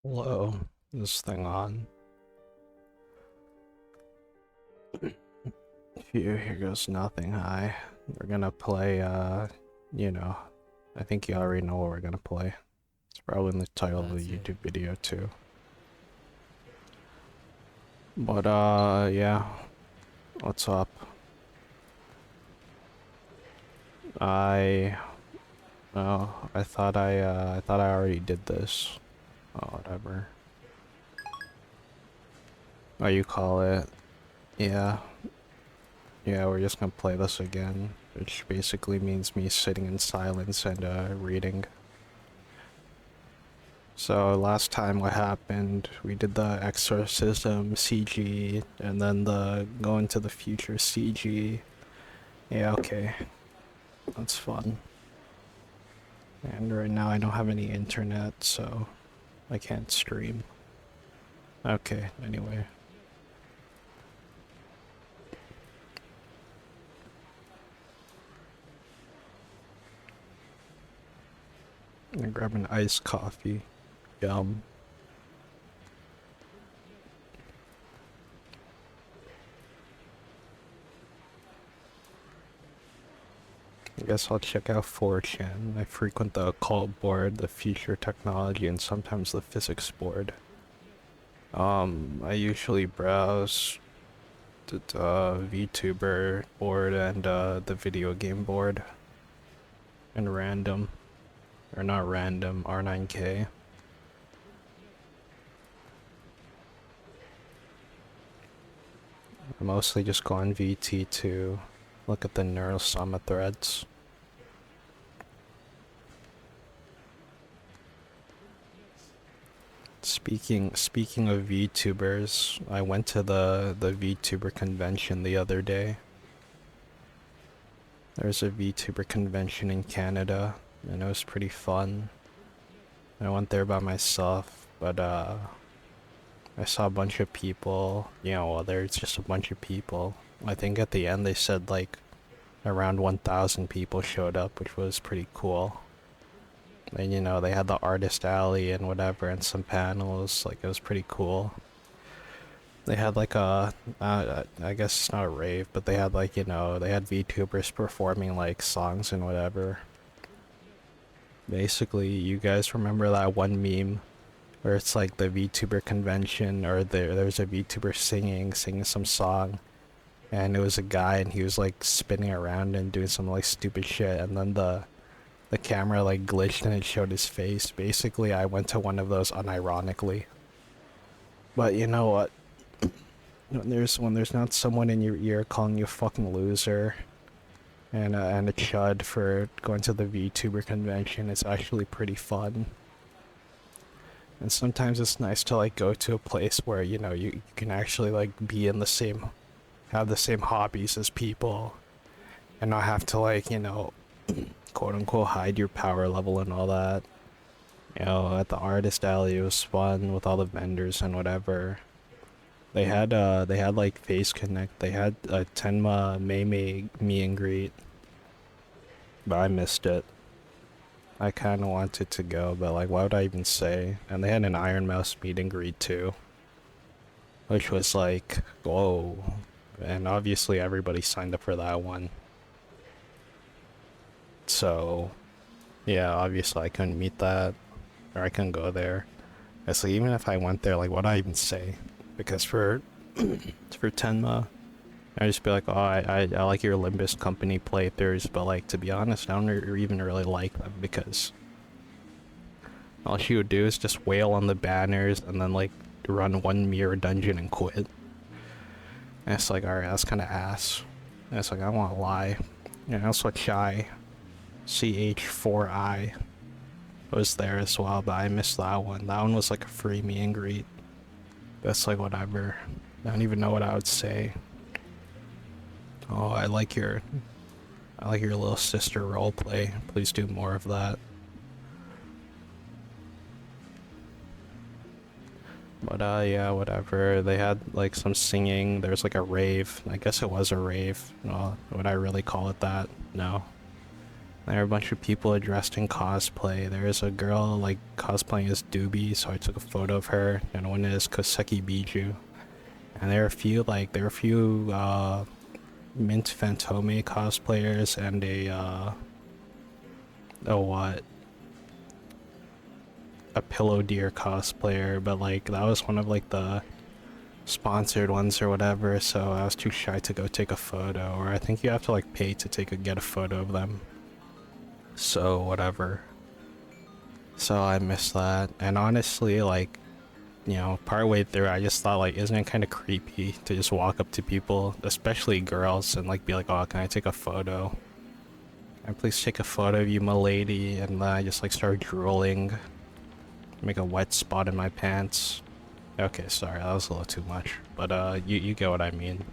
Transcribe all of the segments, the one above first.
Hello, this thing on. Here goes nothing. Hi. We're gonna play, you know, I think you already know what we're gonna play. It's probably in the title of the YouTube video too. But, yeah. What's up? I, I thought I already did this. Oh, whatever. Oh, you call it? Yeah. Yeah, we're just gonna play this again, which basically means me sitting in silence and reading. So last time what happened, we did the exorcism CG and then the go into the future CG. Yeah, okay. That's fun. And right now I don't have any internet, so I can't stream. Okay, anyway. I'm gonna grab an iced coffee. Yum. I guess I'll check out 4chan. I frequent the occult board, the future technology, and sometimes the physics board. I usually browse the vtuber board and the video game board. And random. Or not random, R9K. I mostly just go on VT to look at the neurosoma threads. Speaking of VTubers, I went to the VTuber convention the other day. There's a VTuber convention in Canada, and it was pretty fun. I went there by myself, but I saw a bunch of people, well, there's just a bunch of people. I think at the end they said like around 1,000 people showed up, which was pretty cool. And they had the artist alley and whatever and some panels, like it was pretty cool. They had like I guess it's not a rave, but they had like, they had VTubers performing like songs and whatever. Basically, you guys remember that one meme where it's like the VTuber convention or there's a VTuber singing some song and it was a guy and he was like spinning around and doing some like stupid shit and then the camera like glitched and it showed his face. Basically, I went to one of those unironically. But you know what? When there's not someone in your ear calling you a fucking loser and a chud for going to the VTuber convention, it's actually pretty fun. And sometimes it's nice to like go to a place where you can actually like be in the same have the same hobbies as people and not have to like quote unquote hide your power level and all that. At the artist alley it was fun with all the vendors and whatever. They had like Face Connect. They had a Tenma Mei meet and greet, but I missed it. I kind of wanted to go, but like, why would I even say? And they had an Iron Mouse meet and greet too, which was like, whoa. And obviously everybody signed up for that one. So, yeah, obviously I couldn't meet that, or I couldn't go there. It's like, even if I went there, like, what would I even say? Because for Tenma, I'd just be like, oh, I like your Olympus company playthroughs, but like, to be honest, I don't even really like them because all she would do is just wail on the banners and then like run one mirror dungeon and quit. And it's like, alright, that's kind of ass. And it's like, I want to lie. And also Chai, CH4I, was there as well, but I missed that one. That one was like a free meet and greet. That's like whatever. I don't even know what I would say. Oh, I like your little sister roleplay. Please do more of that. But yeah, whatever. They had like some singing. There's like a rave. I guess it was a rave. Well, would I really call it that? No. There were a bunch of people dressed in cosplay. There was a girl like cosplaying as Doobie, so I took a photo of her, and one is Koseki Biju. And there were a few Mint Fantome cosplayers and what? A Pillow Deer cosplayer, but like that was one of like the sponsored ones or whatever, so I was too shy to go take a photo, or I think you have to like pay to get a photo of them. So whatever. So I missed that, and honestly, like, you know, partway through, I just thought, like, isn't it kind of creepy to just walk up to people, especially girls, and like be like, oh, can I take a photo? And please take a photo of you, milady. And then I just like started drooling, make a wet spot in my pants. Okay, sorry, that was a little too much, but you get what I mean.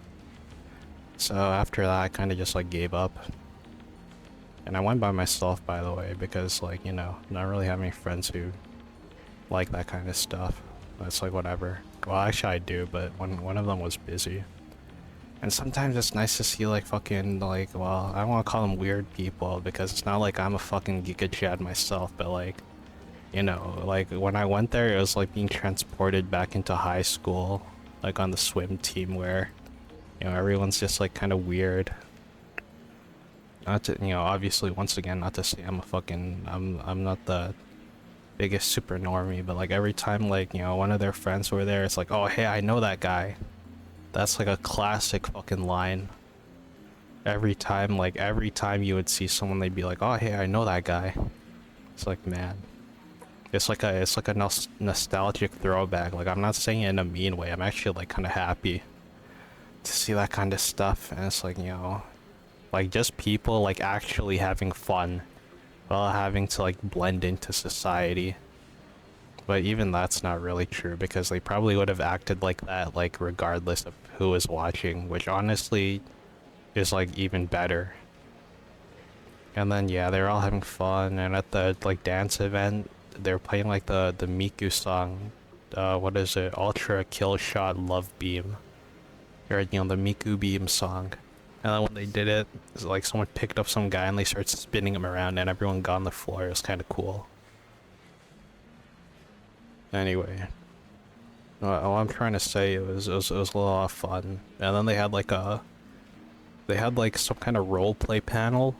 So after that, I kind of just like gave up. And I went by myself, by the way, because, like, you know, not really have any friends who like that kind of stuff. It's like, whatever. Well, actually I do, but one of them was busy. And sometimes it's nice to see, like, fucking, like, well, I don't want to call them weird people, because it's not like I'm a fucking Giga Chad myself, but, like, you know, like, when I went there, it was like being transported back into high school, like, on the swim team, where, you know, everyone's just, like, kind of weird. Not to, you know, obviously, once again, not to say I'm a fucking, I'm not the biggest super normie, but like every time, like, you know, one of their friends were there, it's like, oh, hey, I know that guy. That's like a classic fucking line. Every time, like, every time you would see someone, they'd be like, oh, hey, I know that guy. It's like, man, it's like a nostalgic throwback. Like, I'm not saying it in a mean way. I'm actually like kind of happy to see that kind of stuff, and it's like, you know, like, just people, like, actually having fun while having to, like, blend into society. But even that's not really true, because they probably would have acted like that, like, regardless of who was watching, which honestly is, like, even better. And then, yeah, they're all having fun, and at the, like, dance event, they're playing, like, the Miku song. What is it? Ultra Kill Shot Love Beam. Or, you know, the Miku Beam song. And then when they did it, it's like someone picked up some guy and they started spinning him around and everyone got on the floor. It was kind of cool. Anyway, all I'm trying to say it was a lot of fun. And then they had like some kind of role play panel,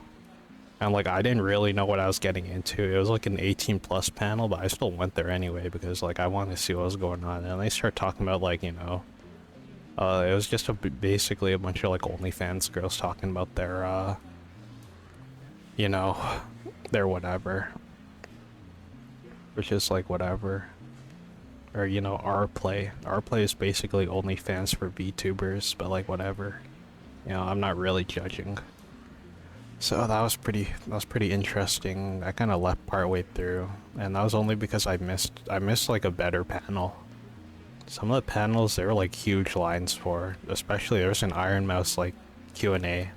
and like I didn't really know what I was getting into. It was like an 18 plus panel, but I still went there anyway because like I wanted to see what was going on. And they start talking about, like, you know, it was just basically a bunch of like OnlyFans girls talking about their, you know, their whatever. Which is like whatever. Or, you know, our play. Our play is basically OnlyFans for VTubers, but like whatever. You know, I'm not really judging. So that was pretty interesting. I kind of left partway through, and that was only because I missed like a better panel. Some of the panels, there were like huge lines for, especially there was an Iron Mouse like Q&A,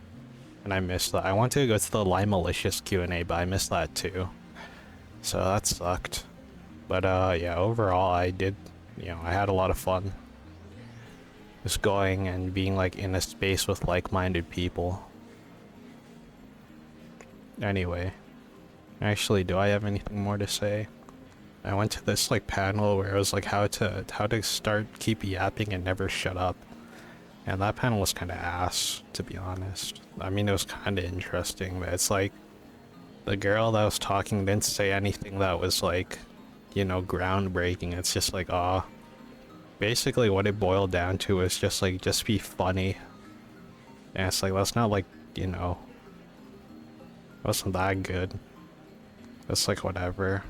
and I missed that. I wanted to go to the Lie Malicious Q&A, but I missed that too. So that sucked. But yeah, overall I did, you know, I had a lot of fun. Just going and being like in a space with like-minded people. Anyway, actually, do I have anything more to say? I went to this like panel where it was like how to start keep yapping and never shut up. And that panel was kind of ass, to be honest. I mean, it was kind of interesting, but it's like the girl that was talking didn't say anything that was like, you know, groundbreaking. It's just like, basically what it boiled down to is just like, just be funny. And it's like, that's not like, you know, it wasn't that good. It's like, whatever.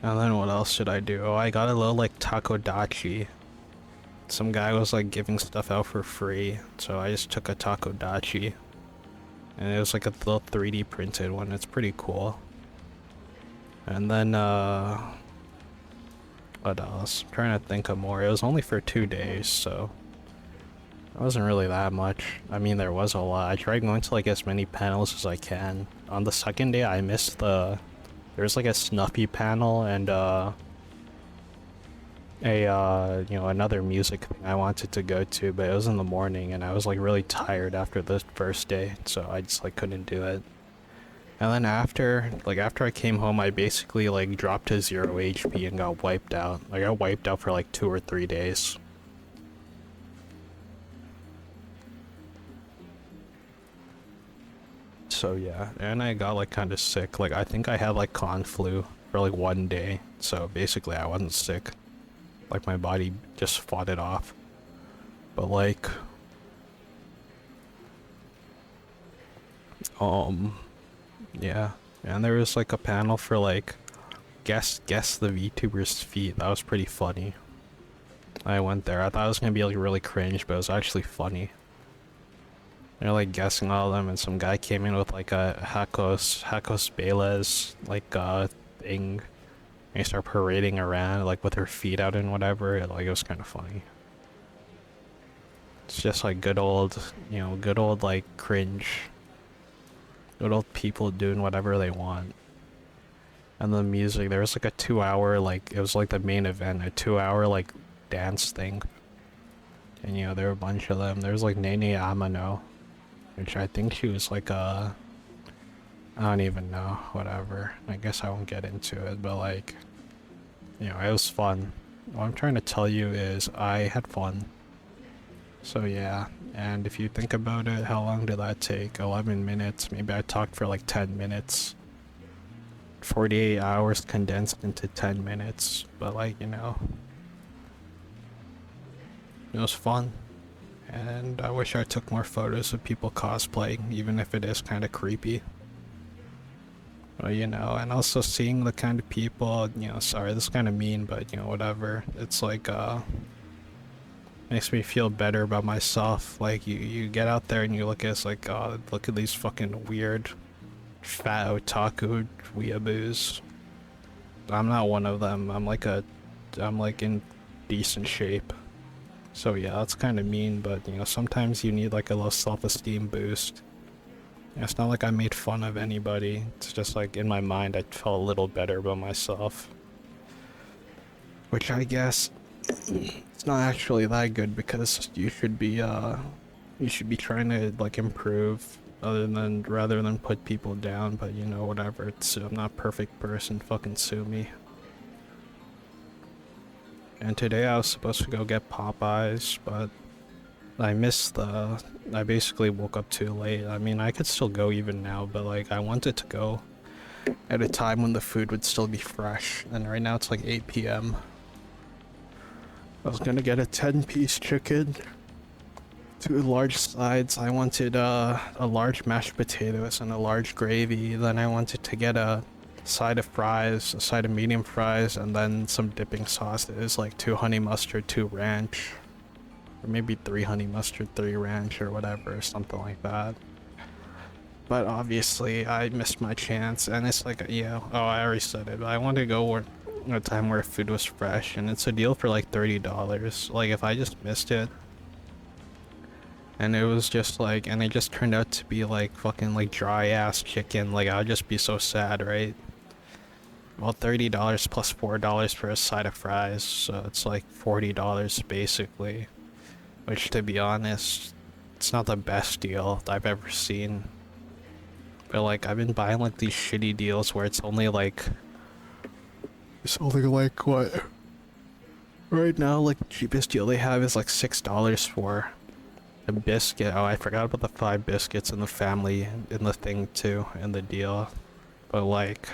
And then what else should I do? Oh, I got a little like takodachi. Some guy was like giving stuff out for free, so I just took a takodachi. And it was like a little 3D printed one. It's pretty cool. And then what else? I'm trying to think of more. It was only for 2 days, so it wasn't really that much. I mean, there was a lot. I tried going to like as many panels as I can. On the second day, I missed there's like a Snuffy panel, and another music thing I wanted to go to, but it was in the morning and I was like really tired after the first day, so I just like couldn't do it. And then after I came home, I basically like dropped to 0 HP and got wiped out. I got wiped out for like 2 or 3 days. So yeah, and I got like kind of sick. Like I think I had like con flu for like one day. So basically I wasn't sick. Like my body just fought it off. But like um yeah. And there was like a panel for like guess the VTubers feat. That was pretty funny. I went there. I thought it was gonna be like really cringe, but it was actually funny. They're like guessing all of them, and some guy came in with like a Hakos Beles like thing, and he started parading around like with her feet out and whatever. Like it was kind of funny. It's just like good old like cringe, good old people doing whatever they want. And the music, there was like a 2 hour like it was like the main event, a 2 hour like dance thing, and there were a bunch of them. There was like Nene Amano, which I think she was like I don't even know, whatever. I guess I won't get into it, but like, it was fun. What I'm trying to tell you is I had fun. So yeah, and if you think about it, how long did that take? 11 minutes. Maybe I talked for like 10 minutes. 48 hours condensed into 10 minutes, but like, it was fun. And I wish I took more photos of people cosplaying, even if it is kind of creepy. Well, and also seeing the kind of people, sorry, this is kind of mean, but, whatever. It's like, makes me feel better about myself. Like, you get out there and you look at it's like, oh, look at these fucking weird, fat otaku weeaboos. I'm not one of them. I'm like in decent shape. So yeah, that's kind of mean, but, sometimes you need like a little self-esteem boost. It's not like I made fun of anybody. It's just like in my mind I felt a little better about myself. Which I guess it's not actually that good because you should be trying to like improve rather than put people down, but whatever. I'm not a perfect person, fucking sue me. And today I was supposed to go get Popeyes, but I basically woke up too late. I mean, I could still go even now, but like I wanted to go at a time when the food would still be fresh, and right now it's like 8 p.m. I was gonna get a 10-piece chicken, 2 large sides. I wanted a large mashed potatoes and a large gravy. Then I wanted to get a side of fries, a side of medium fries, and then some dipping sauces like 2 honey mustard, 2 ranch. Or maybe 3 honey mustard, 3 ranch, or whatever, something like that. But obviously, I missed my chance, and it's like, I already said it, but I wanted to go at a time where food was fresh, and it's a deal for like $30. Like, if I just missed it, and it was just like, and it just turned out to be like fucking like dry ass chicken, like I would just be so sad, right? Well, $30 plus $4 for a side of fries, so it's like $40 basically. Which, to be honest, it's not the best deal I've ever seen. But like, I've been buying like these shitty deals where it's only like what? Right now, like the cheapest deal they have is like $6 for a biscuit. Oh, I forgot about the 5 biscuits in the family in the thing too, in the deal. But like,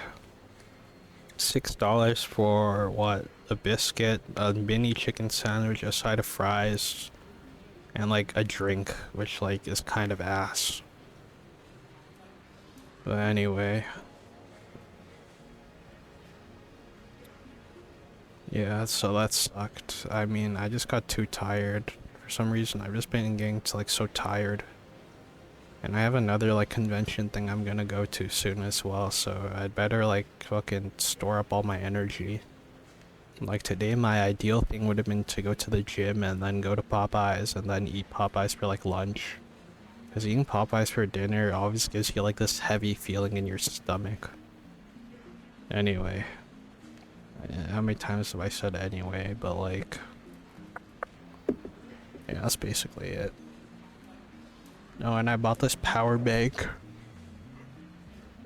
$6 for what? A biscuit, a mini chicken sandwich, a side of fries, and like a drink, which like is kind of ass. But anyway, yeah, so that sucked. I mean, I just got too tired. For some reason, I've just been getting to like so tired. And I have another like convention thing I'm gonna go to soon as well, so I'd better like fucking store up all my energy. Like today my ideal thing would have been to go to the gym and then go to Popeyes and then eat Popeyes for like lunch. Because eating Popeyes for dinner always gives you like this heavy feeling in your stomach. Anyway, How many times have I said anyway? But like, yeah, that's basically it. Oh, and I bought this power bank.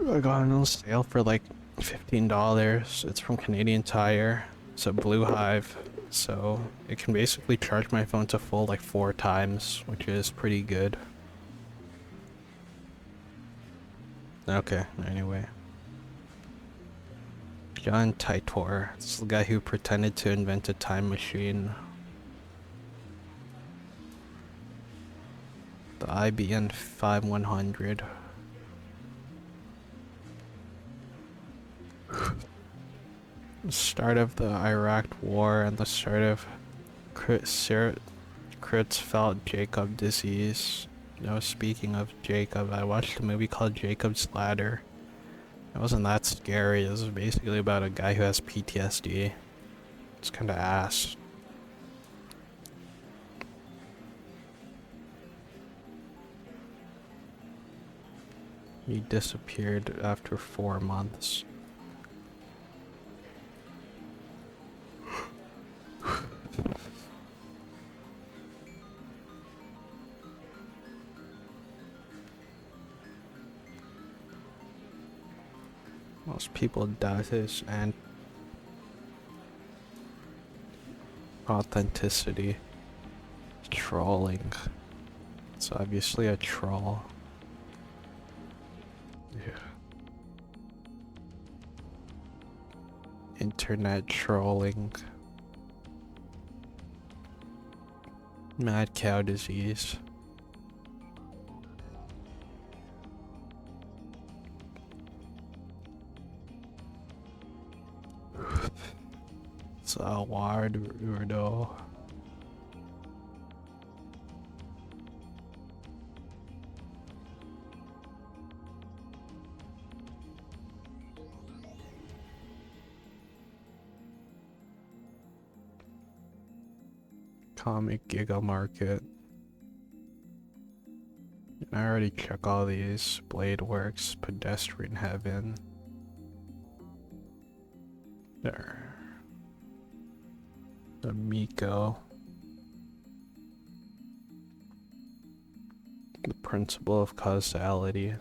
I got it on sale for like $15. It's from Canadian Tire. It's a Blue Hive. So it can basically charge my phone to full like 4 times, which is pretty good. Okay, anyway. John Titor. This is the guy who pretended to invent a time machine. The IBM 5100. The start of the Iraq War and the start of Creutzfeldt Jakob disease. No, speaking of Jacob, I watched a movie called Jacob's Ladder. It wasn't that scary. It was basically about a guy who has PTSD. It's kind of ass. He disappeared after 4 months. Most people doubt his and authenticity. Trolling. It's obviously a troll. Yeah. Internet trolling. Mad cow disease. It's a ward weirdo. Comic Giga Market. I already check all these. Blade Works, Pedestrian Heaven. There. The Miko. The Principle of Causality.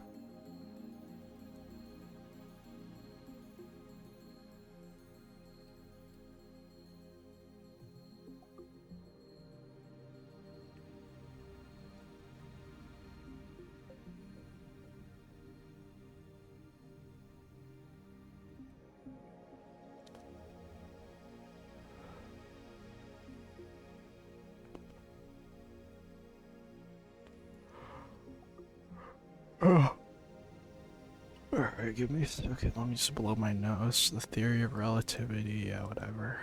Alright, give me a second. Let me just blow my nose. The theory of relativity, yeah, whatever.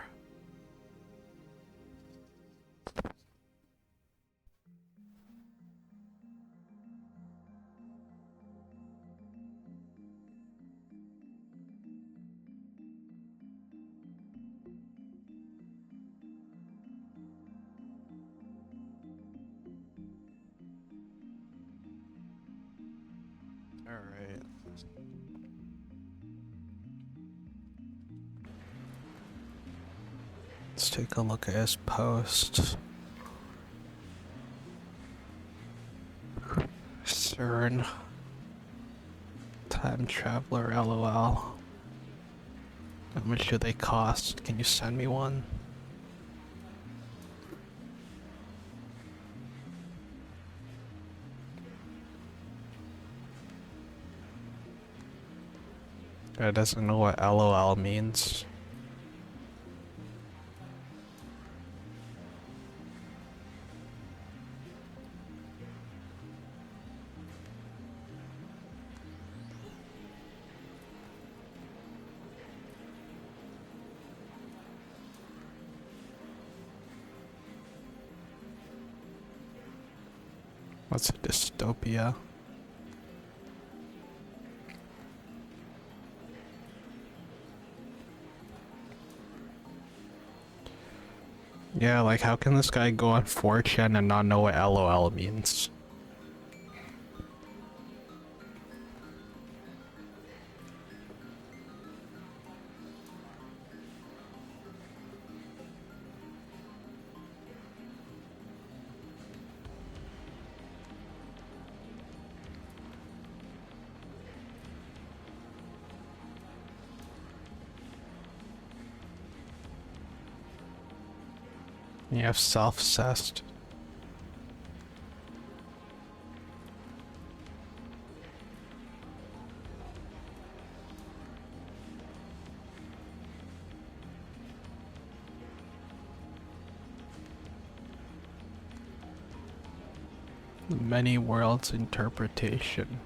Alright. Let's take a look at his post. CERN. Time Traveler LOL. How much do they cost? Can you send me one? Guy doesn't know what LOL means. What's a dystopia? Yeah, like how can this guy go on 4chan and not know what LOL means? You have self-cessed. Many worlds interpretation.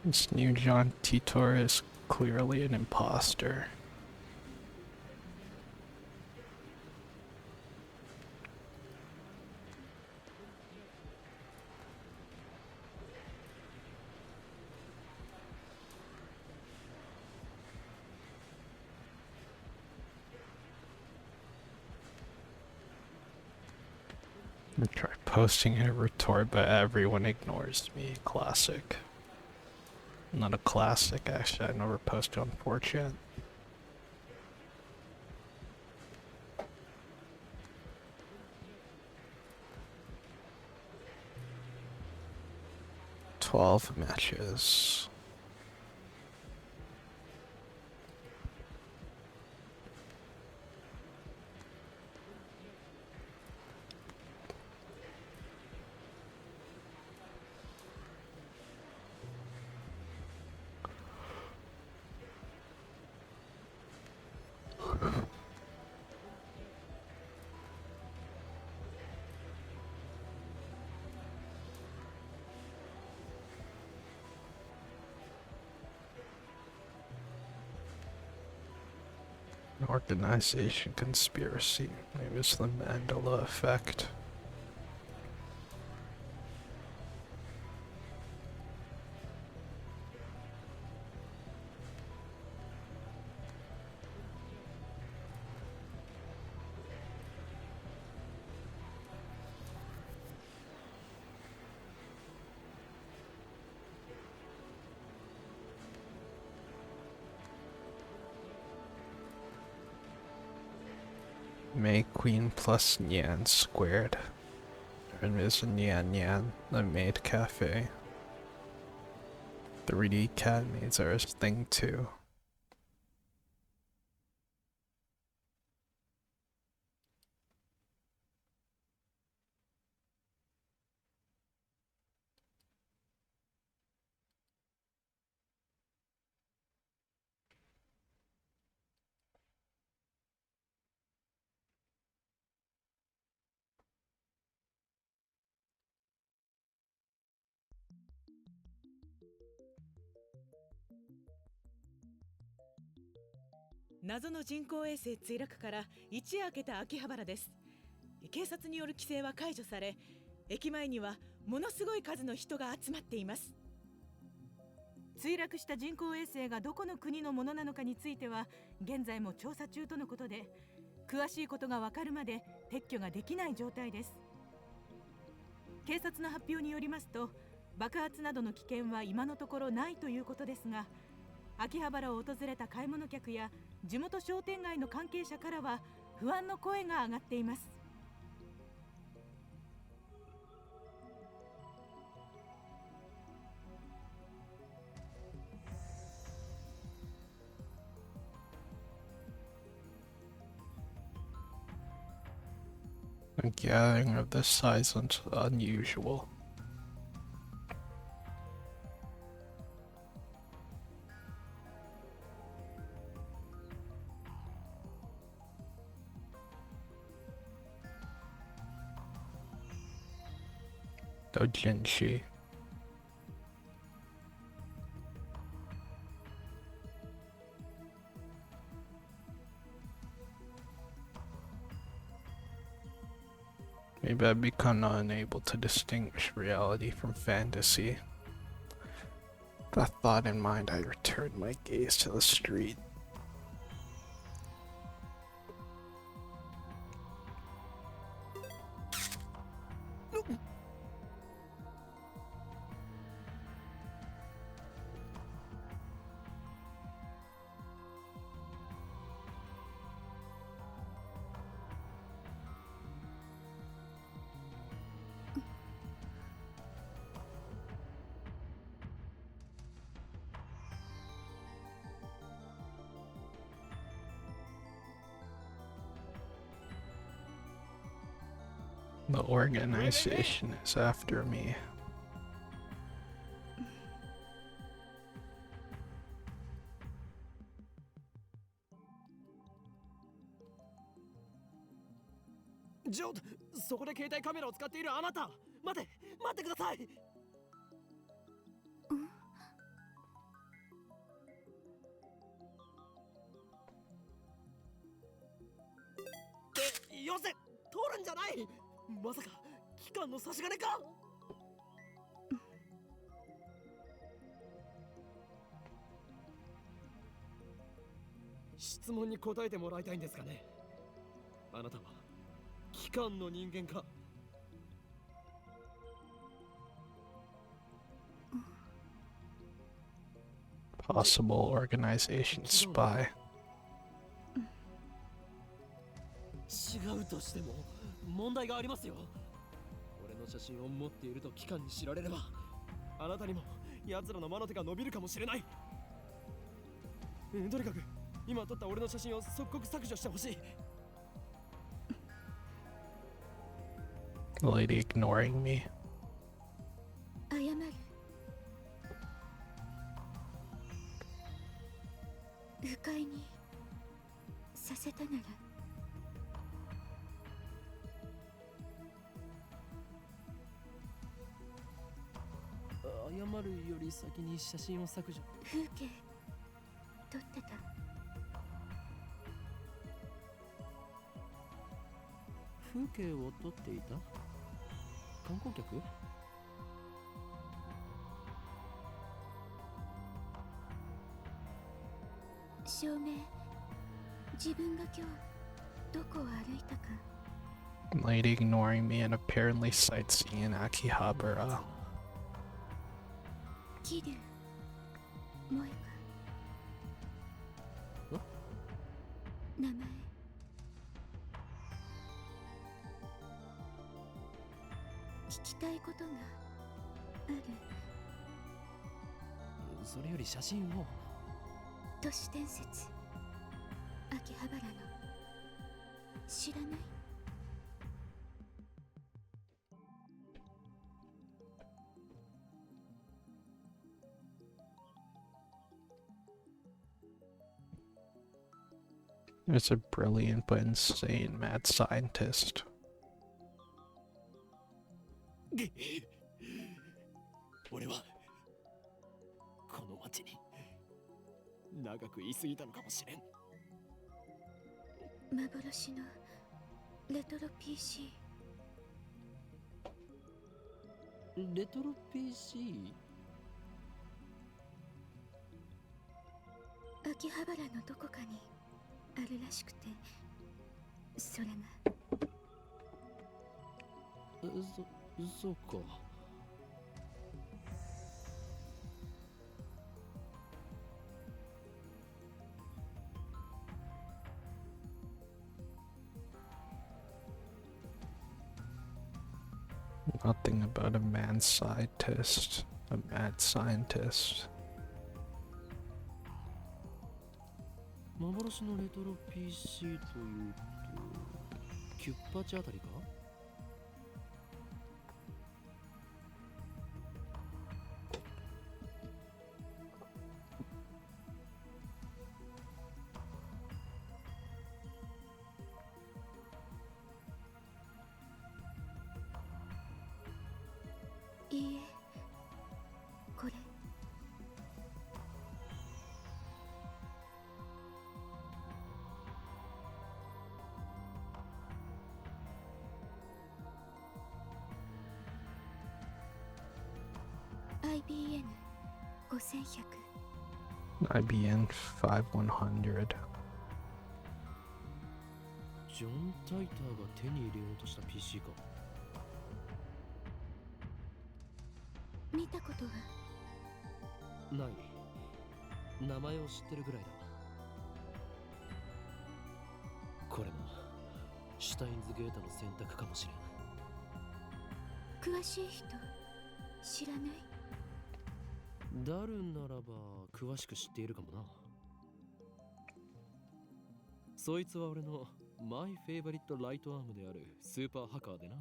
This new John Titor is clearly an imposter. I try posting a retort, but everyone ignores me. Classic. Not a classic, actually. I never post on 4chan. "12 matches. Organization conspiracy. Maybe it's the Mandela effect. May Queen plus Nyan squared. There is a Nyan Nyan, the maid cafe. 3D cat maids are a thing too.謎の人工衛星墜落から一夜明けた秋葉原です。警察による規制は解除され、駅前にはものすごい数の人が集まっています。墜落した人工衛星がどこの国のものなのかについては現在も調査中とのことで、詳しいことがわかるまで撤去ができない状態です。警察の発表によりますと、爆発などの危険は今のところないということですが、秋葉原を訪れた買い物客や地元商店街の関係者からは不安の声が上がっています。A gathering of this size is unusual. Dojinshi. Maybe I'd become unable to distinguish reality from fantasy. That thought in mind, I returned my gaze to the street. The organization is after me. Jot, そこで携帯カメラを使っているあなた、待ってください。よせ、通るんじゃない。まさか機関の差し金か。質問に答えてもらいたいんですかね。あなたは機関の人間か。Possible organization spy. 違うとしても問題がありますよ。俺の写真を持っていると機関に知られれば、あなたにも奴らの魔の手が伸びるかもしれない。とにかく今撮った俺の写真を即刻削除してほしい。The lady ignoring me. 謝る。不快にさせたなら。謝るより先に写真を削除。風景撮ってた。風景を撮っていた。観光客。証明。自分が今日どこを歩いたか。Lady ignoring me and apparently sightseeing in Akihabara. 桐生萌か。名前。聞きたいことがある。それより写真を。都市伝説秋葉原の知らない？There's a brilliant but insane mad scientist. 俺はこの町に長くいすぎたのかもしれん。幻のレトロ PC。 レトロ PC？ 秋葉原のどこかにあるらしくて、それがそうか。Nothing about a mad scientist. A mad scientist. 幻のレトロ PC というとキュッパチあたりか。いいえ、これ。IBN5100。 IBN 5100. ジョン・タイターが手に入れようとした PC か。見たことは？ない。名前を知ってるぐらいだ。これもシュタインズゲートの選択かもしれん。詳しい人知らない？ダルンならば詳しく知っているかもな。そいつは俺のマイフェイバリットライトアームであるスーパーハッカーでな。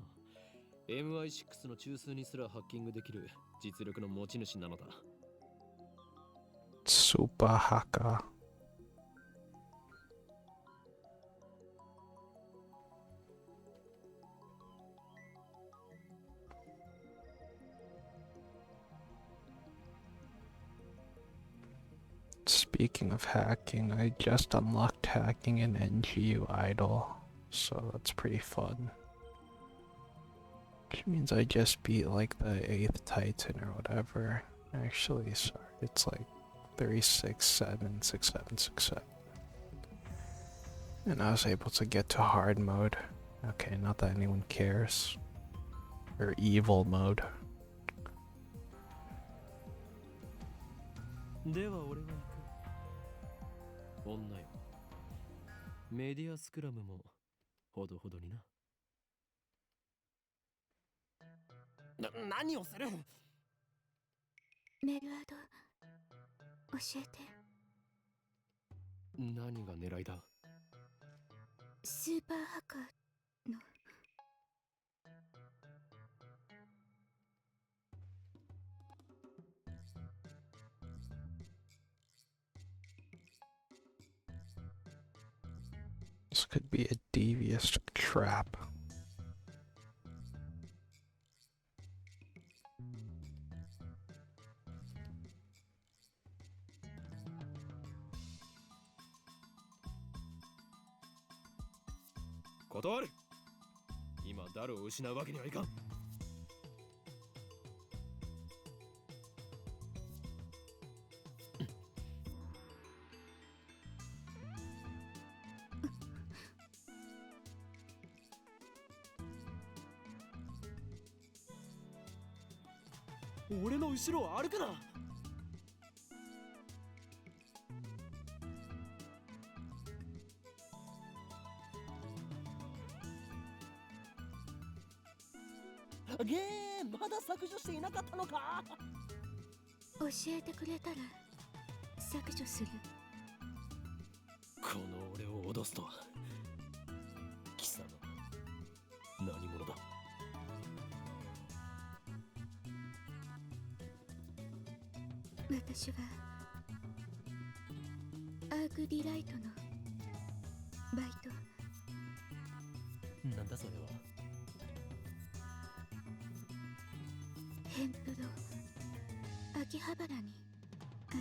MI6 の中枢にすらハッキングできる実力の持ち主なのだ。 Super hacker. Speaking of hacking, I just unlocked hacking in NGU Idol, so that's pretty fun. Which means I just beat like the 8th Titan or whatever. Actually, sorry, it's like 3676767. And I was able to get to hard mode. Okay, not that anyone cares. Or evil mode. では俺は行く。女よ。メディアスクラムもほどほどにな。何をする？メルアド教えて。何が狙いだ？スーパーハッカーの。This could be a devious trap. Kotowaru! 今ダルを失うわけにはいかん。俺の後ろを歩くな。ゲーまだ削除していなかったのか。教えてくれたら削除する。この俺を脅すとは。貴様何者だ。私はアークディライトのバイト。なんだそれは。ヘンプロ秋葉原にある。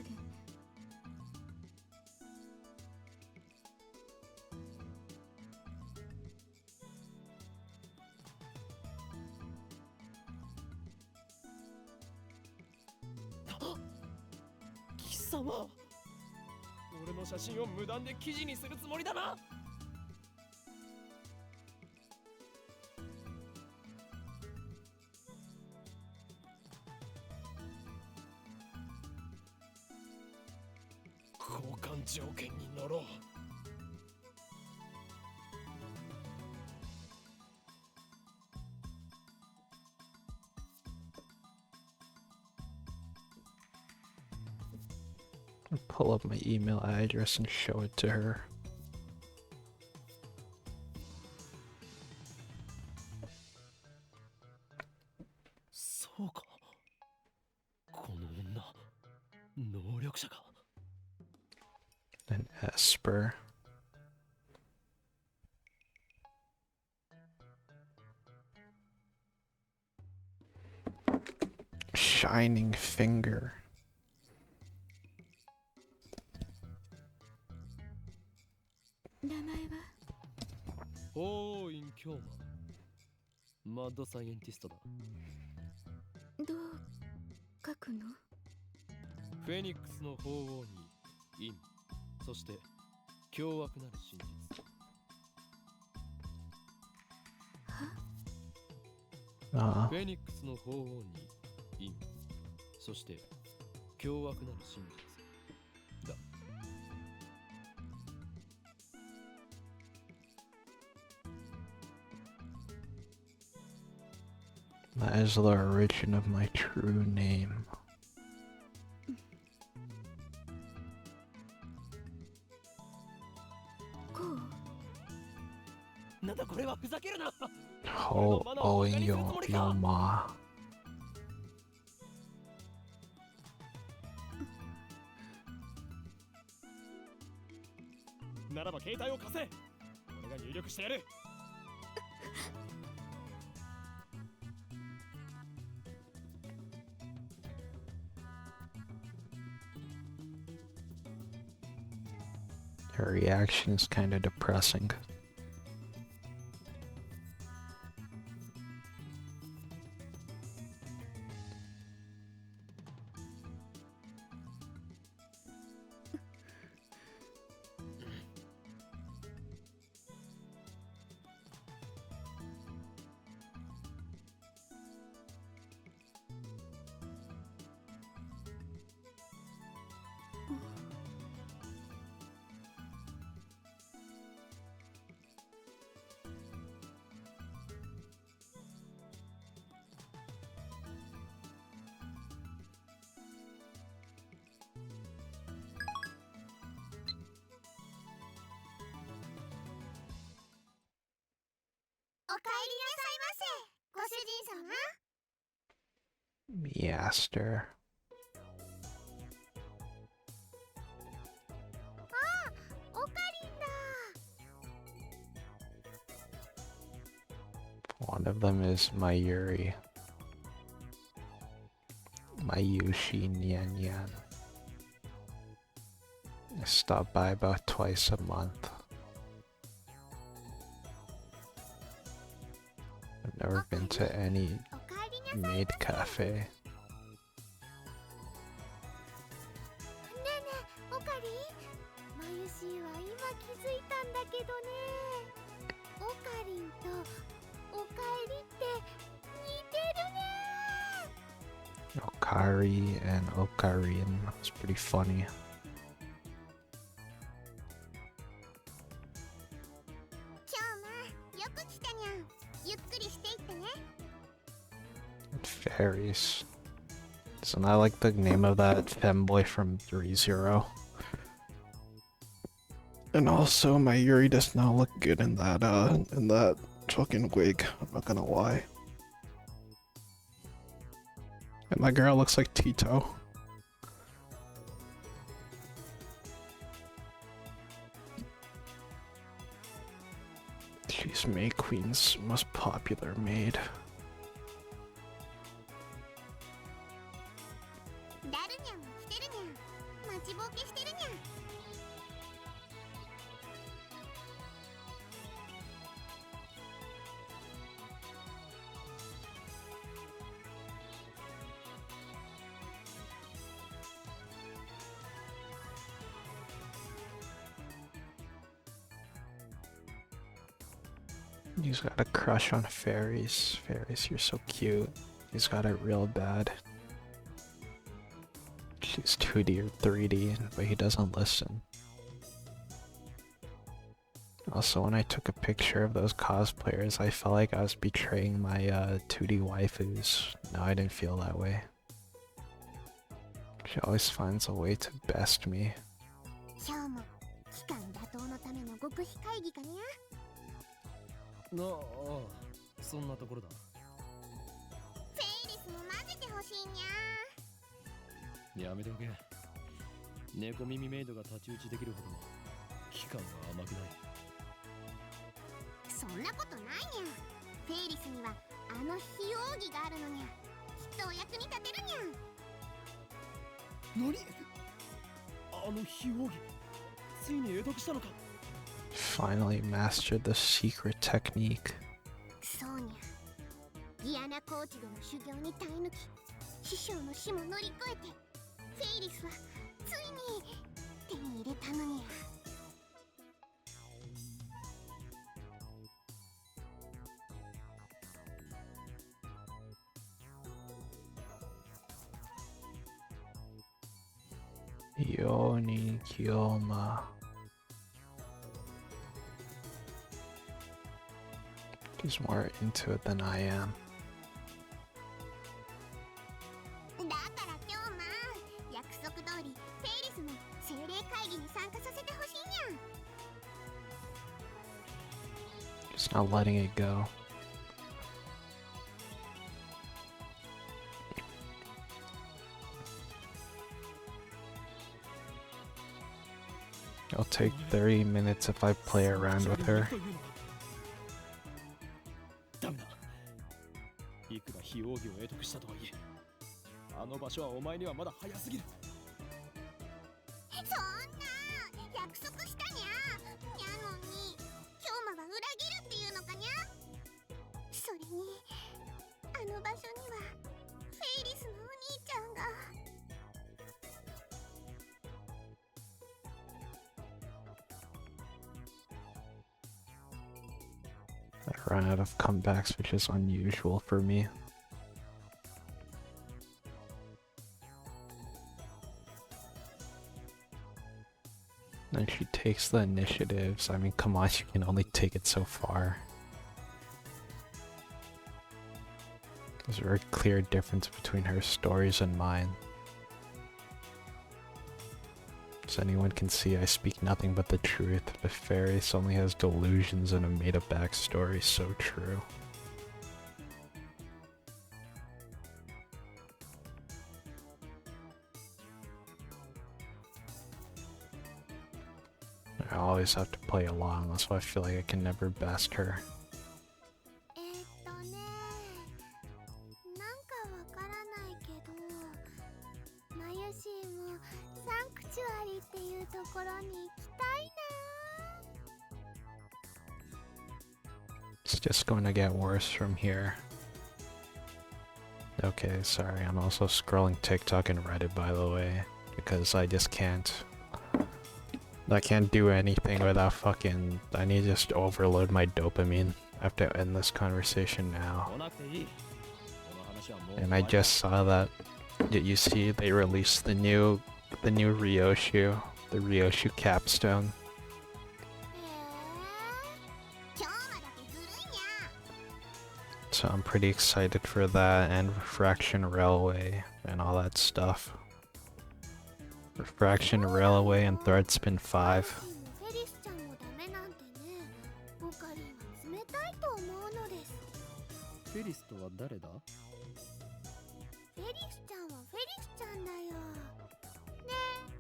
貴様、俺の写真を無断で記事にするつもりだな。交換条件に乗ろう。Pull up my email address and show it to her. そうか。この女、能力者か。An Esper. Shining Finger. 名前は？ホーイン・キョーマ。マッドサイエンティストだ。どう書くの？フェニックスの鳳凰に陰、そして凶悪なる真実。あフェニックスの鳳凰に陰、そして凶悪なる真実だ。That is the origin of my true name. こう？なんだこれは、ふざけるな。 Ho o yo yo ma. ならば携帯を貸せ。俺が入力してやる。Her reaction is kind of depressing. Measter. One of them is Mayuri. Mayushi Nyan Yan. I stop by about twice a month. I've never been to any maid cafe. ねえねえ、オカリン。マユシーは今気づいたんだけどね。オカリンとおかえりって似てるね。Okari and Okarin. It's pretty funny. 今日もよく来たにゃん。ゆっくりしていってね。Fairies. Isn't that like the name of that femboy from 3-0? And also, Mayuri does not look good in that fucking wig. I'm not gonna lie. And my girl looks like Tito. She's May Queen's most popular maid. ダルニャンも来てるにゃん。待ちぼうけしてるにゃん。He's got a crush on fairies. Fairies, you're so cute. He's got it real bad. She's 2D or 3D, but he doesn't listen. Also, when I took a picture of those cosplayers, I felt like I was betraying my 2D waifus. No, I didn't feel that way. She always finds a way to best me. 今日も期間打倒のための極秘会議かにゃ。ああ、そんなところだ。フェイリスも混ぜてほしいにゃ。やめておけ。猫耳メイドが太刀打ちできるほどの期間は甘くない。そんなことないにゃ。フェイリスにはあの非奥義があるのにゃ。きっとお役に立てるにゃ。何？あの非奥義、ついに得得したのか。Finally mastered the secret technique. そうにゃ。ギアナコーチでの修行に耐え抜き、師匠の死も乗り越えてフェイリスはついに手に入れたのにゃ。Yoni Kyoma. He's more into it than I am. だから今日約束通りフェイリスも精霊会議に参加させてほしいにゃ。 Just not letting it go. It'll take 30 minutes if I play around with her. ダメだ。いくら非奥義を得得したとはいえ、あの場所はお前にはまだ早すぎる。そんな約束したにゃ。にゃのに京馬は裏切るっていうのかにゃ。それにあの場所にはフェイリスのお兄ちゃんが。 I ran out of comebacks, which is unusual for me. And she takes the initiatives. I mean, come on, you can only take it so far. There's a very clear difference between her stories and mine. As anyone can see, I speak nothing but the truth. The Faeries only has delusions and a made-up backstory. So true. I always have to play along, that's why I feel like I can never best her. なんかわからないけど、マユシーもサンクチュアリっていうところに行きたいな。 It's just going to get worse from here. Okay, sorry, I'm also scrolling TikTok and Reddit, by the way, because I just can't. I can't do anything without fucking. I need to just overload my dopamine. I have to end this conversation now. And I just saw that. You see, they released the new Ryoshu, the Ryoshu capstone. So I'm pretty excited for that, and Refraction Railway and all that stuff. Refraction Railway and Threadspin 5. フェリスとは誰だ？フェリスちゃんはフェリスちゃんだよ。ねえ。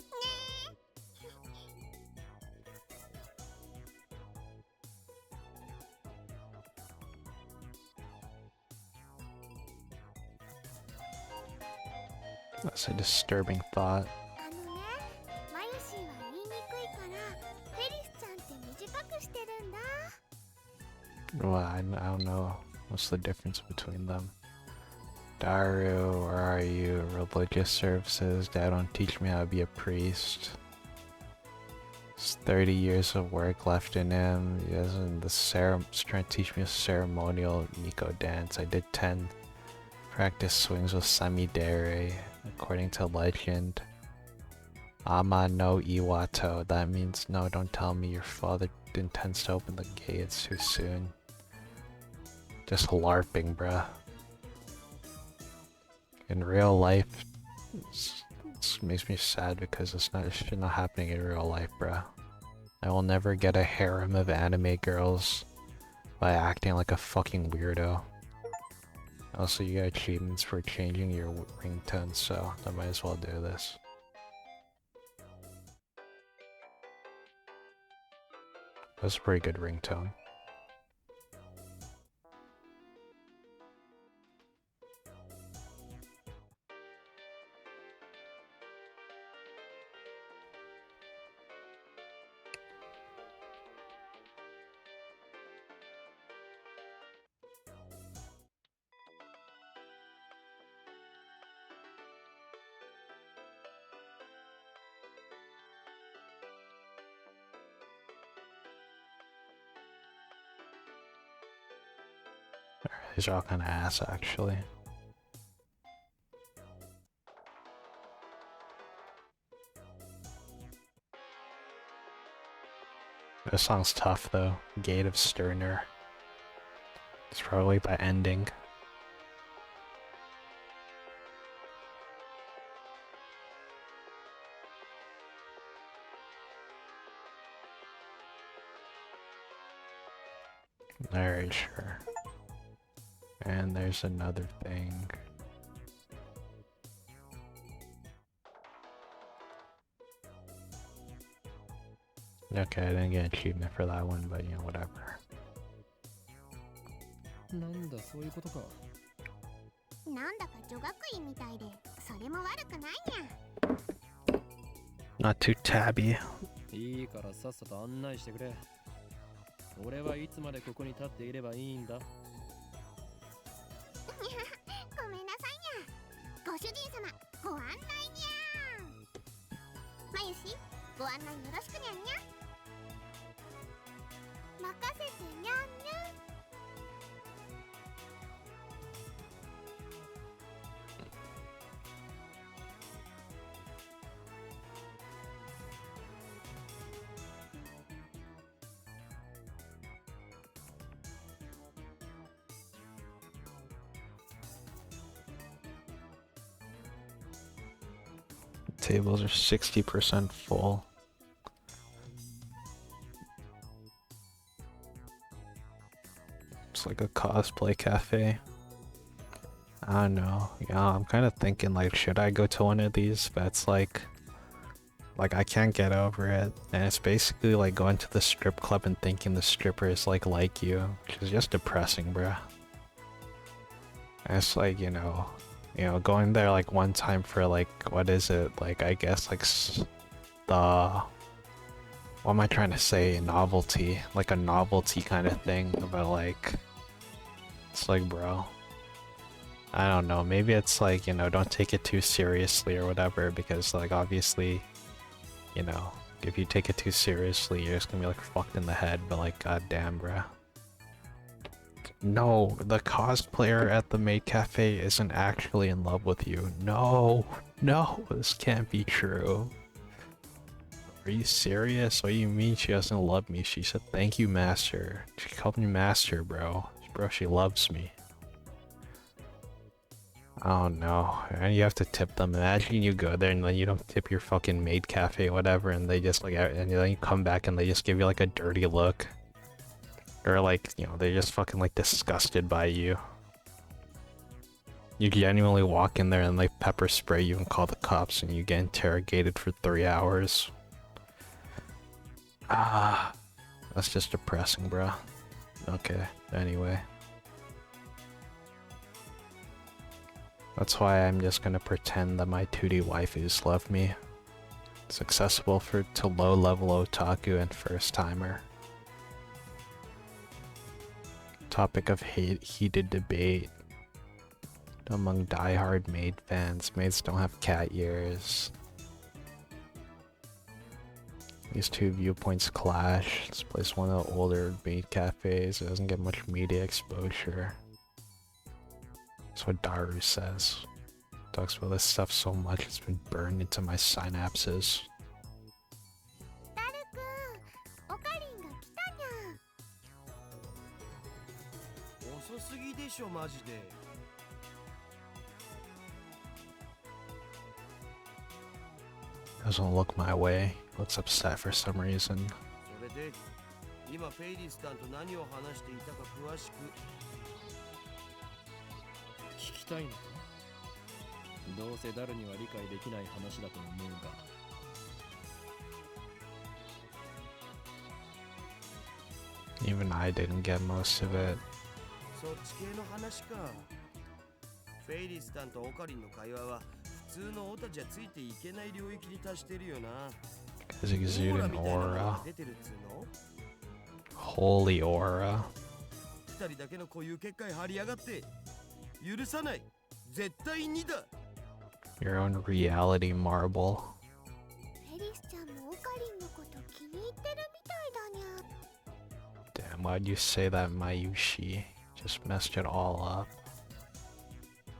That's a disturbing thought. あのね、マユシーは言いにくいからフェリスちゃんって短くしてるんだ。 Well, I don't know. What's the difference between them? Daru, where are you? Religious services. Dad don't teach me how to be a priest. There's 30 years of work left in him. He doesn't. He's trying to teach me a ceremonial Miko dance. I did 10 practice swings with Samidare, according to legend. Ama no Iwato. That means no, don't tell me your father intends to open the gates too soon. Just LARPing, bruh. In real life, it makes me sad because it's shit not happening in real life, bruh. I will never get a harem of anime girls by acting like a fucking weirdo. Also, you got achievements for changing your ringtone, so I might as well do this. That's a pretty good ringtone. These are all kind of ass, actually. This song's tough though. Gate of Sterner. It's probably by ending. Alright, sure. And there's another thing. Okay, I didn't get an achievement for that one, but you know, whatever. なんだそういうことか。なんだか女学院みたいで、それも悪くないや。 Not too tabby. いいからさっさと案内してくれ。俺はいつまでここに立っていればいいんだ。ごめんなさいにゃ。ご主人様、ご案内にゃ。まゆし、ご案内よろしくにゃんにゃ。任せてにゃんにゃ。Tables are 60% full. It's like a cosplay cafe. I don't know. Yeah, I'm kind of thinking like, should I go to one of these? But it's like I can't get over it. And it's basically like going to the strip club and thinking the stripper is like you, which is just depressing, bruh. And it's like, you know, going there like one time for like, what is it? Like, I guess like what am I trying to say? Novelty, like a novelty kind of thing, but like, it's like, bro, I don't know, maybe it's like, you know, don't take it too seriously or whatever, because like, obviously, you know, if you take it too seriously, you're just gonna be like fucked in the head, but like, goddamn, bro. No, the cosplayer at the maid cafe isn't actually in love with you. No, no, this can't be true. Are you serious? What do you mean she doesn't love me? She said, thank you, master. She called me master, bro. Bro, she loves me. Oh no, and you have to tip them. Imagine you go there and then you don't tip your fucking maid cafe, whatever, and they just like, and then you come back and they just give you like a dirty look. Or like, you know, they're just fucking like disgusted by you. You genuinely walk in there and like pepper spray you and call the cops and you get interrogated for 3 hours. Ah, that's just depressing, bruh. Okay, anyway. That's why I'm just gonna pretend that my 2D waifus love me. It's accessible to low-level otaku and first-timer. Topic of heated debate among die-hard maid fans. Maids don't have cat ears. These two viewpoints clash. This place is one of the older maid cafes. It doesn't get much media exposure. That's what Daru says. Talks about this stuff so much it's been burned into my synapses. 遅すぎでしょマジで。 Doesn't look my way. Looks upset for some reason. それで今フェイリスタンと何を話していたか詳しく聞きたいのか。どうせ誰には理解できない話だと思うが。 Even I didn't get most of it. そっち系の話か。フェイリスタンとオカリンの会話は普通のオタじゃついていけない領域に達してるよな。 Is exuding オーラみたいなの aura. が出てるっつうの。 Holy aura. 二人だけの固有結界張りやがって許さない。絶対にだ。 Your own reality marble. フェリスちゃんもオカリンのこと気に入ってるみたいだにゃ。 Damn, why'd you say that, Mayushi? just messed it all up.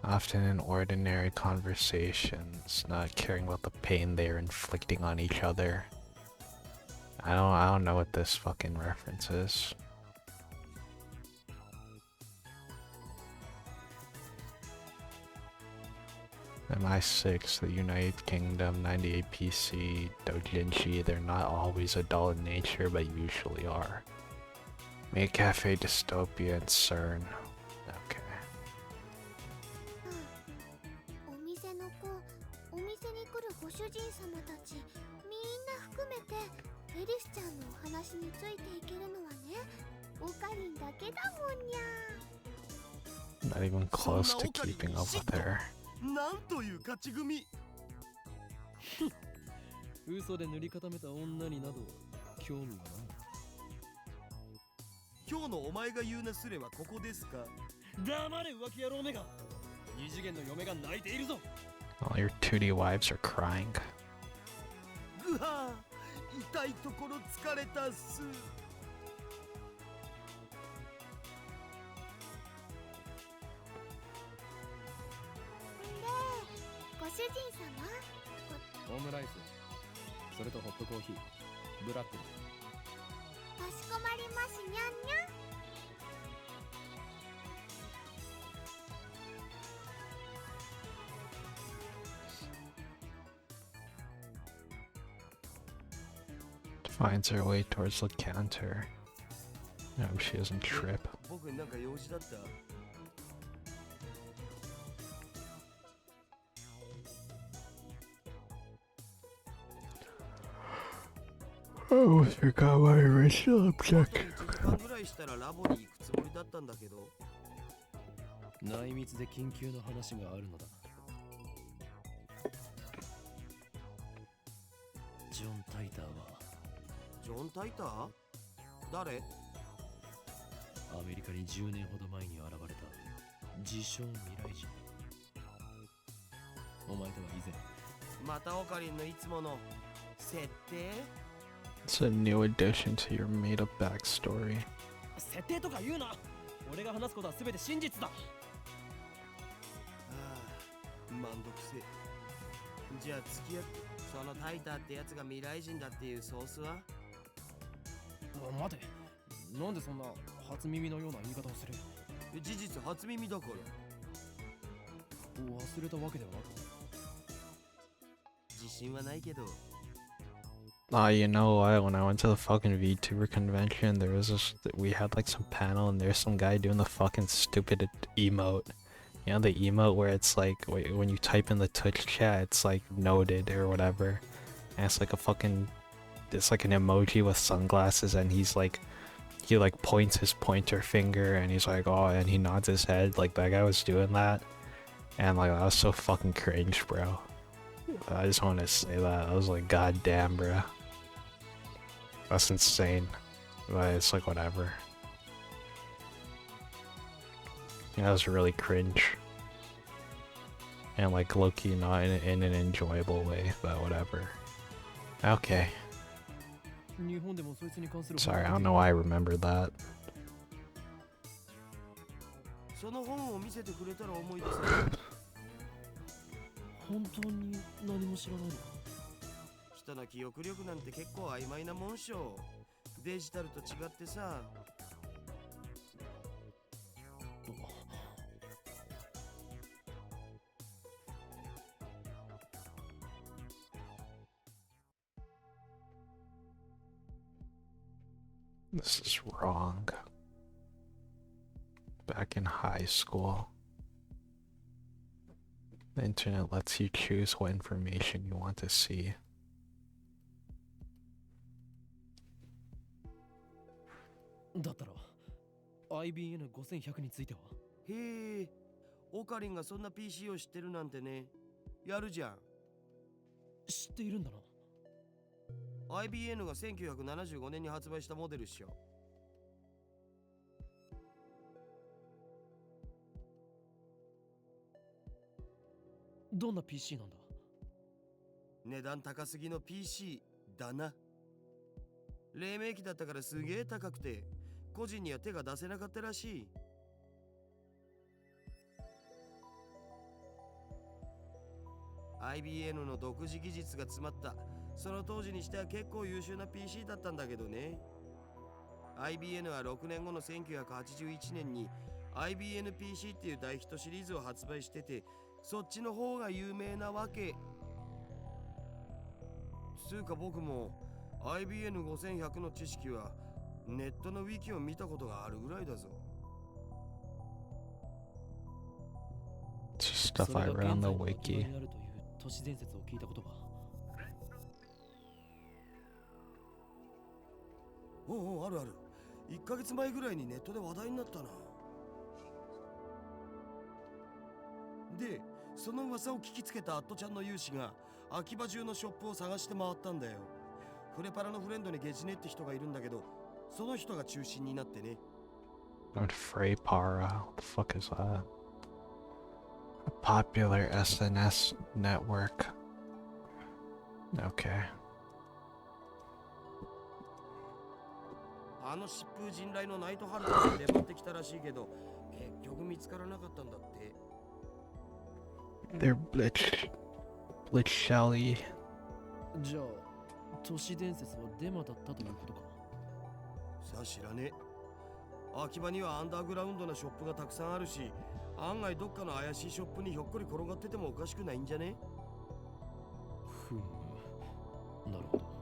Often in ordinary conversations, not caring about the pain they're inflicting on each other. I don't know what this fucking reference is. MI6, the United Kingdom, 98 PC, Dojinshi, they're not always adult in nature, but usually are. Make Cafe Dystopia and CERN. Okay. お店の子、お店に来るご主人様たち、みんな含めてエリスちゃんのお話についていけるのはね、オカリンだけだもんにゃ。 Not even close to keeping up with her. なんという勝ち組。嘘で塗り固めた女になど興味がない。今日のお前が言うなすれはここですか。黙れ浮気野郎めが。二次元の嫁が泣いているぞ。 All your 2D wives are crying. ぐはー、痛いところ疲れたっす。ご主人様、オムライス、それとホットコーヒー、ブラックで。かしこまりますにゃんにゃん。 Finds her way towards the counter. I hope she doesn't trip. 僕なんか用事だった。 Oh, forgot my original objective. 時間ぐらいしたらラボに行くつもりだったんだけど。内密で緊急の話があるのだ。ジョン・タイターは。ジョン・タイター？誰？アメリカに10年ほど前に現れた自称未来人。お前とは以前。またオカリンのいつもの設定？ It's a new addition to your made-up backstory. 設定とか言うな。俺が話すことは全て真実だ。ああ、満足せえ。じゃあ付き合って。そのタイターってやつが未来人だっていうソースは？待て、なんでそんな初耳のような言い方をする？事実初耳だから。忘れたわけではなく。自信はないけど。 You know what? When I went to the fucking VTuber convention, there was this. We had like some panel, and there's some guy doing the fucking stupid emote. You know the emote where it's like when you type in the Twitch chat, it's like noted or whatever, and it's like a fucking. It's like an emoji with sunglasses, and he like points his pointer finger, and he's like, oh, and he nods his head. Like that guy was doing that, and like that was so fucking cringe, bro. I just want to say that. I was like, god damn, bro. That's insane. But it's like, whatever. Yeah, that was really cringe. And like low-key not in an enjoyable way, but whatever. Okay. Sorry, I don't know why I remembered that. その本を見せてくれたら思い出せ。本当に何も知らないの？人の記憶力なんて結構曖昧なもんしょ。デジタルと違ってさ。This is wrong. Back in high school, the internet lets you choose what information you want to see. だったら IBN5100 については？へえ、オカリンがそんな PC を知ってるなんてね。やるじゃん。知っているんだな。IBN が1975年に発売したモデルっしょ。どんな PC なんだ？値段高すぎの PC だな。黎明期だったからすげえ高くて個人には手が出せなかったらしい。IBM の独自技術が詰まったその当時にしては結構優秀な PC だったんだけどね。 IBM は6年後の1981年に IBM-PC っていう大ヒットシリーズを発売してて、そっちの方が有名なわけ。つうか僕も IBM5100 の知識はネットのウィキを見たことがあるぐらいだぞ。 It's just stuff I read on the wiki. 都市伝説を聞いたことが。おうおう、あるある。1ヶ月前ぐらいにネットで話題になったな。で、その噂を聞きつけたアットちゃんの有志が秋葉中のショップを探して回ったんだよ。フレパラのフレンドにゲジネって人がいるんだけど、その人が中心になってね。Not Freypara. What the fuck is that? A popular SNS network. Okay. あの疾風陣雷のナイトハンターが出張ってきたらしいけど、結局見つからなかったんだって。They're Blitz Shelly. じゃあ、都市伝説はデマだったということか。さあ知らねえ。秋葉にはアンダーグラウンドなショップがたくさんあるし、案外どっかの怪しいショップにひょっこり転がっててもおかしくないんじゃね。ふむ、なるほど。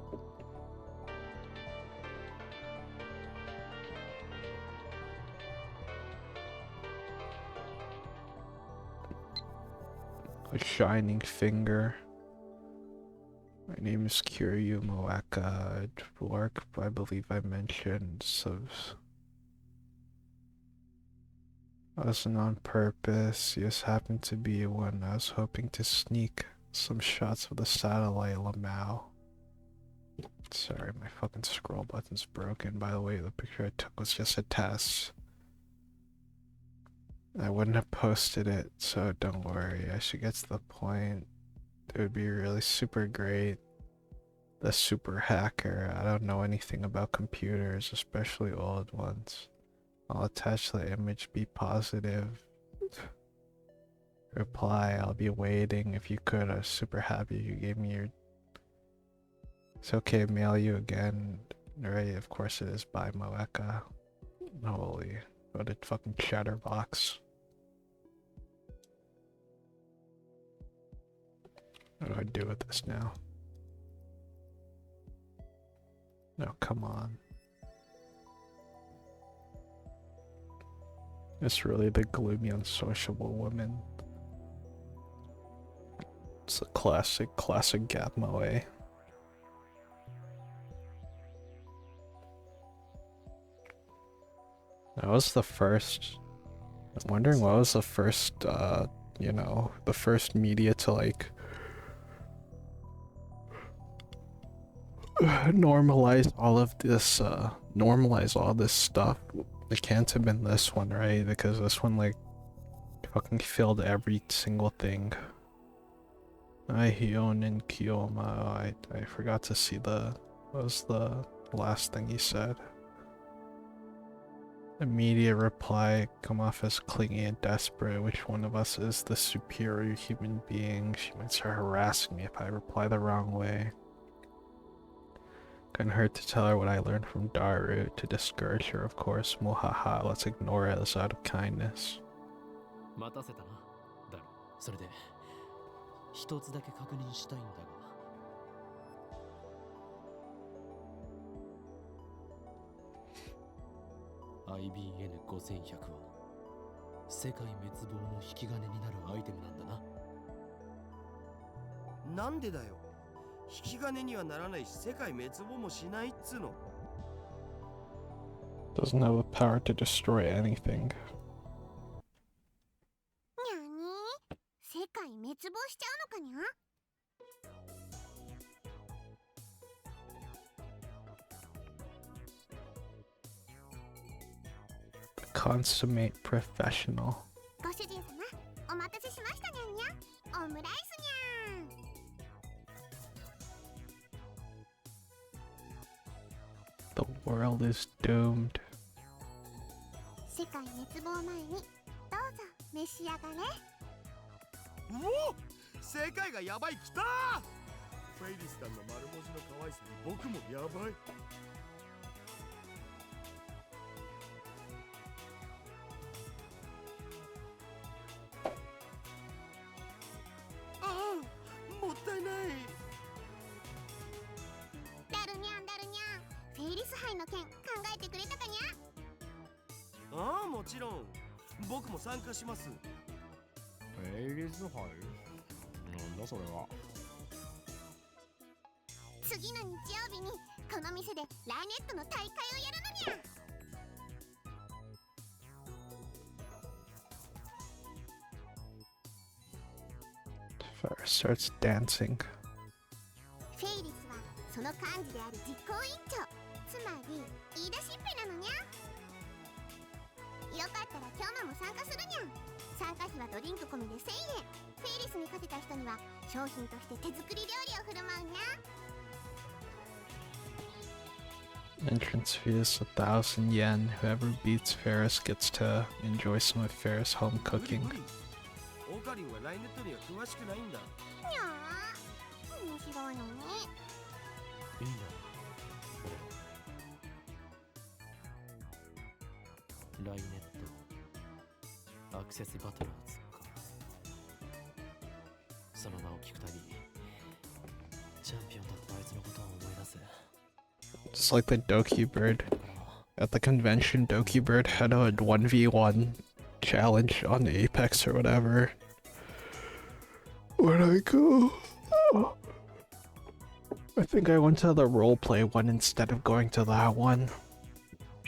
A shining finger. My name is Kiryu Moaka. Work, I believe I mentioned subs. Wasn't on purpose. Just happened to be one. I was hoping to sneak some shots of the satellite Lamau. Sorry, my fucking scroll button's broken. By the way, the picture I took was just a test. I wouldn't have posted it, so don't worry. I should get to the point. It would be really super great. The super hacker. I don't know anything about computers, especially old ones. I'll attach the image. Be positive. Reply. I'll be waiting. If you could, I was super happy you gave me your... It's okay, mail you again. Right, of course it is by Moeka. Holy... What a fucking chatterbox. What do I do with this now? No, come on. It's really the gloomy, unsociable woman. It's a classic Gap Moe. That was the first... I'm wondering what was the first, you know, the first media to, like, normalize all of this, normalize all this stuff. It can't have been this one, right? Because this one, like, fucking filled every single thing. Hionin Kiyoma. I forgot to see what was the last thing he said. Immediate reply, come off as clingy and desperate. Which one of us is the superior human being? She might start harassing me if I reply the wrong way. Couldn't hurt to tell her what I learned from Daru, to discourage her, of course. Muhaha, let's ignore it as out of kindness. 待たせたな、ダル。それで、一つだけ確認したいんだが。IBN5100 は世界滅亡の引き金になるアイテムなんだな。なんでだよ。引き金にはならないし、世界滅亡もしないっつうの。Doesn't have the power to destroy anything. にゃに？世界滅亡しちゃうのかにゃ？Consummate professional. ご主人様、お待たせしましたにゃんにゃ。オムライスにゃん。The world is doomed. 世界滅亡前にどうぞ召し上がれ。おお、世界がやばい、きたー。フェイリスさんの丸文字の可愛さに僕もやばい。ああ、もったいない。ダルニャンダルニャン、フェイリス杯の件考えてくれたかにゃ。ああ、もちろん僕も参加します。フェイリス杯？なんだそれは。次の日曜日にこの店でライネットの大会をやるのにゃ。Fire starts dancing. フェイリスはその幹事である実行委員長、つまり言い出しっぺなのにゃ。よかったら今日も参加するにゃ。参加費はドリンク込みで1000円。フェイリスに勝てた人には商品として手作り料理を振る舞うにゃ。Entrance fee is 1,000 yen. Whoever beats Ferris gets to enjoy some of Ferris' home 無理 cooking. 無理。オカリンはライネットには詳しくないんだ。にゃー、面白いのね。いいな。ライネットアクセスバトラーズか。その名を聞くたびチャンピオンだったあいつのことを思い出す。 Just like the Doki Bird. At the convention, Doki Bird had a 1v1 challenge on Apex or whatever. Where'd I go? I think I went to the roleplay one instead of going to that one.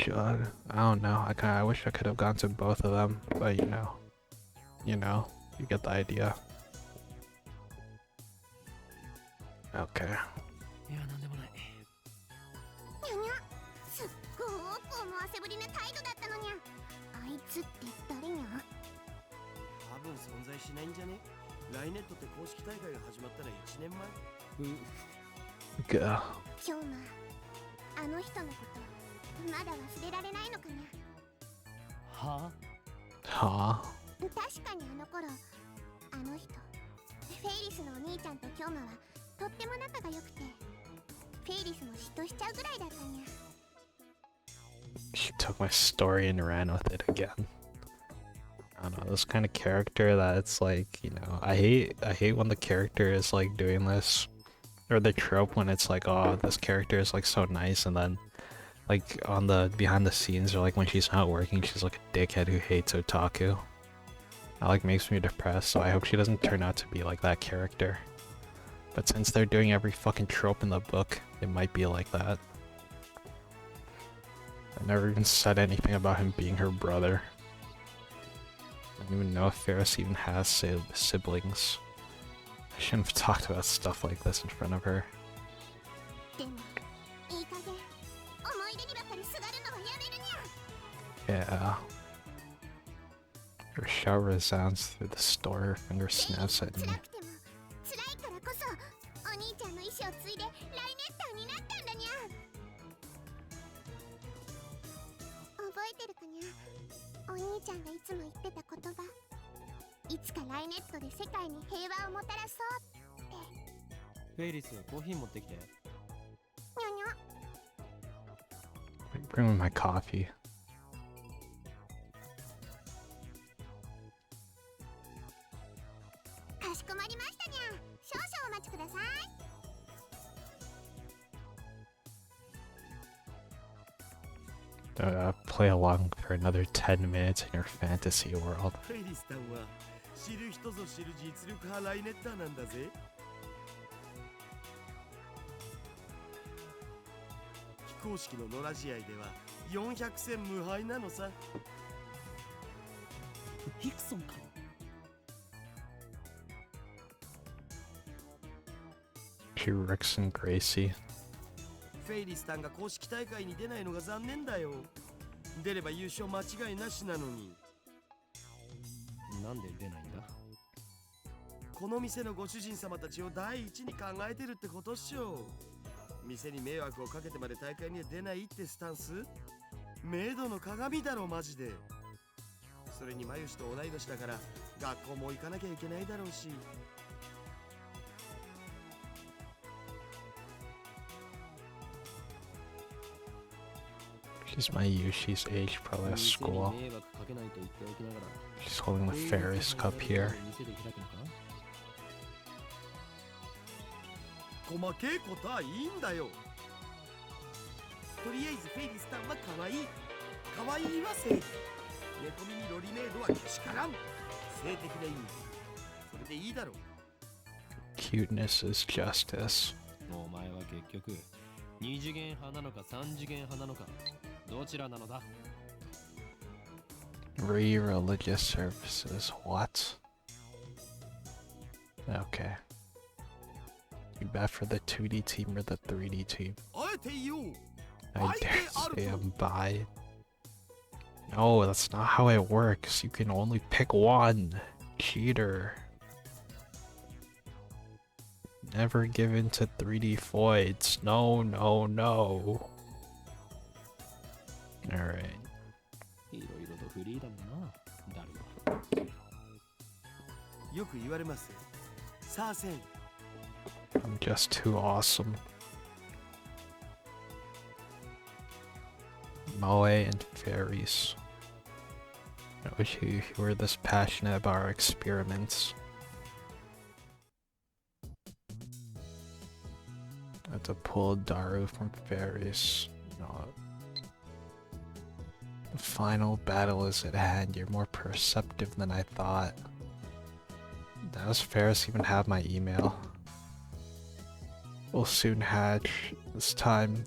I don't know. I wish I could have gone to both of them, but you get the idea. Okay. いや、なんでもない。にゃにゃ、すっごく思わせぶりな態度だったのにゃ。あいつって誰にゃ。多分存在しないんじゃね。ライネットって公式大会が始まったら1年前。Gah. 今日あの人のことまだ忘れられないのかにゃ。はは確かにあの頃あの人フェイリスのお兄ちゃんと京馬はとっても仲が良くて、フェイリスも嫉妬しちゃうぐらいだったにゃ。 She took my story and ran with it again. I don't know, this kind of character that it's like, I hate when the character is like doing this, or the trope when it's like, oh, this character is like so nice, and then like on the behind the scenes, or like when she's not working, she's like a dickhead who hates otaku. That like makes me depressed, so I hope she doesn't turn out to be like that character. But since they're doing every fucking trope in the book, it might be like that. I never even said anything about him being her brother. I don't even know if Ferris even has siblings. I shouldn't have talked about stuff like this in front of her. でもいい加減思い出にばかりすがるのはやめるにゃ。 Yeah. Her shout resounds through the store, her finger snaps at me. 辛くても辛いからこそお兄ちゃんの意志を継いでライネッターになったんだにゃ。覚えてるかにゃ。お兄ちゃんがいつも言ってた言葉、いつかライネットで世界に平和をもたらそうって。フェイリス、コーヒー持ってきて。にゃにゃ。 Bring me my coffee. かしこまりましたにゃ。少々お待ちください。 Play along for another 10 minutes in your fantasy world. フェイリスさんは知る人ぞ知る実力派ライネッターなんだぜ。非公式の野良試合では400戦無敗なのさ。ヒクソンか。She Ricks and Gracie. フェイリスさんが公式大会に出ないのが残念だよ。出れば優勝間違いなしなのに。なんで出ないんだ。この店のご主人様たちを第一に考えてるってことっしょ。店に迷惑をかけてまで大会には出ないってスタンス、明度の鏡だろマジで。それにマユシと同い年だから学校も行かなきゃいけないだろうし、She's my youth, she's aged probably at 店に school. 迷惑かけないと言っておきながら She's holding the Ferris cup here. 店で開くのか細けいことはいいんだよ。とりあえずフェイリスタンは可愛い。可愛いは正義。猫耳ロリメイドはけしからん。性的な意味。それでいいだろう。 Cuteness is justice. お前は結局二次元派なのか三次元派なのかどちらなのだ Religious services. What? Okay. You bet for the 2D team or the 3D team? あえて言おう。 I dare say I'm bi. No, that's not how it works. You can only pick one. Cheater. Never give in to 3D voids. No, no, no. Alright. いろいろとフリーダムだな。誰がよく言われます。さあせん。 I'm just too awesome. Moe and fairies. I wish you were this passionate about our experiments. I have to pull Daru from fairies. No. The final battle is at hand. You're more perceptive than I thought. Does Ferris even have my email? We'll soon hatch. This time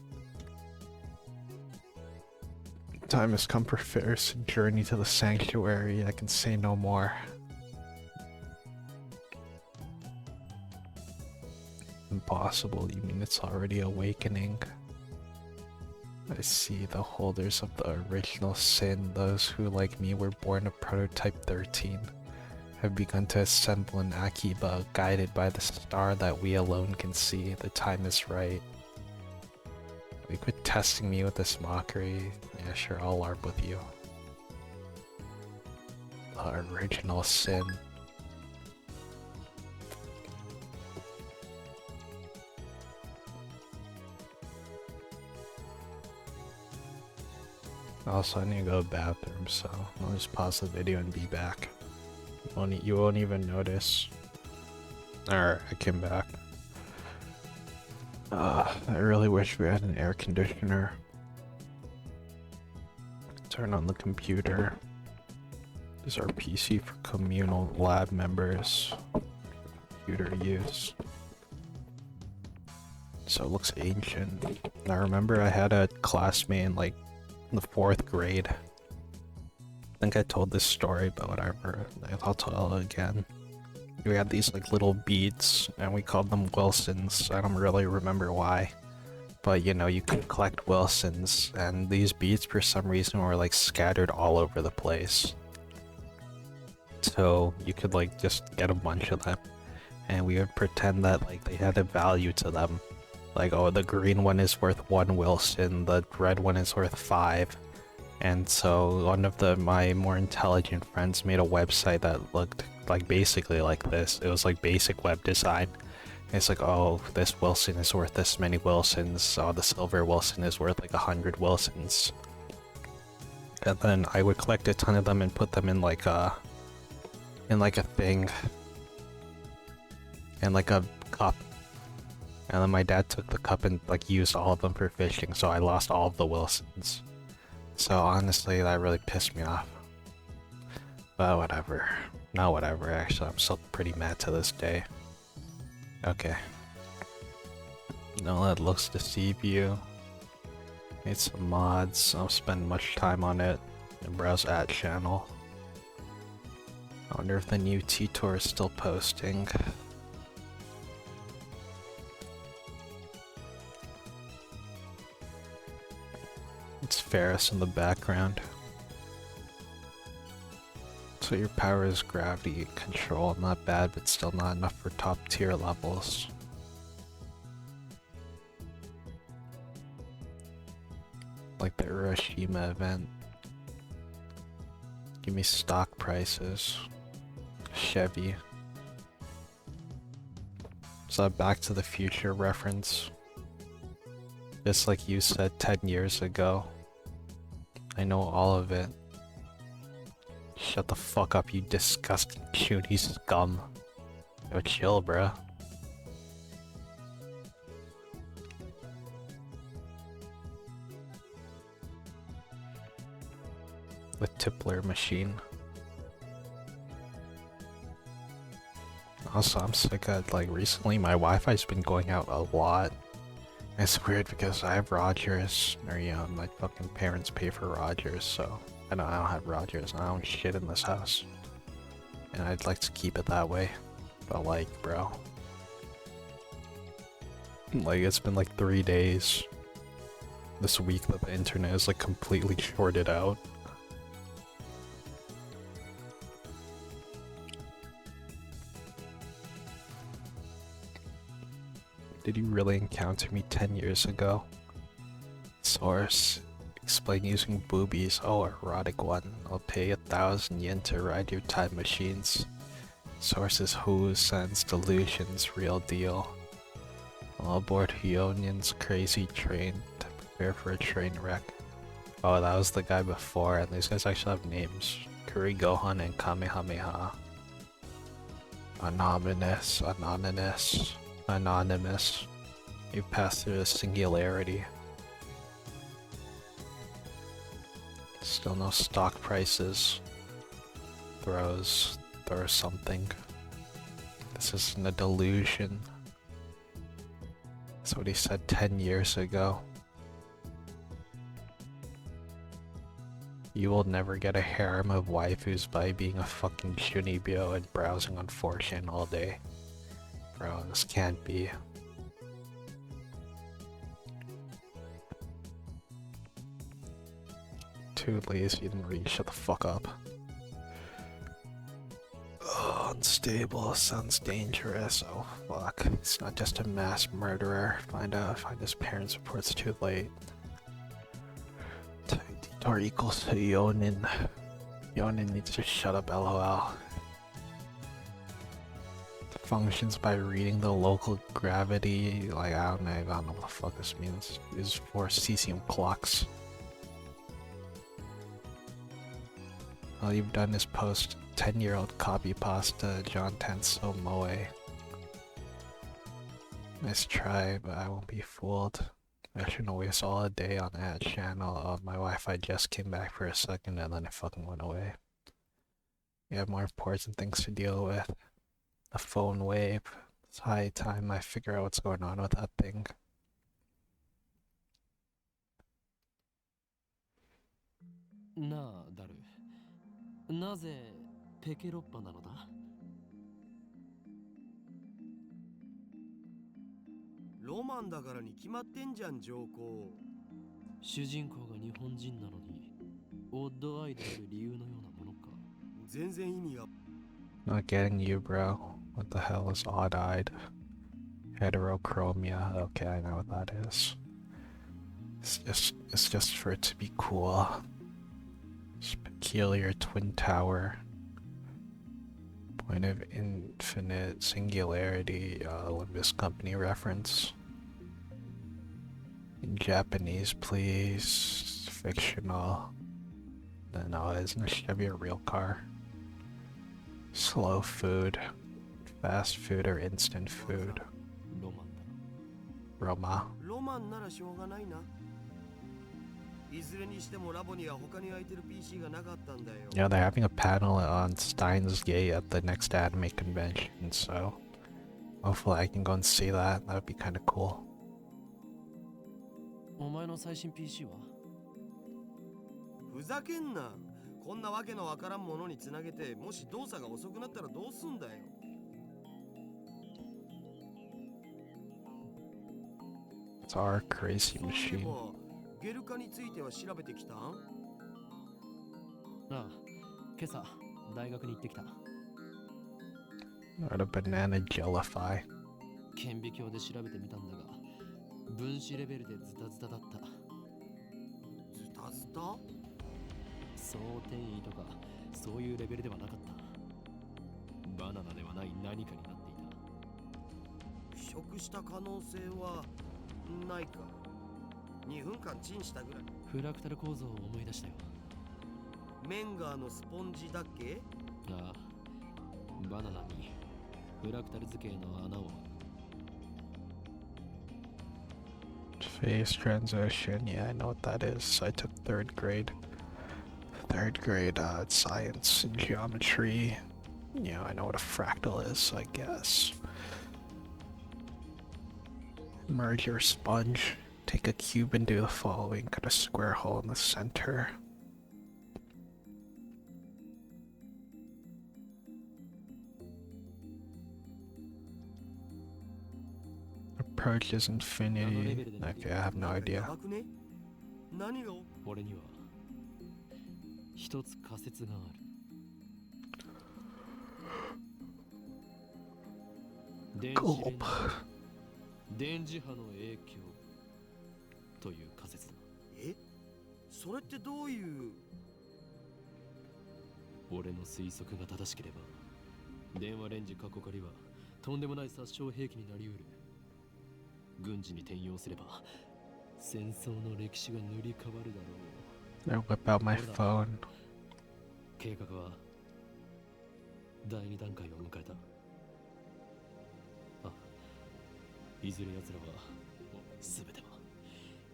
has come for Ferris to journey to the sanctuary. I can say no more. Impossible, you mean it's already awakening? I see, the holders of the original sin, those who like me were born of prototype 13, have begun to assemble an Akiba guided by the star that we alone can see. The time is right. We quit testing me with this mockery. Yeah, sure, I'll LARP with you. The original sin. Also, I need to go to the bathroom, so I'll just pause the video and be back. You won't even notice. Alright, I came back. I really wish we had an air conditioner. Turn on the computer. This is our PC for communal lab members. Computer use. So it looks ancient. I remember I had a classmate in like the 4th grade. I think I told this story, but whatever. I'll tell it again. We had these like little beads and we called them Wilsons. I don't really remember why. But you know, you could collect Wilsons and these beads for some reason were like scattered all over the place. So you could like just get a bunch of them and we would pretend that like they had a value to them. Like, oh, the green one is worth 1 Wilson, the red one is worth 5. And so one of my more intelligent friends made a website that looked like basically like this. It was like basic web design. It's like, oh, this Wilson is worth this many Wilsons. Oh, the silver Wilson is worth like 100 Wilsons. And then I would collect a ton of them and put them in like a thing. And like a cup. And then my dad took the cup and like used all of them for fishing, so I lost all of the Wilsons. So honestly, that really pissed me off. But whatever. Not whatever, actually, I'm still pretty mad to this day. Okay. Don't let looks deceive you. Made some mods. I don't spend much time on it. And browse at channel. I wonder if the new T-Tour is still posting. It's Ferris in the background. So your power is gravity control. Not bad, but still not enough for top tier levels. Like the Hiroshima event. Give me stock prices. Chevy. Is that Back to the Future reference? Just like you said 10 years ago. I know all of it. Shut the fuck up, you disgusting cutie scum. Yo, chill, bruh. The Tippler machine. Also, I'm sick of, like, recently my Wi-Fi's been going out a lot. It's weird because I have Rogers, or my fucking parents pay for Rogers, so I don't have Rogers, and I don't shit in this house. And I'd like to keep it that way. But like, bro. Like, it's been like 3 days this week that the internet is like completely shorted out. Did you really encounter me 10 years ago? Source. Explain using boobies. Oh, erotic one. I'll pay 1,000 yen to ride your time machines. Sources Who Sends Delusions. Real deal. All aboard Hyonion's crazy train to prepare for a train wreck. Oh, that was the guy before, and these guys actually have names. Kuri Gohan and Kamehameha. Anonymous. Anonymous. You passed through the singularity. Still no stock prices. Throws something. This isn't a delusion. That's what he said 10 years ago. You will never get a harem of waifus by being a fucking Junibyo and browsing on 4chan all day. Bro, this can't be. Too lazy, you didn't read. Shut the fuck up. Oh, unstable, sounds dangerous. Oh fuck. It's not just a mass murderer. Find his parents' reports too late. Or equals to Yonin. Yonin needs to shut up, lol. Functions by reading the local gravity, like I don't know what the fuck this means. Is for cesium clocks. All you've done is post 10-year-old copy pasta John Tenso Moe. Nice try, but I won't be fooled. I shouldn't waste all a day on that channel. My Wi-Fi just came back for a second and then it fucking went away. You have more important things to deal with. A phone wave. It's high time I figure out what's going on with that thing. Na, Daru. Naze Pekeroppa nano da? ロマンだからに決まってんじゃん、上皇。主人公が日本人なのに、オッドアイである理由のようなものか。全然意味が。Not getting you, bro. What the hell is odd-eyed? Heterochromia. Okay, I know what that is. It's just for it to be cool. It's peculiar twin tower. Point of infinite singularity. Olympus Company reference. In Japanese, please. Fictional. No, isn't a Chevy a real car? Slow food. Fast food or instant food. Roma. Yeah, they're having a panel on Steins Gate at the next anime convention, so hopefully I can go and see that. That would be kind of cool. お前の最新 PC はふざけんな。こんなわけのわからんものにつなげて、もし動作が遅くなったらどうすんだよ。It's our crazy machine. ゲル化については調べてきた？ああ、今朝大学に行ってきた。Or the banana jellify. 顕微鏡で調べてみたんだが、分子レベルでズタズタだった。ズタズタ？総転移とかそういうレベルではなかった。バナナではない何かになっていた。腐食した可能性はないか。2分間チンしたぐらい。フラクタル構造を思い出したよ。メンガーのスポンジだっけ？ああ、バナナにフラクタル図形の穴を。 Phase transition, yeah, I know what that is. I took third grade science and geometry. You know, I know what a fractal is, I guess. Merge your sponge. Take a cube and do the following. Cut a square hole in the center. Approach is infinity. Okay, I have no idea. 何が？俺には一つ仮説がある。Gulp. 電磁波の影響という仮説だ。え？それってどういう？俺の推測が正しければ、電話レンジ過去仮はとんでもない殺傷兵器になりうる。軍事に転用すれば戦争の歴史が塗り替わるだろう。 I whip out my phone. 計画は第2段階を迎えた。あ、いずれ奴らは全ては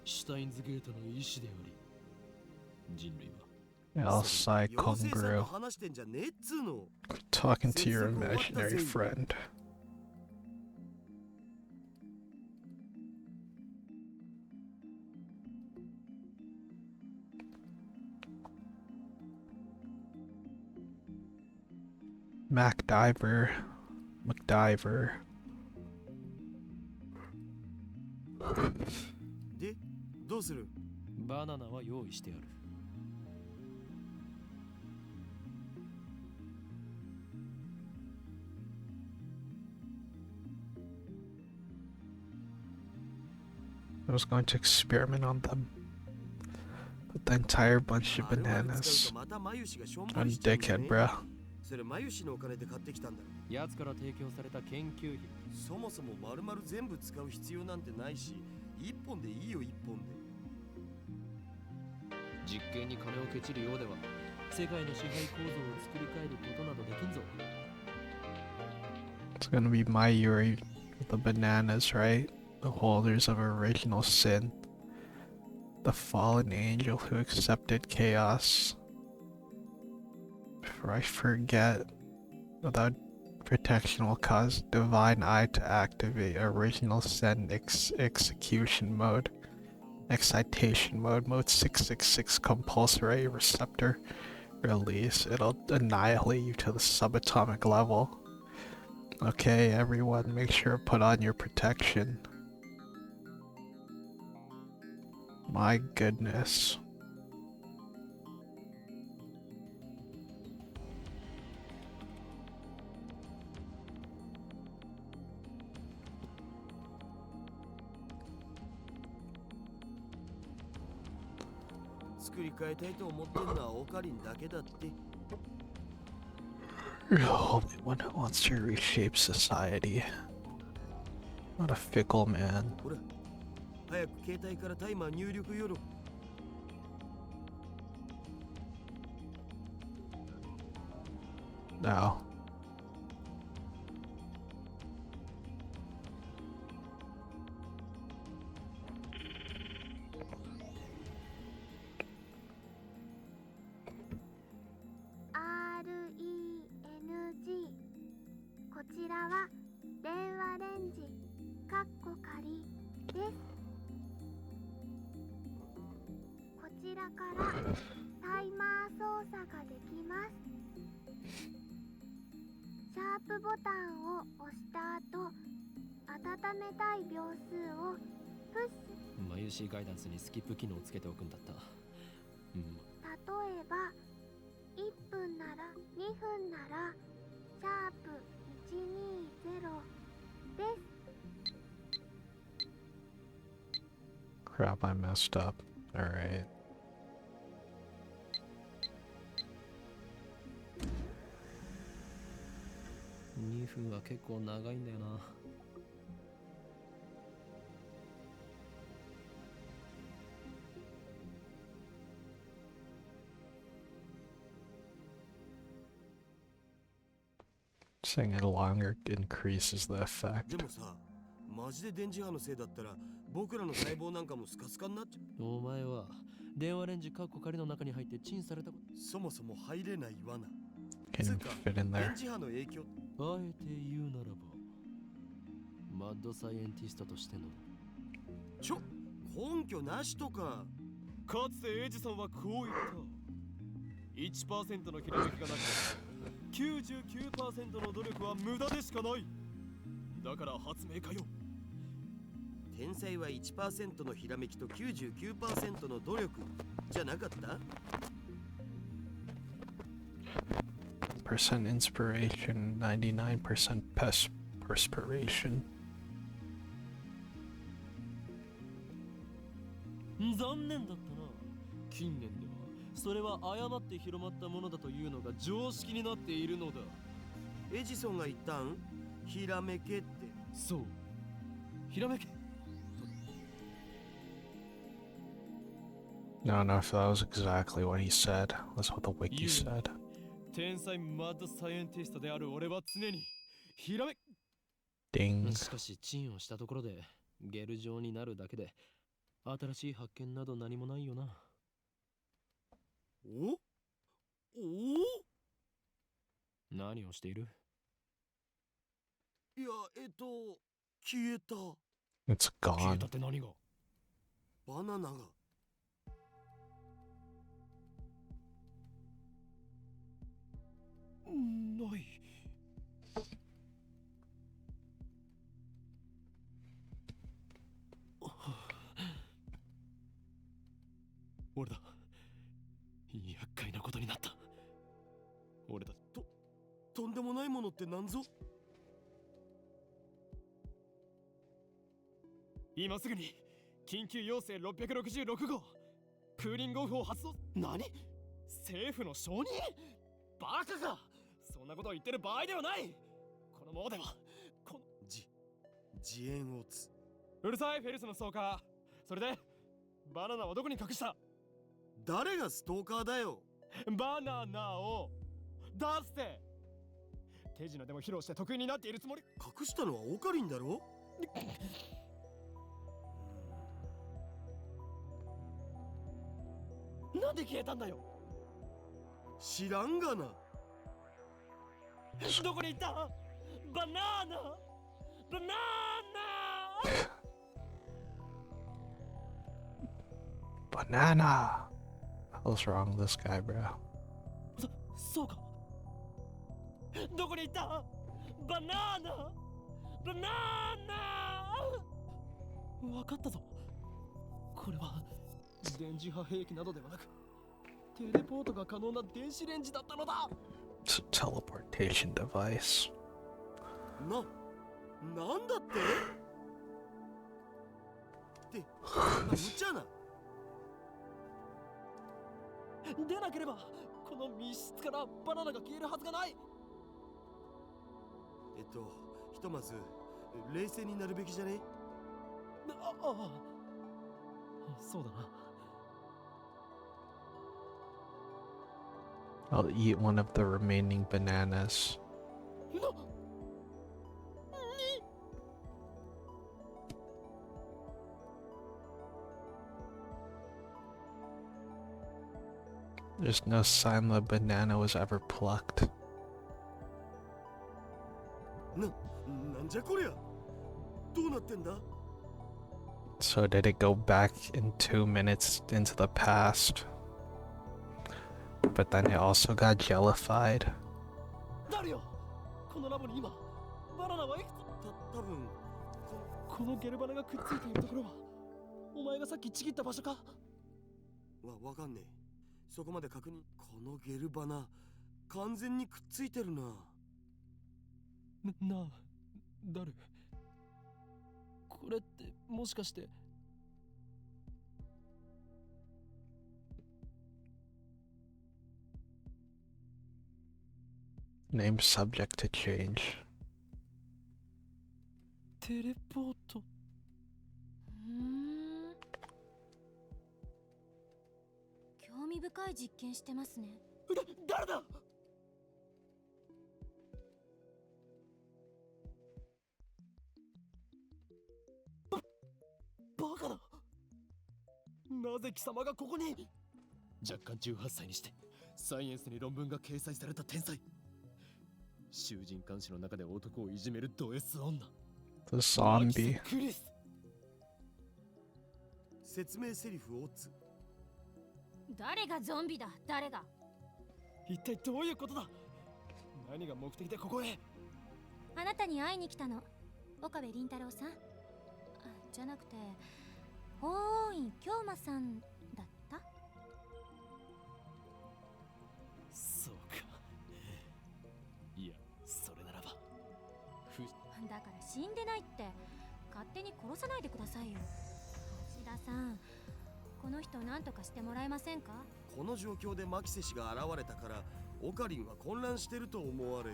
シュタインズゲートの意志であり、人類は Elsai 妖精さんと Kongru. 話してんじゃねえっつーの。 Talking to your imaginary friend. MacDiver. で、どうする？バナナは用意してある。I was going to experiment on them. Put the entire bunch of 丸々使 bananas うとまたマユシがしょんぼ on りしちゃうんじゃ dickhead, ね？ bruh. それマユシのお金で買ってきたんだろ。奴から提供された研究費。そもそも丸々全部使う必要なんてないし、一本でいいよ一本で。実験に金をケチるようでは世界の支配構造を作り変えることなどできんぞ。 It's gonna be my Yuri with the bananas, right? The holders of original sin. The fallen angel who accepted chaos. Before I forget, without protection will cause divine eye to activate original sin execution mode. Excitation mode, mode 666 compulsory receptor release. It'll annihilate you to the subatomic level. Okay, everyone, make sure to put on your protection. My goodness. You're the only one who wants to reshape society. What a fickle man. ほら、早く携帯からタイマー入力よろ。No. RENG こちらは電話レンジかっこ仮です。こちらからタイマー操作ができます。シャープボタンを押した後、温めたい秒数をプッシュ。マユシーガイダンスにスキップ機能をつけておくんだった。例えば1分なら2分ならシャープ120です。 Crap, I messed up. Alright. 2分は結構長いんだよな。Sing it longer increases the で effect. もさ、マジで電磁波のせいだったら僕らの細胞なんかもスカスカになっちゃう。お前は電話レンジカッコ仮の中に入ってチンされたこそもそも入れない罠。 Can つうか fit in 電 there. 磁波の影響。と。あえて言うならば、マッドサイエンティストとしての。根拠なしとか。かつてエジソンはこう言った。1% のひらめきがなくて 99% の努力は無駄でしかない。だから発明家よ。天才は 1% のひらめきと 99% の努力じゃなかった？ Percent inspiration, 99% perspiration. 残念だったな。近年ではそれは誤って広まったものだというのが常識になっているのだ。エジソンが言ったん？ひらめけって。そう。ひらめけ。 No, no, if that was exactly what he said. That's what the wiki said. 天才マッドサイエンティストである俺は常にひらめ。 Ding. しかしチンをしたところでゲル状になるだけで新しい発見など何もないよな。お？何をしている？いや、消えた。 It's 消え gone. たって何が？バナナが。ない。俺だ。厄介なことになった。俺だ。とんでもないものって何ぞ？今すぐに緊急要請666号クーリングオフを発動。何？政府の承認？バカか。そんなことを言ってる場合ではない。このままでは自演をつ。うるさいフェルスのストーカー。それでバナナはどこに隠した？誰がストーカーだよ。バナナを出して。手品でも披露して得意になっているつもり。隠したのはオカリンだろ。なんで消えたんだよ。知らんがな。どこに行った？バナナバナナ。 Banana! What's wrong with this guy, bro? そうか。どこに行った？バナナバナナ。わかったぞ。これは電磁波兵器などではなくテレポートが可能な電子レンジだったのだ。 It's a teleportation device. なんだって無茶な。でなければこの密室からバナナが消えるはずがない。ひとまず冷静になるべきじゃね？そうだな。 I'll eat one of the remaining bananas. There's no sign the banana was ever plucked. なんじゃこりゃ。どうなってんだ？ So did it go back in 2 minutes into the past? But then it also got jellified. 誰よ。このラボに今バナナはいくつ？多分このゲルバナがくっついているところはお前がさっきちぎった場所か？わかんねえ。そこまで確認。このゲルバナ完全にくっついてるな。なあ、誰？これってもしかして。 Name subject to change. テレポート。興味深い実験してますね。誰だ？なぜ貴様がここに？若干18歳にしてサイエンスに論文が掲載された天才。囚人監視の中で男をいじめるド S 女。 The zombie. クリス。説明セリフを打つ。誰がゾンビだ？誰が？一体どういうことだ？何が目的でここへ？あなたに会いに来たの。岡部倫太郎さん？じゃなくて法王院京馬さんだった？そうか。いや、それならばだから死んでないって勝手に殺さないでくださいよ。橋田さん、この人何とかしてもらえませんか？この状況で牧瀬氏が現れたからオカリンは混乱してると思われ。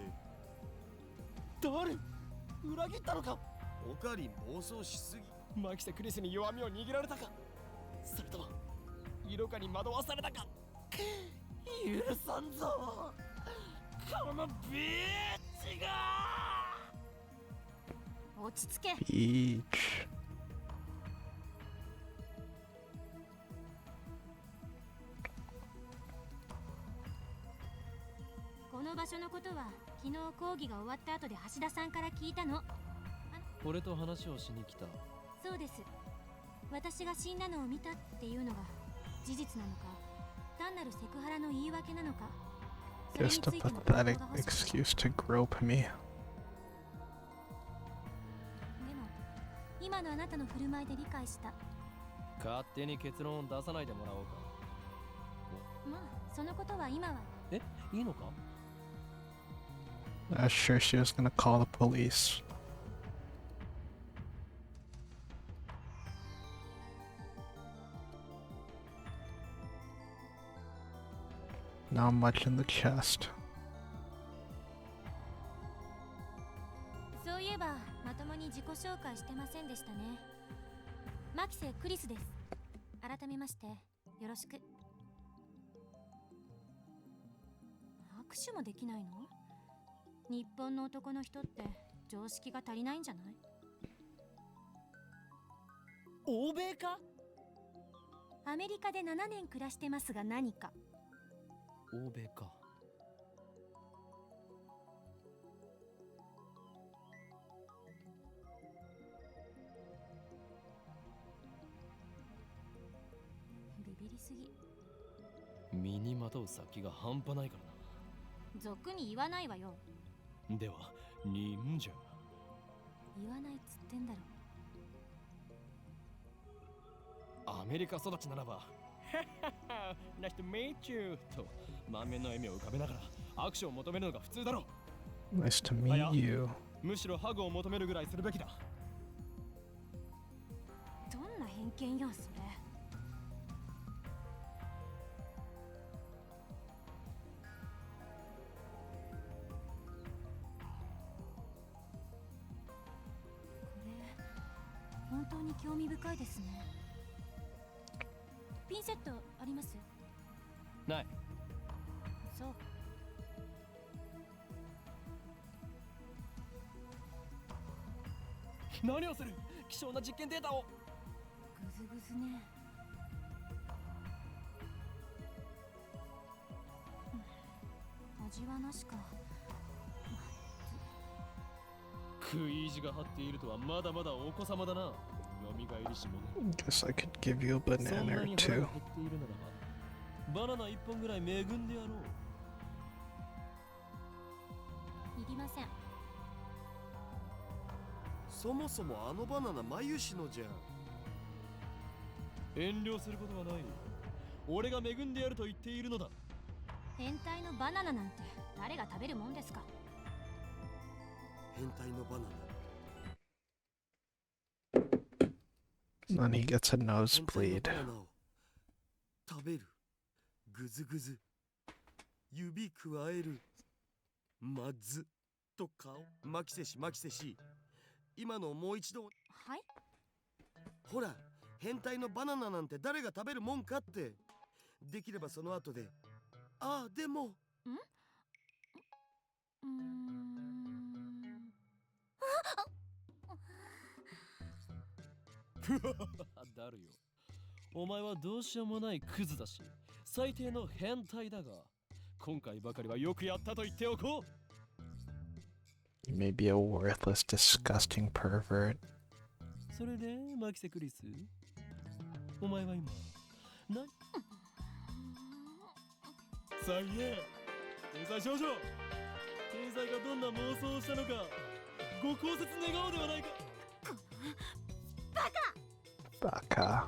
誰？裏切ったのか？オカリン暴走しすぎ。マキセクリスに弱みを握られたか？それとも色香に惑わされたか？許さんぞこのビーチが！落ち着け。 Beach. この場所のことは昨日講義が終わった後で橋田さんから聞いたの。俺と話をしに来た。そうです。私が死んだのを見たっていうのが事実なのか、単なるセクハラの言い訳なのか、それにつ Just a いての pathetic 情報が欲しくて。 excuse to grope me. でも今のあなたの振る舞いで理解した。勝手に結論を出さないでもらおうか。まあそのことは今は。え、いいのか？ I was sure she was gonna call the police. Not much in the chest. そういえばまともに自己紹介してませんでしたね。牧瀬クリスです。改めましてよろしく。握手もできないの？日本の男の人って常識が足りないんじゃない？欧米か？アメリカで7年暮らしてますが何か？欧米か。ビビりすぎ。身にまとう先が半端ないから俗に言わないわよ。な。では、忍者。言わないっつってんだろ。アメリカ育ちならばNice to meet you と満面の笑みを浮かべながら握手を求めるのが普通だろう。 Nice to meet you. むしろハグを求めるぐらいするべきだ。どんな偏見よそれ。これ本当に興味深いですね。ピンセットあります？ない。そう。何をする？希少な実験データを。グズグズね。味はなしか。食い意地が張っているとはまだまだお子様だな。蘇りし者。 Guess I could give you a そん banana な or に腹 two. が減っているならばバナナ1本ぐらい恵んでやろう。いりません。そもそもあのバナナ眉しのじゃん。遠慮することはない。俺が恵んでやると言っているのだ。変態のバナナなんて誰が食べるもんですか？変態のバナナ。 Then he gets a 変態の nosebleed. バナナを食べる。ぐずぐず。指くわえる。まずと顔。牧瀬氏牧瀬氏。今のをもう一度。はい。ほら、変態のバナナなんて誰が食べるもんかって。できればその後で。ああ、でも。うーん。だるよ。お前はどうしようもないクズだし、最低の変態だが、今回ばかりはよくやったと言っておこう。 You may be a worthless, disgusting pervert. それでマキセクリス、お前は今さあ言え、天才少女、天才がどんな妄想をしたのかご考説願おうではないか。Baka.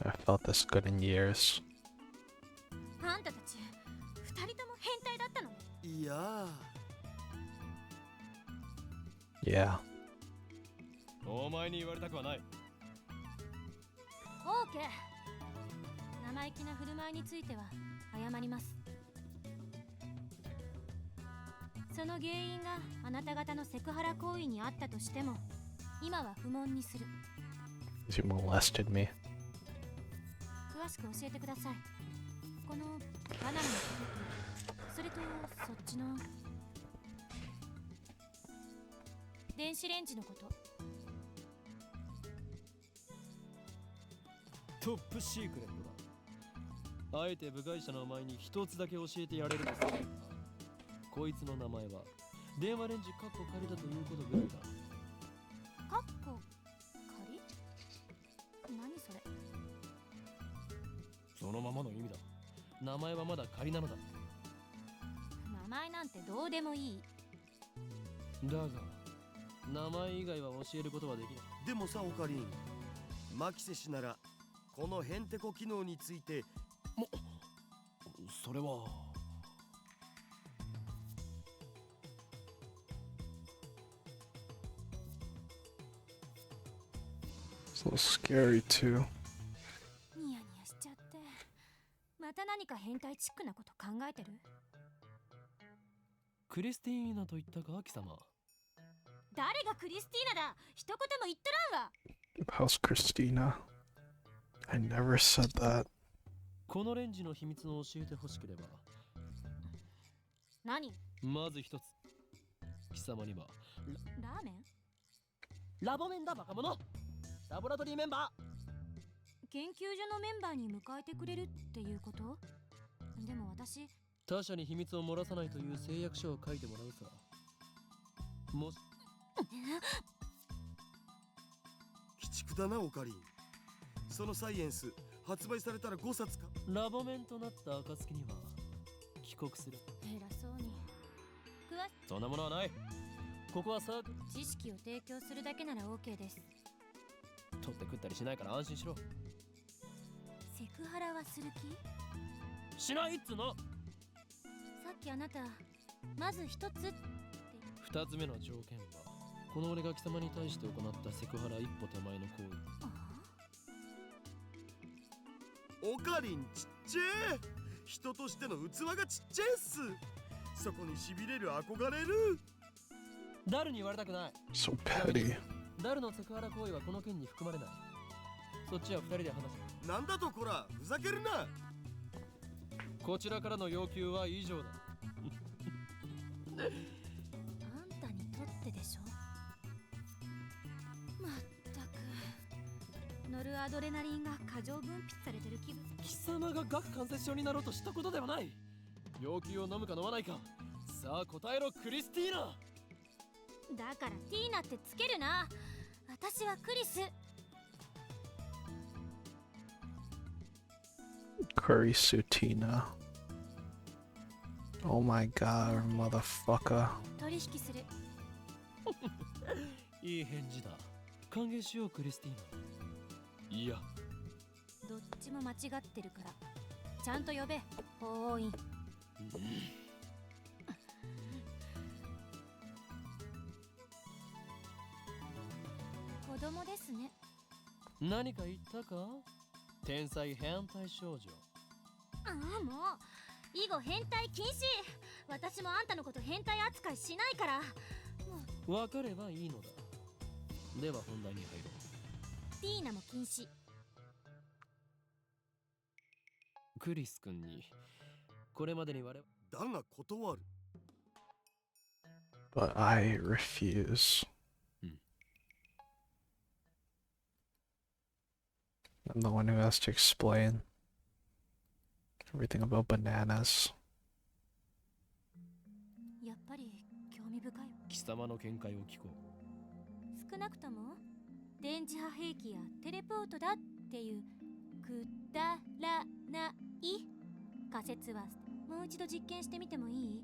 I felt this good in years. あんたたち二人とも変態だったの？いや Yeah. お前に言われたくはない。オーケー。生意気な振る舞いについては謝ります。その原因があなた方のセクハラ行為にあったとしても、今は不問にする。 You molested me. 詳しく教えてください。このバナナのことと、それとそっちの電子レンジのこと。トップシークレットだ。あえて部外者のお前に一つだけ教えてやれるとする。こいつの名前は電話レンジカッコ仮だということぐらいだ。カッコ仮？何それ？そのままの意味だ。名前はまだ仮なのだ。名前なんてどうでもいい。だが名前以外は教えることはできない。でもさオカリン、マキセ氏ならこのヘンテコ機能についてそれはSo scary too. ニヤニヤしちゃって。また何か変態チックなこと考えてる？クリスティーナと言ったか、貴様。誰がクリスティーナだ？一言も言っとらんわ。 How's Christina? I never said that. このレンジの秘密を教えてほしければ、何？まず一つ、貴様にはラーメン？ラボメンだ、バカ者。ラボラトリーメンバー。研究所のメンバーに迎えてくれるっていうこと？でも私、他者に秘密を漏らさないという誓約書を書いてもらうさ。もし鬼畜だなオカリン。そのサイエンス発売されたら5冊か。ラボメンとなった暁には帰国する。偉そうに。そんなものはない。ここはサークル。知識を提供するだけなら OK です。取って食ったりしないから安心しろ。セクハラはする気？しないっつの。さっきあなた、まず一つって。二つ目の条件は、この俺が貴様に対して行ったセクハラ一歩手前の行為。オカリンちっちゃい。人としての器がちっちゃいっす。そこにしびれる、憧れる。ダルに言われたくない。 So petty. ダルのセクハラ行為はこの件に含まれない。そっちは二人で話す。なんだとこら、ふざけるな。こちらからの要求は以上だ。あんたにとってでしょ。まったく、ノルアドレナリンが過剰分泌されてる気分。貴様が顎関節症になろうとしたことではない。要求を飲むか飲まないか、さあ答えろクリスティーナ。だからティーナってつけるな。私はクリス。 Curry Sutina. Oh my god, motherfucker. 取引する。いい返事だ。歓迎しようクリスティーナ。いや、どっちも間違ってるから、ちゃんと呼べ、法院。子供ですね。何か言ったか、天才変態少女。ああ、もう以後変態禁止。私もあんたのこと変態扱いしないから。分かればいいのだ。では本題に入ろう。ティーナも禁止。クリス君にこれまでに我々だが断る。 But I refuse. I'm the one who has to explain everything about bananas. やっぱり興味深いわ。貴様の見解を聞こ少なくとも電磁波兵器やテレポートだっていうくだらない仮説はもう一度実験してみてもいい？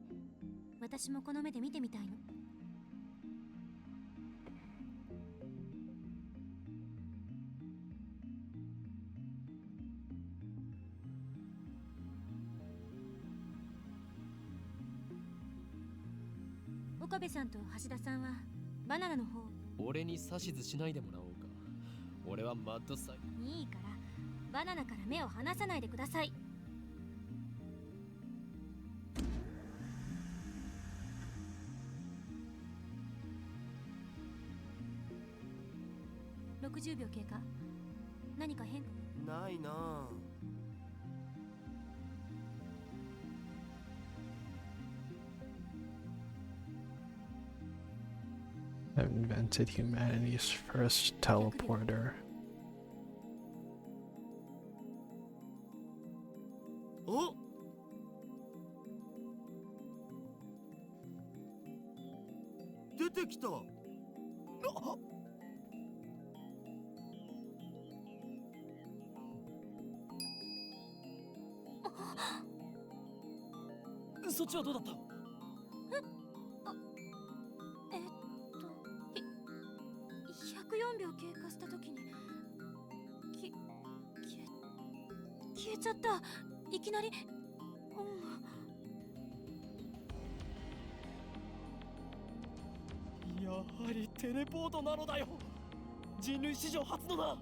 私もこの目で見てみたいの。岡部さんと橋田さんはバナナの方。う。俺に指図しないでもらおうか。俺はマッドサイ。いいからバナナから目を離さないでください。60秒経過。何か変化？ないなあ。 Invented humanity's first teleporter. お、出てきた。そっちはどうだった？104秒経過した時に消えちゃった。いきなり。やはりテレポートなのだよ。人類史上初のな。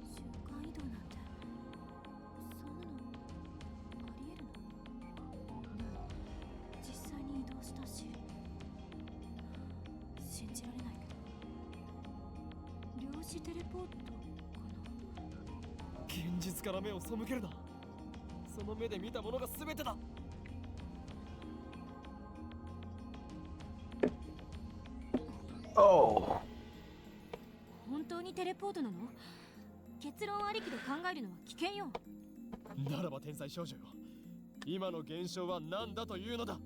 瞬間移動なんてそんなのありえるの？でも実際に移動したし信じられないけど、量子テレポートかな？現実から目を背けるな。その目で見たものが全てだ。Oh. 本当にテレポートなの？結論ありきで考えるのは危険よ。ならば天才少女よ、今の現象は何だというのだ。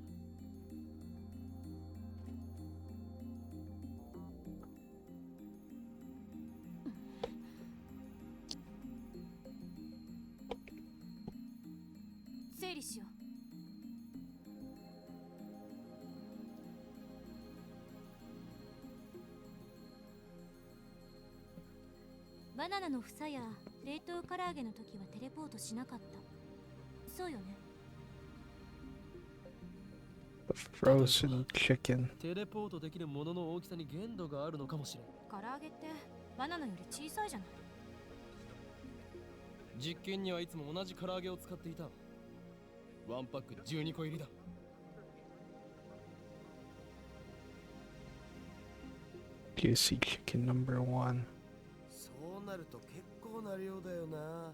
整理しよう。バナナの房や冷凍唐揚げの時はテレポートしなかった。そうよね。 Frozen chicken. テレポートできるものの大きさに限度があるのかもしれん。唐揚げってバナナより小さいじゃない。実験にはいつも同じ唐揚げを使っていた。ワンパック12個入りだ。Juicy chicken number 1. そうなると結構な量だよな。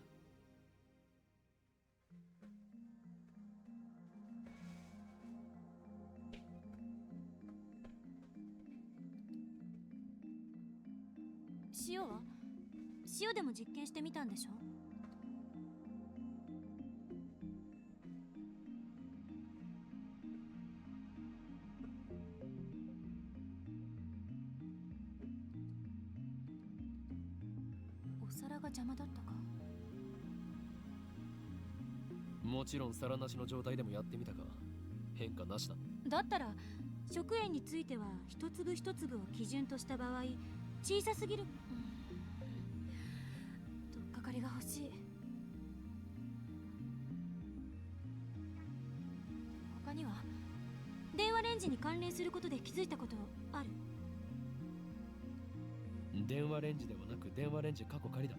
塩は？塩でも実験してみたんでしょ？お皿が邪魔だったか？もちろん皿なしの状態でもやってみたか。変化なしだ。だったら食塩については一粒一粒を基準とした場合、小さすぎる。とっかかりが欲しい。他には電話レンジに関連することで気づいたことある？電話レンジではなく電話レンジ過去仮だ。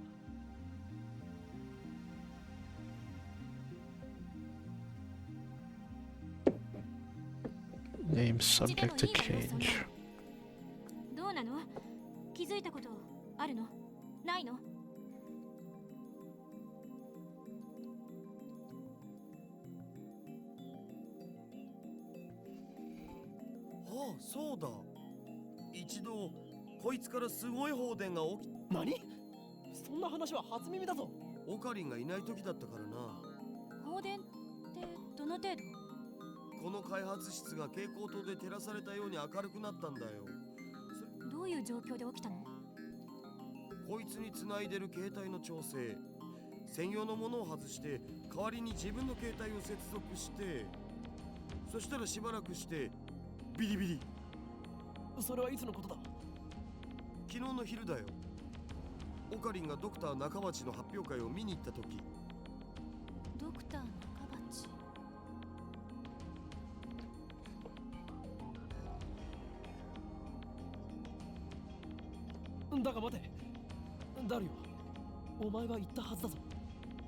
Name subject to change. どうなの？気づいたことあるの？ないの？ああ、そうだ。一度こいつからすごい放電が起き。何？そんな話は初耳だぞ。オカリンがいない時だったからな。放電ってどの程度？この開発室が蛍光灯で照らされたように明るくなったんだよ。どういう状況で起きたの？こいつに繋いでる携帯の調整、専用のものを外して代わりに自分の携帯を接続して、そしたらしばらくしてビリビリ。それはいつのことだ？昨日の昼だよ。オカリンがドクター中町の発表会を見に行った時。ドクター中鉢。だが待て、ダリオ、お前は言ったはずだぞ。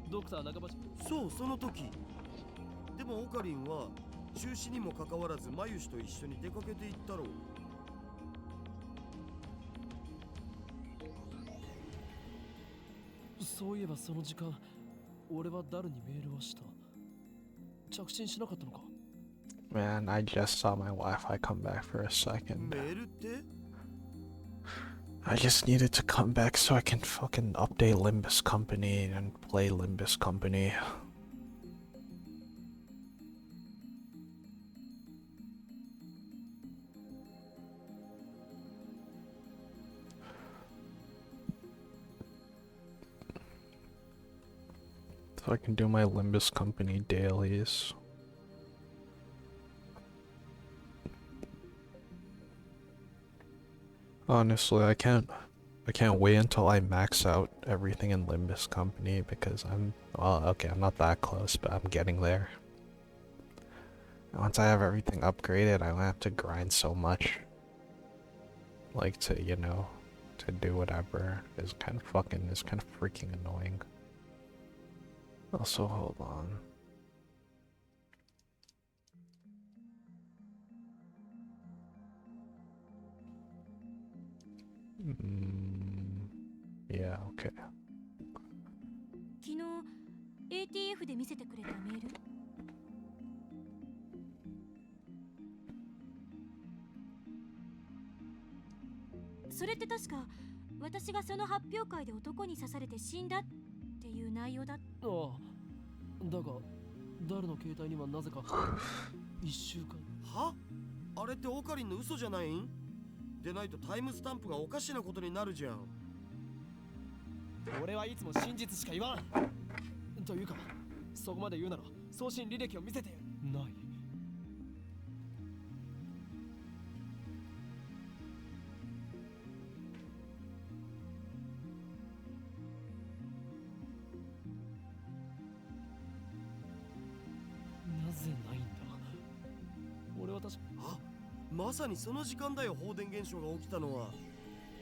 ドクター中町。そう、その時。でもオカリンは中止にもかかわらずマユシと一緒に出かけていったろう。そういえばその時間、俺はダルにメールをした。着信しなかったのか？ Man, I just saw my Wi-Fi come back for a second. メールって？ I just needed to come back so I can fucking update Limbus Company and play Limbus Company. So I can do my Limbus Company dailies. Honestly, I can't wait until I max out everything in Limbus Company because well, okay, I'm not that close, but I'm getting there. Once I have everything upgraded, I don't have to grind so much. Like to, you know, to do whatever is kind of freaking annoying. Also, hold on. Yeah, okay. 昨日 ATF で見せてくれたメール？それって確か私がその発表会で男に刺されて死んだっていう内容だ。ああ、だがダルの携帯にはなぜか1週間。は？あれってオカリンの嘘じゃないん？でないとタイムスタンプがおかしなことになるじゃん。俺はいつも真実しか言わん。というか、そこまで言うなら送信履歴を見せてやる。ない。なぜないんだ？俺は確か。あ、まさにその時間だよ。放電現象が起きたのは。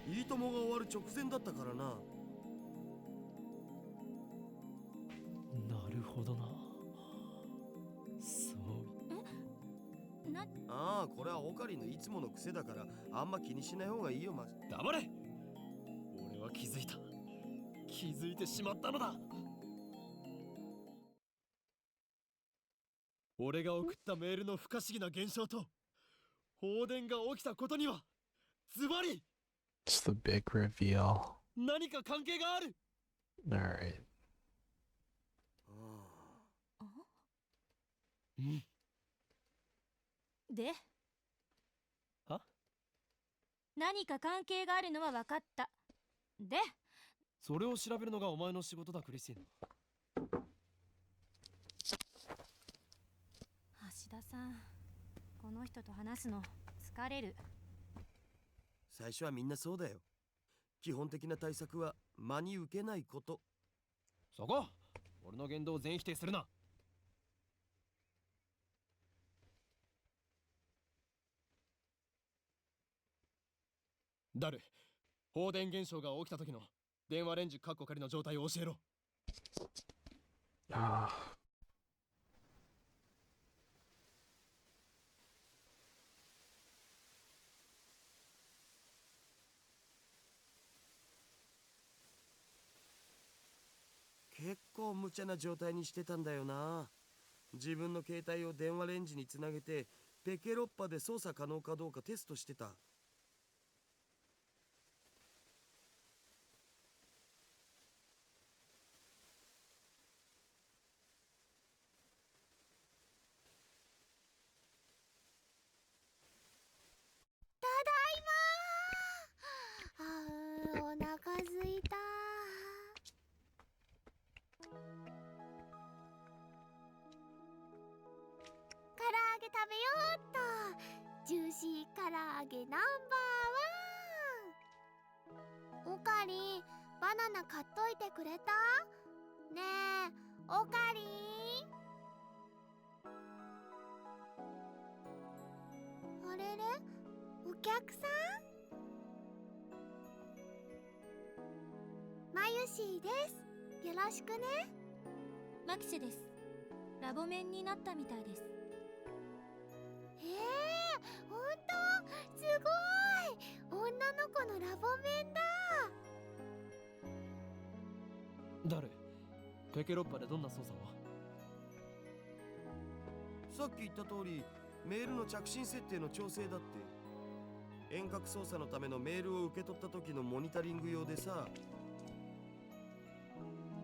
いいともが終わる直前だったからな。なるほどな。そう。ああ、これはオカリンのいつもの癖だからあんま気にしない方がいいよ。黙れ。俺は気づいた。気づいてしまったのだ。俺が送ったメールの不可思議な現象と放電が起きたことにはズバリ It's the big reveal. 何か関係がある。 Alright. うん。で？は？何か関係があるのは分かった。で？それを調べるのがお前の仕事だ、クリスティン。橋田さん、この人と話すの疲れる。最初はみんなそうだよ。基本的な対策は真に受けないこと。そこ、俺の言動を全否定するな。ダル、放電現象が起きた時の電話レンジカッコ仮の状態を教えろ。Ah. 結構無茶な状態にしてたんだよな。自分の携帯を電話レンジにつなげてペケロッパで操作可能かどうかテストしてた。ただいまー。お腹すいた。唐揚げ食べようっと。ジューシー唐揚げナンバーワン。おかりん、バナナ買っといてくれた？ねえ、おかりん。あれれ、お客さん？マユシーです。よろしくね。マキセです。ラボメンになったみたいです。ほんと？すごい！女の子のラボメンだ。誰？ペケロッパでどんな操作を？さっき言った通りメールの着信設定の調整だって。遠隔操作のためのメールを受け取った時のモニタリング用でさ。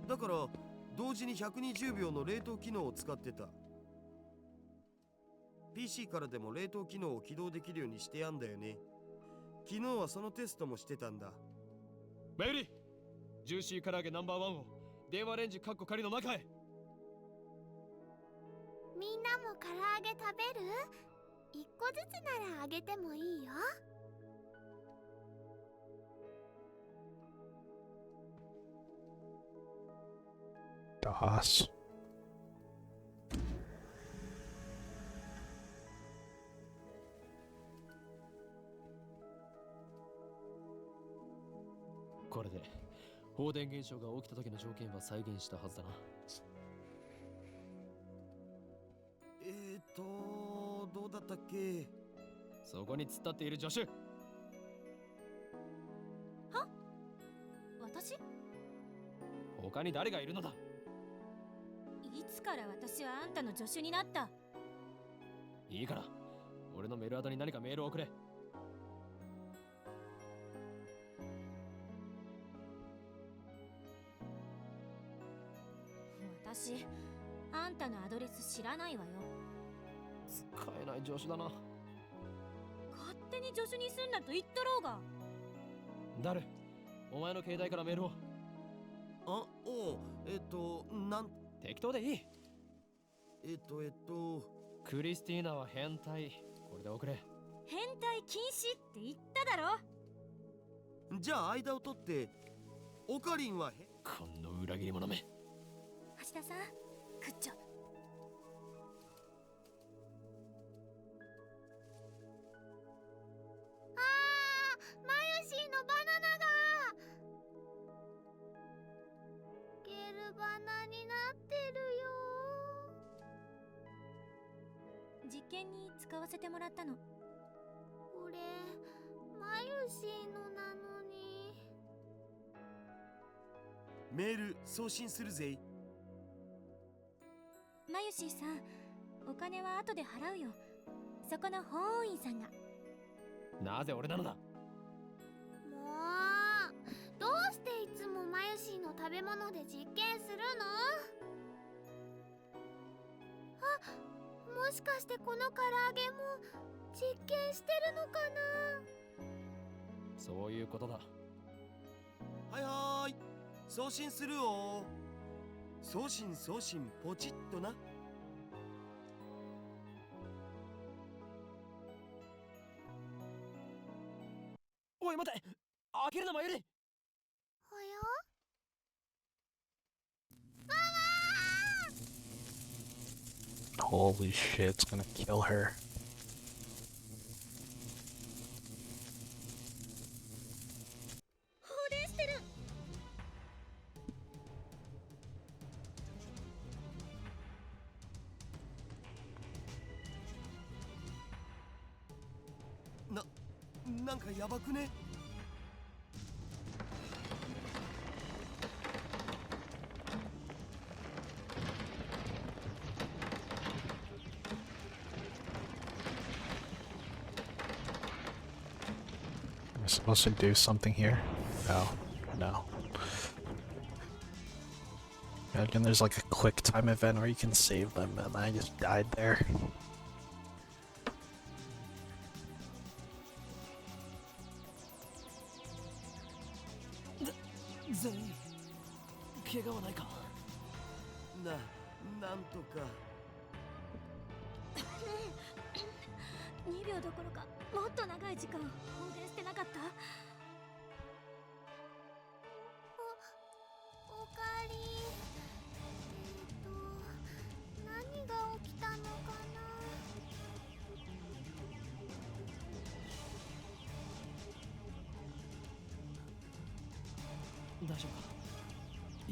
だから同時に120秒の冷凍機能を使ってた。 PC からでも冷凍機能を起動できるようにしてやんだよね。昨日はそのテストもしてたんだ。メイリー、ジューシー唐揚げナンバーワンを電話レンジカッコ仮の中へ。みんなも唐揚げ食べる？一個ずつならあげてもいいよ。Das. これで放電現象が起きた時の条件は再現したはずだな。どうだったっけ？そこに突っ立っている助手。は？私？他に誰がいるのだ？いつから私はあんたの助手になった？いいから、俺のメールアドに何かメールを送れ。私、あんたのアドレス知らないわよ。使えない助手だな。勝手に助手にすんなと言っとろうが。誰？お前の携帯からメールを。あ、おう、適当でいい。ククリスティーナは変態。これで送れ。変態禁止って言っただろ。じゃあ間を取ってオカリンはこの裏切り者め。橋田さん、グッジョブ。マユシーのバナナがゲルバナになってるよ。実験に使わせてもらったの。これマユシーのなのに。メール送信するぜ。マユシーさん、お金は後で払うよ。そこの法務員さんが。なぜ俺なのだ？もうどうしていつもマユシーの食べ物で実験するの？あ、もしかしてこの唐揚げも実験してるのかな？そういうことだ。はいはーい、送信するよ。送信ポチッとな。おい待て、開けるなマユリ。はや？Holy shit, it's gonna kill her. なんかやばくね？ Am I supposed to do something here? No. No. Imagine there's like a quick time event where you can save them and I just died there. 全員怪我はないか？なんとか。2秒どころかもっと長い時間放電してなかった？おかえり。何が起きたのかな。大丈夫か？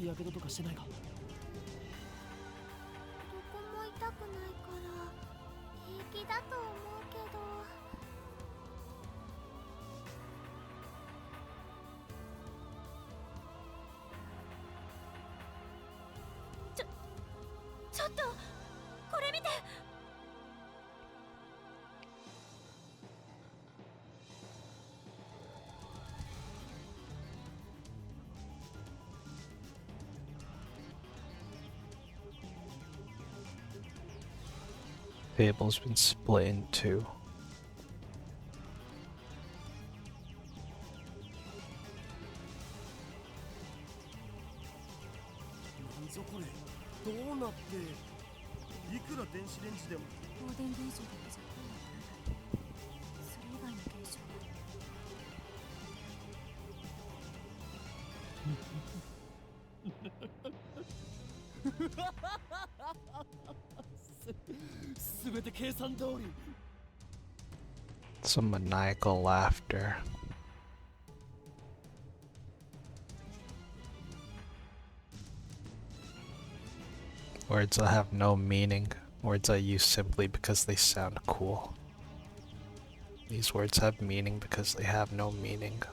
やけどとかしてないか？どこも痛くないから平気だと思うけど。ちょっとこれ見て。Table's been split in two. なんぞこれ、どうなって、いくら電子レンジでも。放電現象だけじゃどうにもならない。それ以外の現象すべて計算通り。 Some maniacal laughter. Words that have no meaning. Words I use simply because they sound cool. These words have meaning because they have no meaning.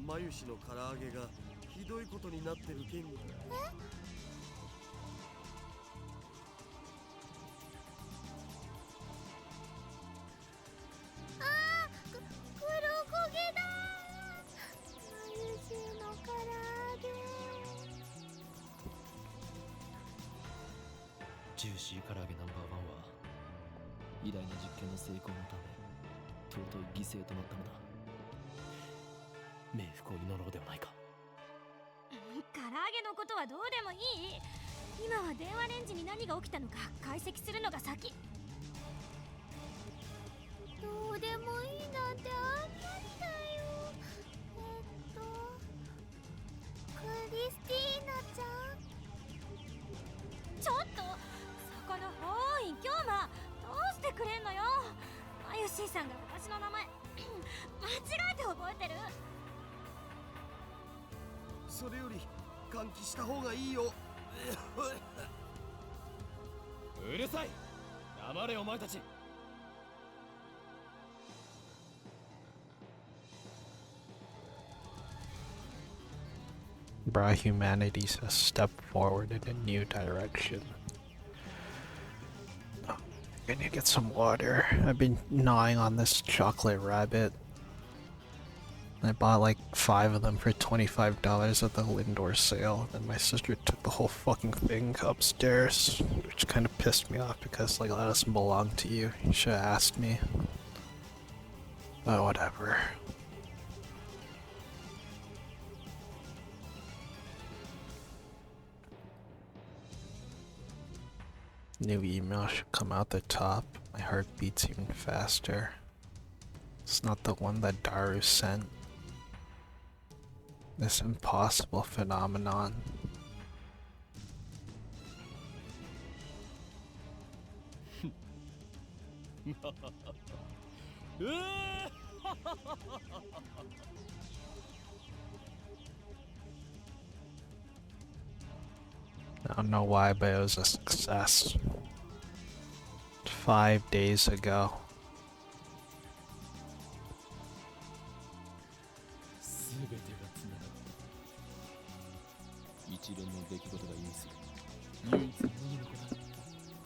マユシの唐揚げがひどいことになってる件。黒焦げだ。まゆしの唐揚げ。ジューシー唐揚げナンバーワンは偉大な実験の成功のため尊い犠牲となったのだ。冥福を祈ろうではないか。唐揚げのことはどうでもいい。今は電話レンジに何が起きたのか解析するのが先。どうでもいいなんてあんまりだよ。クリスティーナちゃん。ちょっとそこの法院今日もどうしてくれんのよ。マユシーさんが私の名前間違えて覚えてる。それより換気した方がいいよ。うるさい。黙れお前たち。 Brought humanity's a step forward in a new direction. Oh, I need to get some water. I've been gnawing on this chocolate rabbit. I bought like 5 of them for $25 at the Lindor sale. Then my sister took the whole fucking thing upstairs, which kind of pissed me off because like that doesn't belong to you. You should have asked me. But whatever. New email should come out the top. My heart beats even faster. It's not the one that Daru sent. This impossible phenomenon. I don't know why, but it was a success. 5 days ago. 一連の出来事が意味する唯一無二の子だ。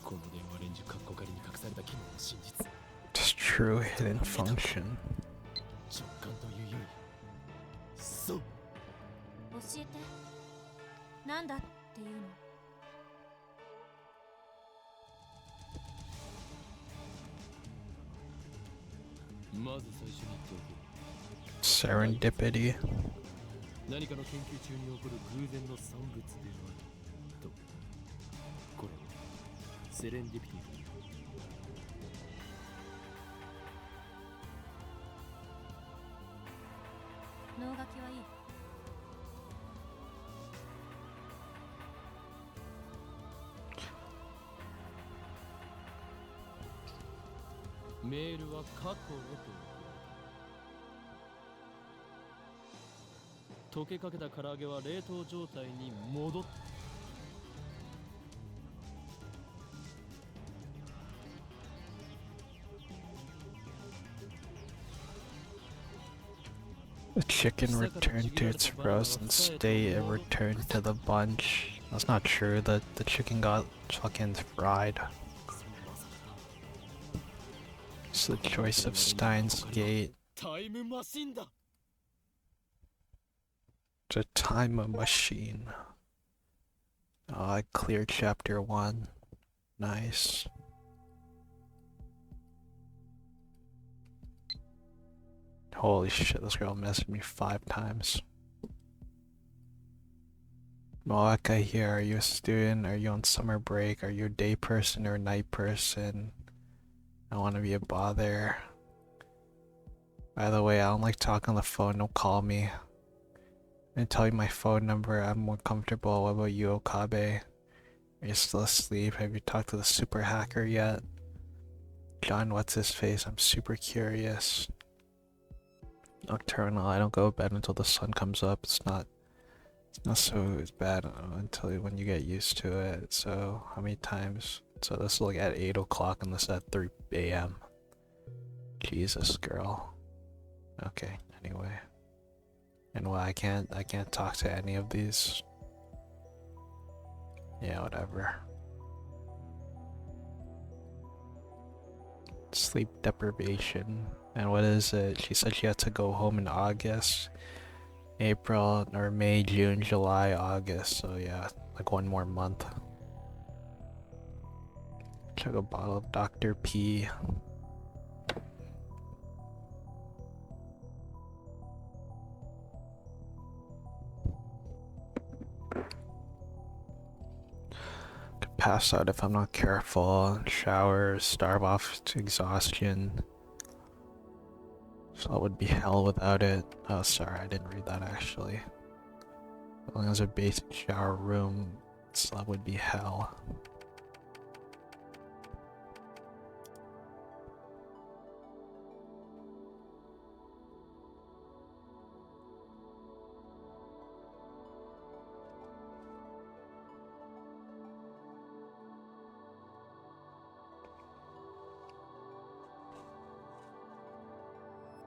この電話レンジカッコ仮に隠された機能の真実。 Just true hidden function. 直感というより、そう。教えて。なんだっていうの？まず最初に言っておく。 Serendipity. 何かの研究中に起こる偶然の産物であると。これをセレンディピティという。脳書きはいい。メールは過去へと送られた。溶けかけた唐揚げは冷凍状態に戻った。 The chicken returned to its frozen state. It returned to the bunch. That's not true. The chicken got fucking fried. It's the choice of Steins Gate. タイムマシンだ。 It's a time machine. Oh, I cleared chapter 1. Nice. Holy shit, this girl messaged me 5 times. Moaka here, are you a student? Are you on summer break? Are you a day person or a night person? I don't want to be a bother. By the way, I don't like talking on the phone, don't call me. I'm gonna tell you my phone number, I'm more comfortable. What about you, Okabe? Are you still asleep? Have you talked to the super hacker yet? John, what's his face? I'm super curious. Nocturnal, I don't go to bed until the sun comes up. It's not so bad until when you get used to it. So how many times? So this is like at 8 o'clock and this is at 3 a.m. Jesus, girl. Okay, anyway. And why I can't talk to any of these. Yeah, whatever. Sleep deprivation. And what is it? She said she had to go home in August. April or May, June, July, August. So yeah, like 1 more month. Chug a bottle of Dr. P. Could pass out if I'm not careful. Shower, starve off to exhaustion. So it would be hell without it. Oh, sorry, I didn't read that actually. As long as a basic shower room, so that would be hell.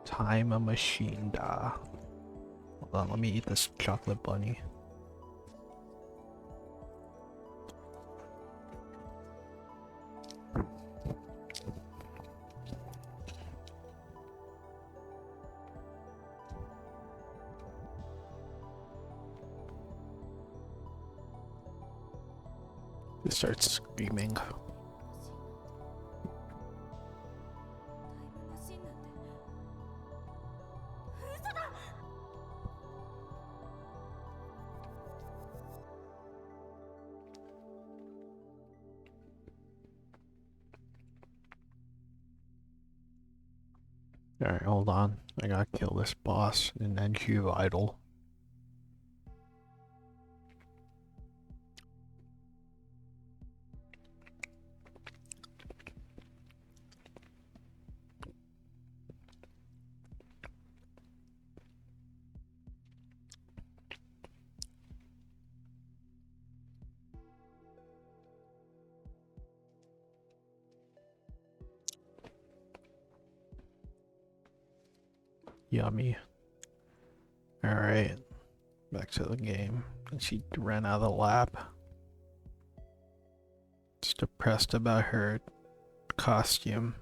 Time a machine da. Hold on, let me eat this chocolate bunny. It starts screaming. Alright, hold on. I gotta kill this boss and then you idle. Yummy. Alright, back to the game. And she ran out of the lab. Just depressed about her costume.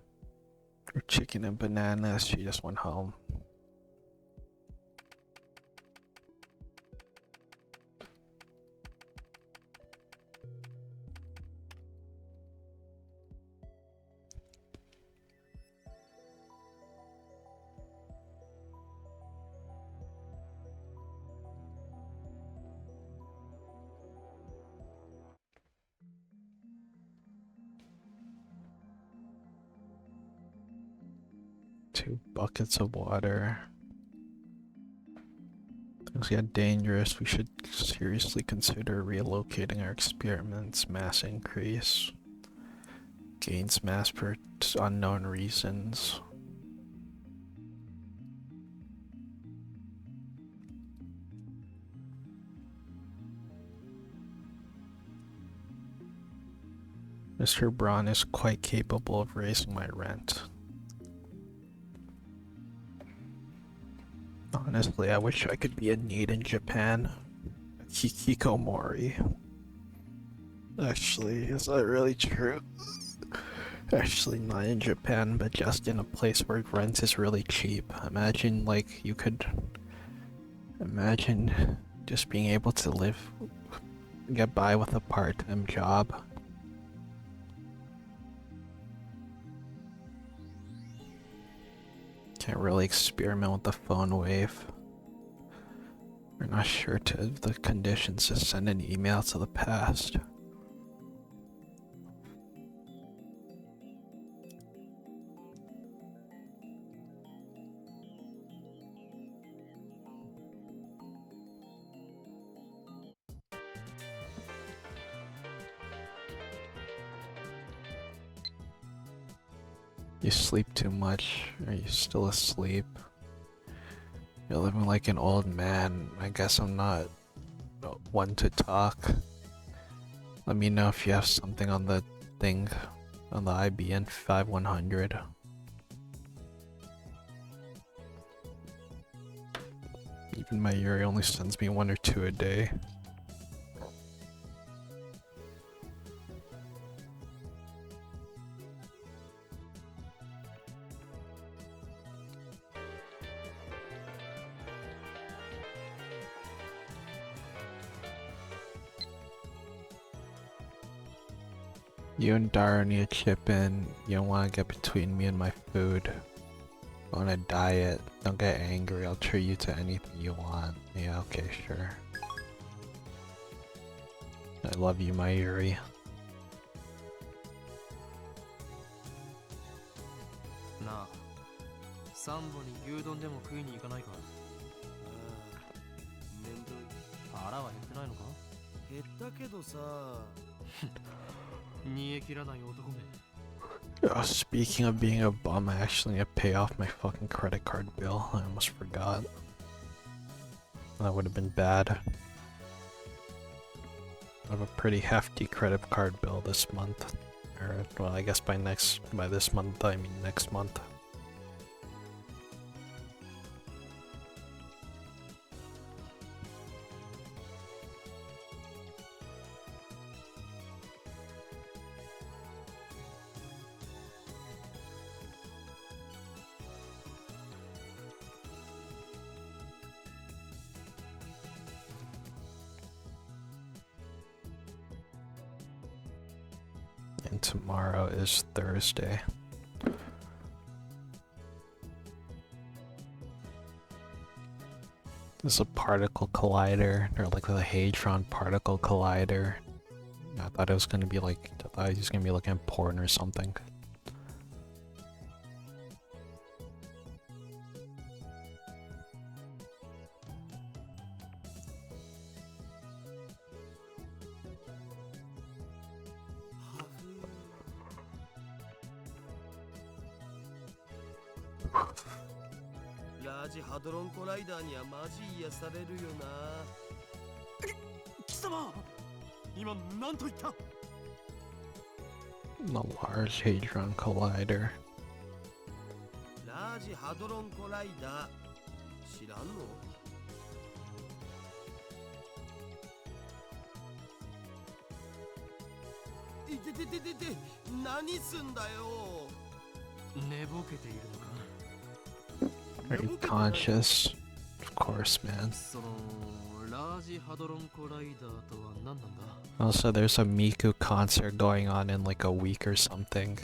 Her chicken and bananas, she just went home. Two buckets of water. Things get dangerous. We should seriously consider relocating our experiments. Mass increase. Gains mass for unknown reasons. Mr. Braun is quite capable of raising my rent. Honestly, I wish I could be a NEET in Japan. Hikikomori. Actually, is that really true? Actually, not in Japan, but just in a place where rent is really cheap. Imagine, like, you could... Imagine just being able to live... Get by with a part-time job. Can't really experiment with the phone wave. We're not sure to the conditions to send an email to the past. You sleep too much? Are you still asleep? You're living like an old man. I guess I'm not one to talk. Let me know if you have something on the thing, on the IBN 5100. Even my Yuri only sends me 1 or 2 a day. You and Dara need to chip in. You don't want to get between me and my food. On a diet. Don't get angry. I'll treat you to anything you want. Yeah, okay, sure. I love you, my Yuri. なあ、サンボに牛丼でも食いに行かないか。めんどい。腹は減ってないのか？減ったけどさ。煮え切らない男め。Oh, speaking of being a bum, I actually need to pay off my fucking credit card bill. I almost forgot. That would have been bad. I have a pretty hefty credit card bill this month. Or, well, I guess by this month, I mean next month. And tomorrow is Thursday. This is a particle collider, or like the Hadron particle collider. I thought it was gonna be like, I thought he was gonna be looking at porn or something.ラージハドロンコライダーにはマジ癒されるよな。貴様、今何と言った？ The Large Hadron Collider. ラージハドロンコライダー知らんの？いててててて、何すんだよ。寝ぼけているのか。 Are you conscious? Of course, man. そのラージハドロンコライダーとは何なんだ？ Also, there's a Miku concert going on in like a week or something.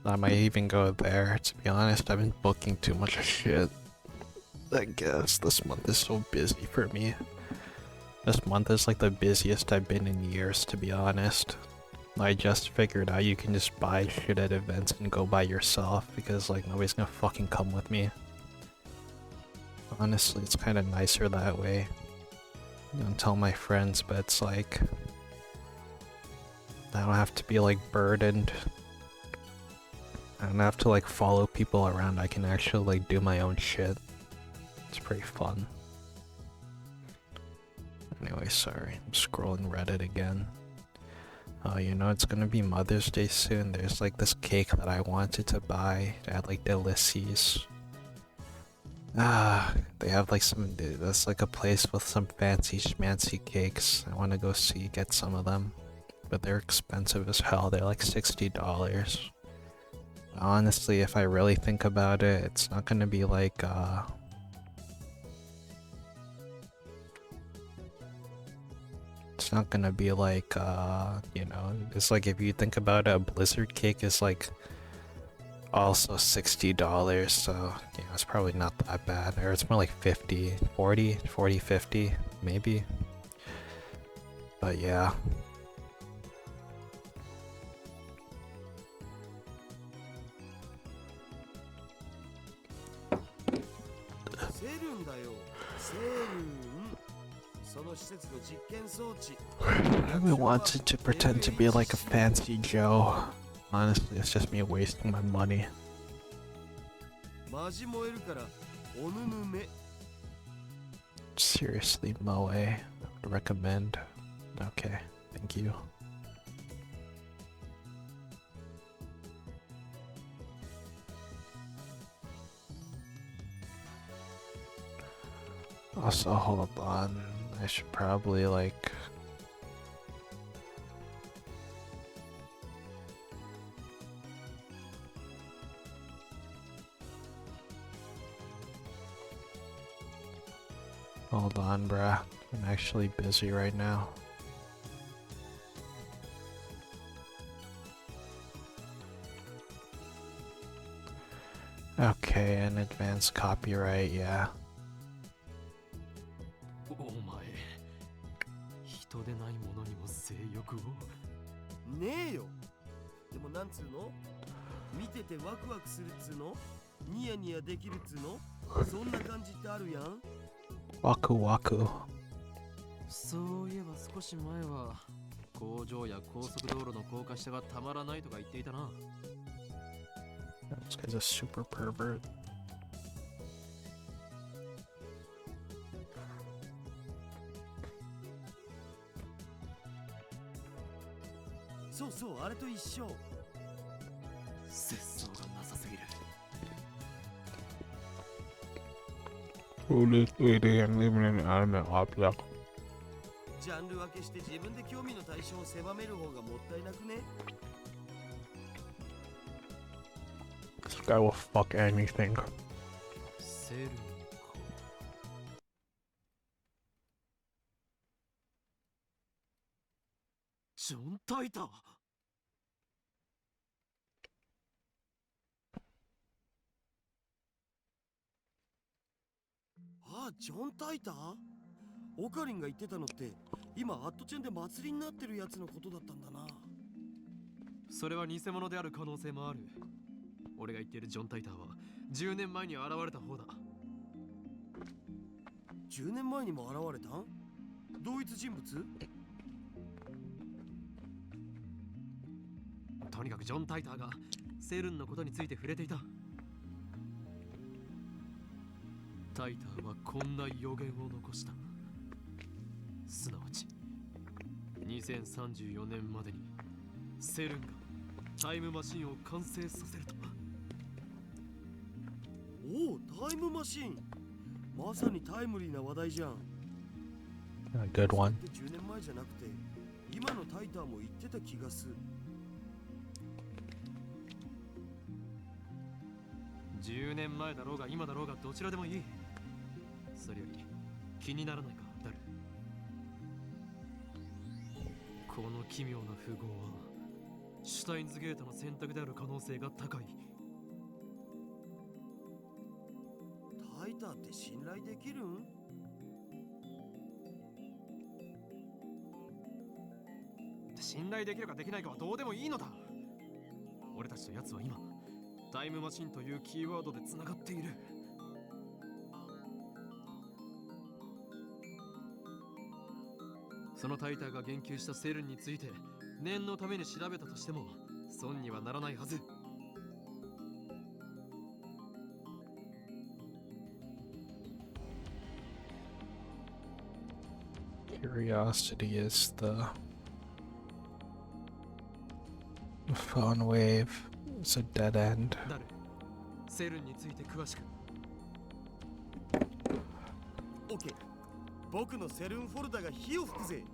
I might even go there. To be honest, I've been booking too much shit. I guess this month is so busy for me. This month is like the busiest I've been in years, to be honest. I just figured out you can just buy shit at events and go by yourself because like nobody's gonna fucking come with me. Honestly, it's kind of nicer that way. I don't tell my friends, but it's like I don't have to be like burdened. I don't have to like follow people around. I can actually like do my own shit. It's pretty fun. Anyway, sorry. I'm scrolling Reddit again. Oh, you know, it's gonna be Mother's Day soon. There's like this cake that I wanted to buy at like Delici's. They have like that's like a place with some fancy schmancy cakes. I want to go get some of them. But they're expensive as hell. They're like $60. Honestly, if I really think about it, it's not gonna be like, it's not gonna be like, you know, it's like if you think about it, a Blizzard cake is like also $60, so, you know, it's probably not that bad. Or it's more like 50, 40, 50, maybe. But yeah. I've been wanting to pretend to be like a fancy Joe. Honestly, it's just me wasting my money. Seriously, Moe, I would recommend. Okay, thank you. Also, hold on. I should probably like... Hold on, bruh. I'm actually busy right now. Okay, an advanced copyright, yeah. お前、人でないものにも性欲を。ねえよ。でもなんつうの？見ててワクワクするっつうの？ニヤニヤできるっつうの？そんな感じってあるやん。ワクワク。そういえば少し前は工場や高速道路の高架下がたまらないとか言っていたな。This guy's a super pervert. そうそう、あれと一緒。節操がなさすぎる。ジャンル分けして自分で興味の対象を狭める方がもったいなくね？ This guy will fuck anything. セルンか。ジョン・タイター。ああ、ジョン・タイター？オカリンが言ってたのって今アットチェンで祭りになってるやつのことだったんだな。それは偽物である可能性もある。俺が言っているジョン・タイターは10年前に現れた方だ。10年前にも現れたん？同一人物？とにかくジョン・タイターがセルンのことについて触れていた。タイターはこんな予言を残した。すなわち2034年までにセルンがタイムマシンを完成させると。おお、タイムマシン。まさにタイムリーな話題じゃん。A good one. 10年前じゃなくて今のタイターも言ってた気がする。10年前だろうが今だろうがどちらでもいい。それより気にならないか、ダル。この奇妙な符号はシュタインズゲートの選択である可能性が高い。タイターって信頼できるん？信頼できるかできないかはどうでもいいのだ。俺たちと奴は今タイムマシンというキーワードでつながっている。そのタイターが言及したセルンについて念のために調べたとしても損にはならないはず。Curiosity is the phone wave. It's a dead end. ダル、セルンについて詳しく。オッケー。僕のセルンフォルダが火を吹くぜ。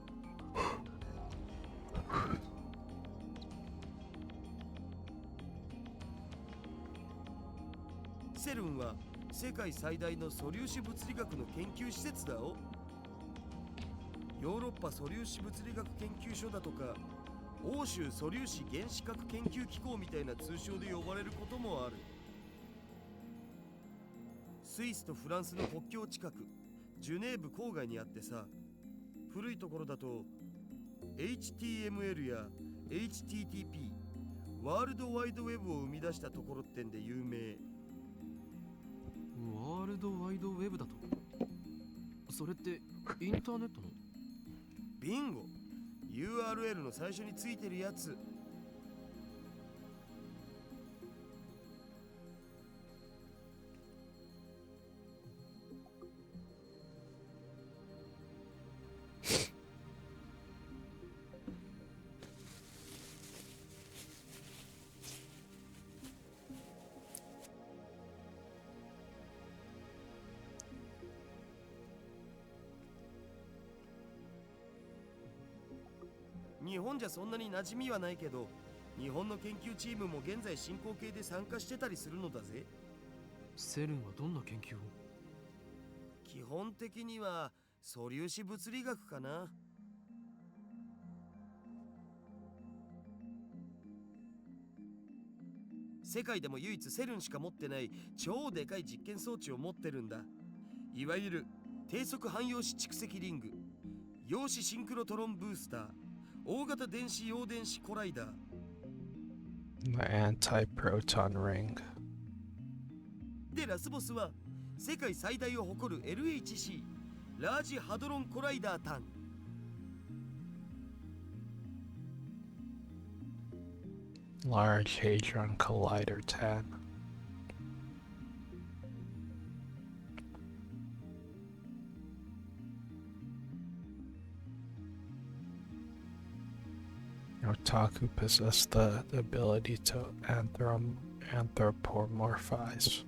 セルンは世界最大の素粒子物理学の研究施設だお。ヨーロッパ素粒子物理学研究所だとか欧州素粒子原子核研究機構みたいな通称で呼ばれることもある。スイスとフランスの国境近くジュネーブ郊外にあってさ、古いところだと HTML や HTTP ワールドワイドウェブを生み出したところってんで有名。ワールドワイドウェブだと？それってインターネットの？ビンゴ。 URL の最初についてるやつ。日本じゃそんなに馴染みはないけど、日本の研究チームも現在進行形で参加してたりするのだぜ。セルンはどんな研究を？基本的には素粒子物理学かな。世界でも唯一セルンしか持ってない超でかい実験装置を持ってるんだ。いわゆる低速汎用子蓄積リング、陽子シンクロトロンブースター、大型電子陽電子コライダー。 The anti-proton ring. でラスボスは世界最大を誇る LHC ラージハドロンコライダータン。Large Hadron Collider 10. Otaku possess the ability to anthropomorphize.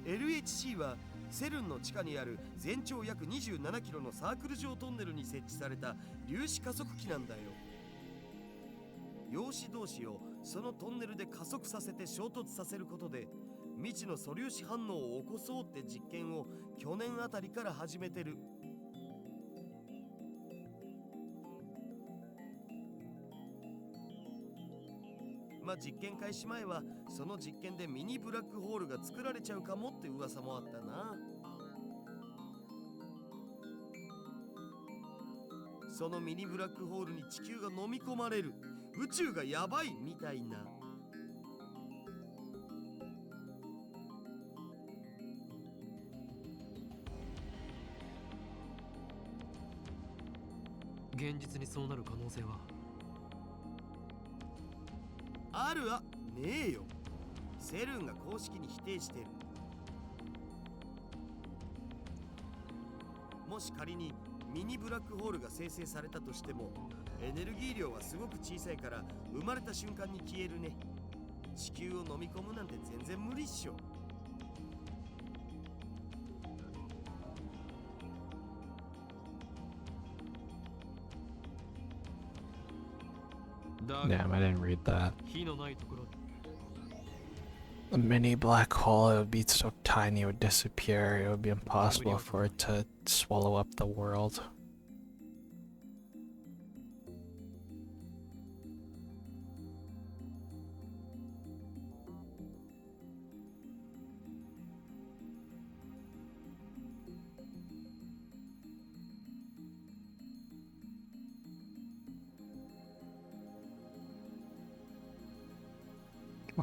LHC はセルンの地下にある全長約27キロのサークル状トンネルに設置された粒子加速器なんだよ。陽子同士をそのトンネルで加速させて衝突させることで未知の素粒子反応を起こそうって実験を去年あたりから始めてる。まあ実験開始前はその実験でミニブラックホールが作られちゃうかもって噂もあったな。そのミニブラックホールに地球が飲み込まれる、宇宙がやばいみたいな。現実にそうなる可能性は？あるあ、ねえよ。セルンが公式に否定してる。もし仮にミニブラックホールが生成されたとしてもエネルギー量はすごく小さいから生まれた瞬間に消えるね。地球を飲み込むなんて全然無理っしょ。Damn, I didn't read that. 火のないところ A mini black hole, it would be so tiny it would disappear. It would be impossible for it to swallow up the world.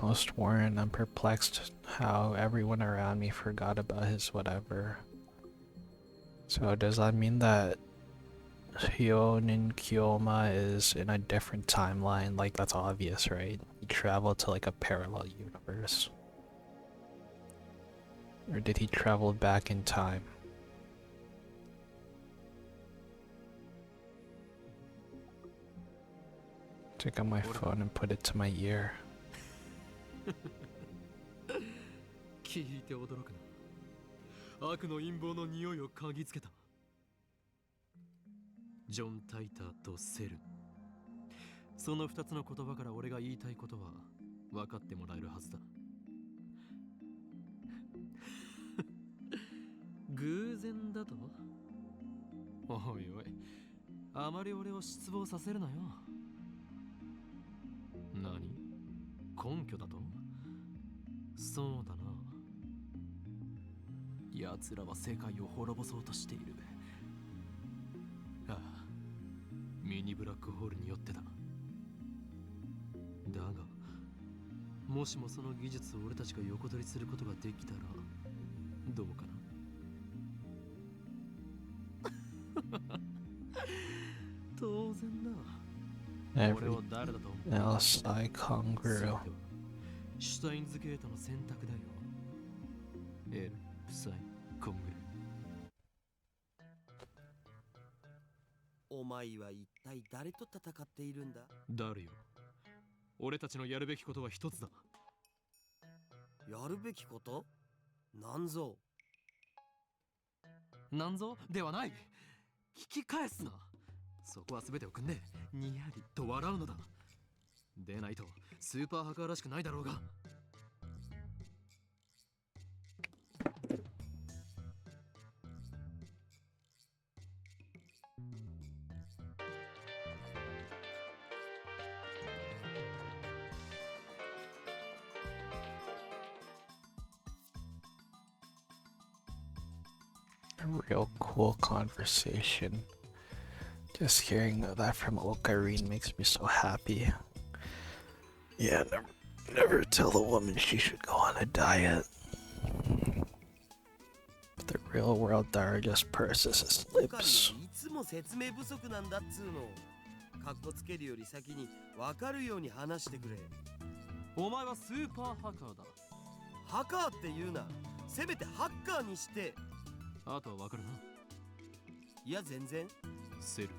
Most worn, I'm perplexed how everyone around me forgot about his whatever. So does that mean that Hyonin Kyoma is in a different timeline? Like, that's obvious, right? He traveled to like a parallel universe. Or did he travel back in time? Take out my phone and put it to my ear. 聞いて驚くな。悪の陰謀の匂いを嗅ぎつけた。ジョン・タイターとセル。その2つの言葉から俺が言いたいことは分かってもらえるはずだ。偶然だと？おいおい、あまり俺を失望させるなよ。何？根拠だと？そうだな。奴らは世界を滅ぼそうとしている。ああ、ミニブラックホールによってだ。だが、もしもその技術を俺たちが横取りすることができたら、どうかな。当然だ。俺を誰だと思う？ Else I congru. シュタインズゲートの選択だよ。エル、プサイ、コングル。お前は一体誰と戦っているんだ？誰よ。俺たちのやるべきことは一つだ。やるべきこと？なんぞ。なんぞではない。聞き返すな。そこは全てを組んでにやりと笑うのだ。でないとスーパーハカーらしくないだろうが。A real cool conversation. Just hearing that from Ocarine makes me so happy. Yeah, never tell a woman she should go on a diet. The real world are just purses his オカリ lips. ンはいつも説明不足なんだっつうの。かっこつけるより先に分かるように話してくれ。お前はスーパーハカーだ。ハカーって言うな。せめてハッカーにして。あとはわかるな。いや全然。セル。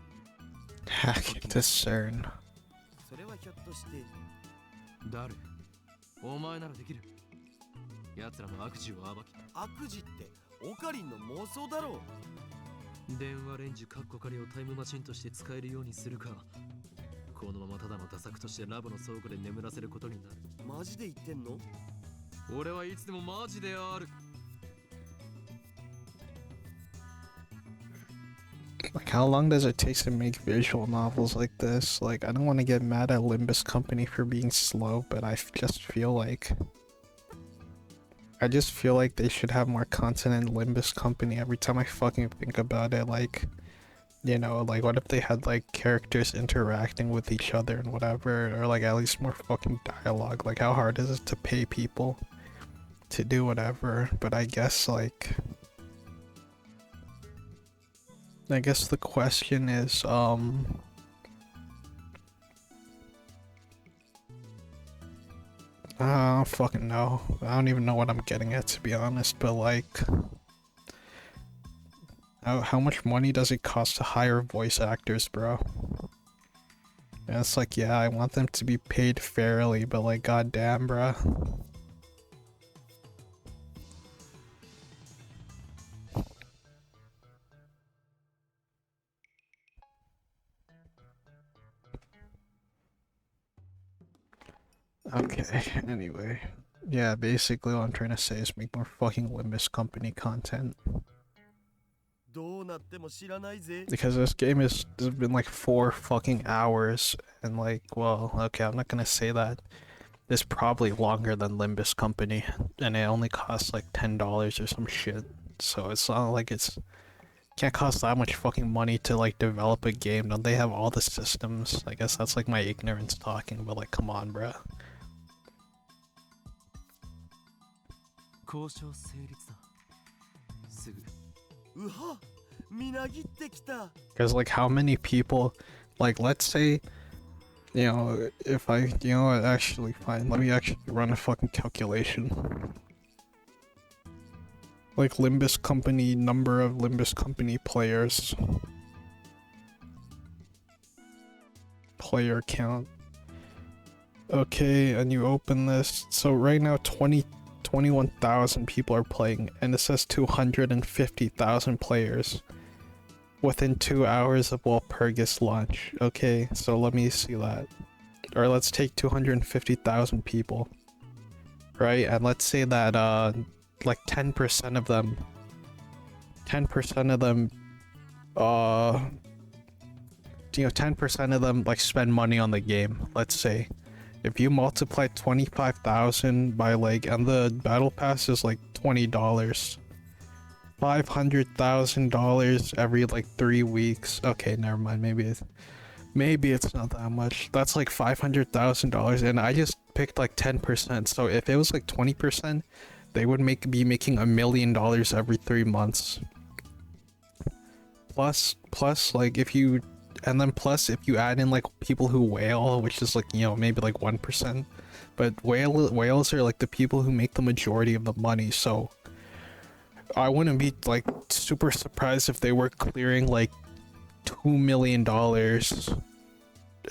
I can discern. それはひょっとして。誰？お前ならできる。奴らの悪事を暴き。悪事ってオカリンの妄想だろう。電話レンジカッコ仮をタイムマシンとして使えるようにするか。このままただの打作としてラボの倉庫で眠らせることになる。マジで言ってんの？俺はいつでもマジである。 Like, how long does it take to make visual novels like this? Like, I don't want to get mad at Limbus Company for being slow, but just feel like... I just feel like they should have more content in Limbus Company every time I fucking think about it. Like, you know, like, what if they had, like, characters interacting with each other and whatever? Or, like, at least more fucking dialogue. Like, how hard is it to pay people to do whatever? But I guess, like... I guess the question is, I don't fucking know. I don't even know what I'm getting at, to be honest, but like, how much money does it cost to hire voice actors, bro? And it's like, yeah, I want them to be paid fairly, but like, goddamn, bro. Okay, anyway. Yeah, basically what I'm trying to say is make more fucking Limbus Company content. どうなっても知らないぜ。 Because this game has been like 4 fucking hours, and like, well, okay, I'm not gonna say that. It's probably longer than Limbus Company, and it only costs like $10 or some shit. So it's not like it's can't cost that much fucking money to like develop a game. Don't they have all the systems? I guess that's like my ignorance talking, but like, come on, bruh. 交渉成立だ。すぐ。うは、みなぎってきた。 Because like, how many people, like, let's say, you know, if I, you know what, actually, fine, let me actually run a fucking calculation. Like, Limbus Company, number of Limbus Company players. Player count. Okay, and you open this. So right now, 21,000 people are playing, and it says 250,000 players within 2 hours of Walpurgis launch. Okay, so let me see that. Or let's take 250,000 people, right? And let's say that like 10% of them, you know, 10% of them like spend money on the game. Let's say if you multiply 25,000 by like, and the battle pass is like $20, $500,000 every like 3 weeks. Okay, never mind. Maybe it's not that much. That's like $500,000, and I just picked like 10%. So if it was like 20%, they would be making $1 million every 3 months. Plus, like if you add in like people who whale, which is like, you know, maybe like 1%, but whales are like the people who make the majority of the money. So I wouldn't be like super surprised if they were clearing like $2 million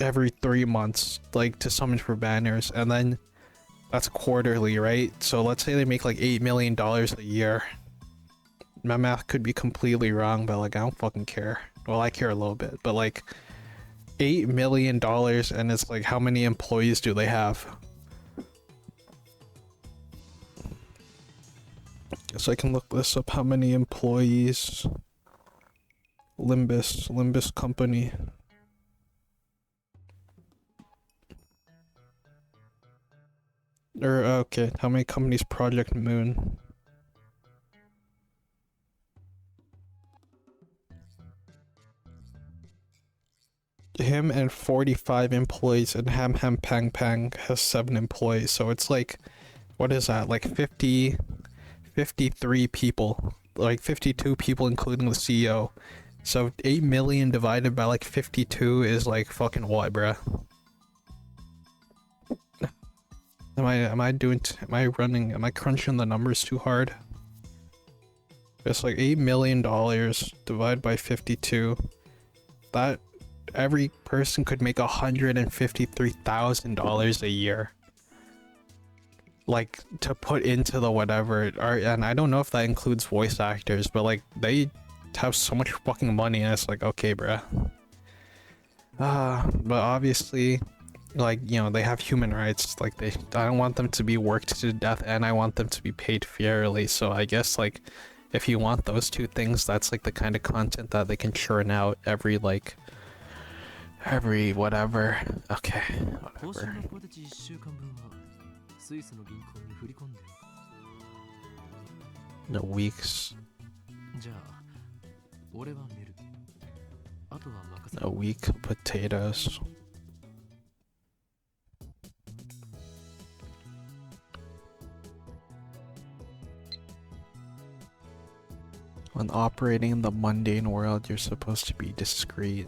every 3 months, like to summon for banners, and then that's quarterly, right? So let's say they make like $8 million a year. My math could be completely wrong, but like, I don't fucking care. Well, I care a little bit, but like $8 million, and it's like, how many employees do they have? Guess I can look this up. How many employees? Limbus Company. Or okay, how many companies? Project Moon. Him and 45 employees, and Ham Ham Pang Pang has 7 employees. So it's like, what is that? Like 53 people, like 52 people including the CEO. So 8 million divided by like 52 is like fucking what, bruh? Am I crunching the numbers too hard? It's like $8 million divided by 52. That every person could make $153,000 a year. Like, to put into the whatever, and I don't know if that includes voice actors, but like, they have so much fucking money, and it's like, okay, bruh. But obviously, like, you know, they have human rights. Like, I don't want them to be worked to death, and I want them to be paid fairly. So I guess, like, if you want those two things, that's like the kind of content that they can churn out every whatever. Okay, whatever. No weeks. A week potatoes. When operating in the mundane world, you're supposed to be discreet.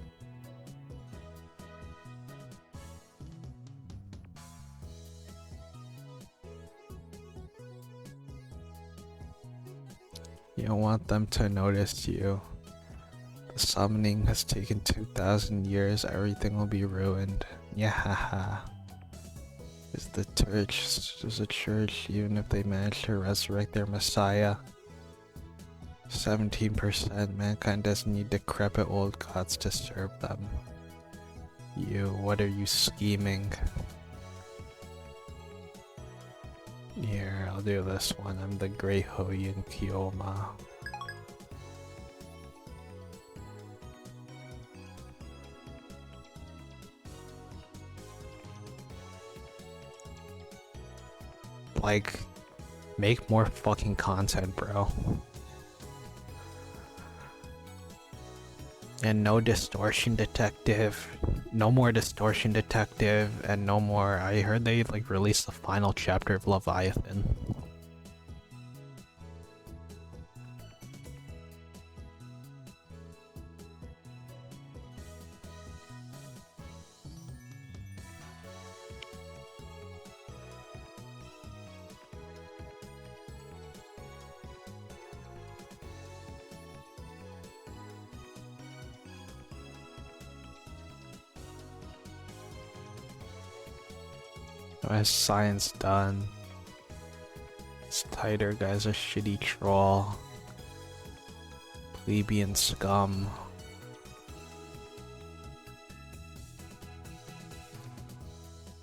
You don't want them to notice you. The summoning has taken 2,000 years, everything will be ruined. Yeah. Is a church, even if they manage to resurrect their messiah? 17%. Mankind doesn't need decrepit old gods to serve them. What are you scheming? Here, I'll do this one. I'm the Grey Hoyan Kyoma. Like, make more fucking content, bro. And no distortion detective. No more distortion detective, and no more. I heard they like released the final chapter of Leviathan. My science done. This tighter guy's a shitty troll. Plebeian scum.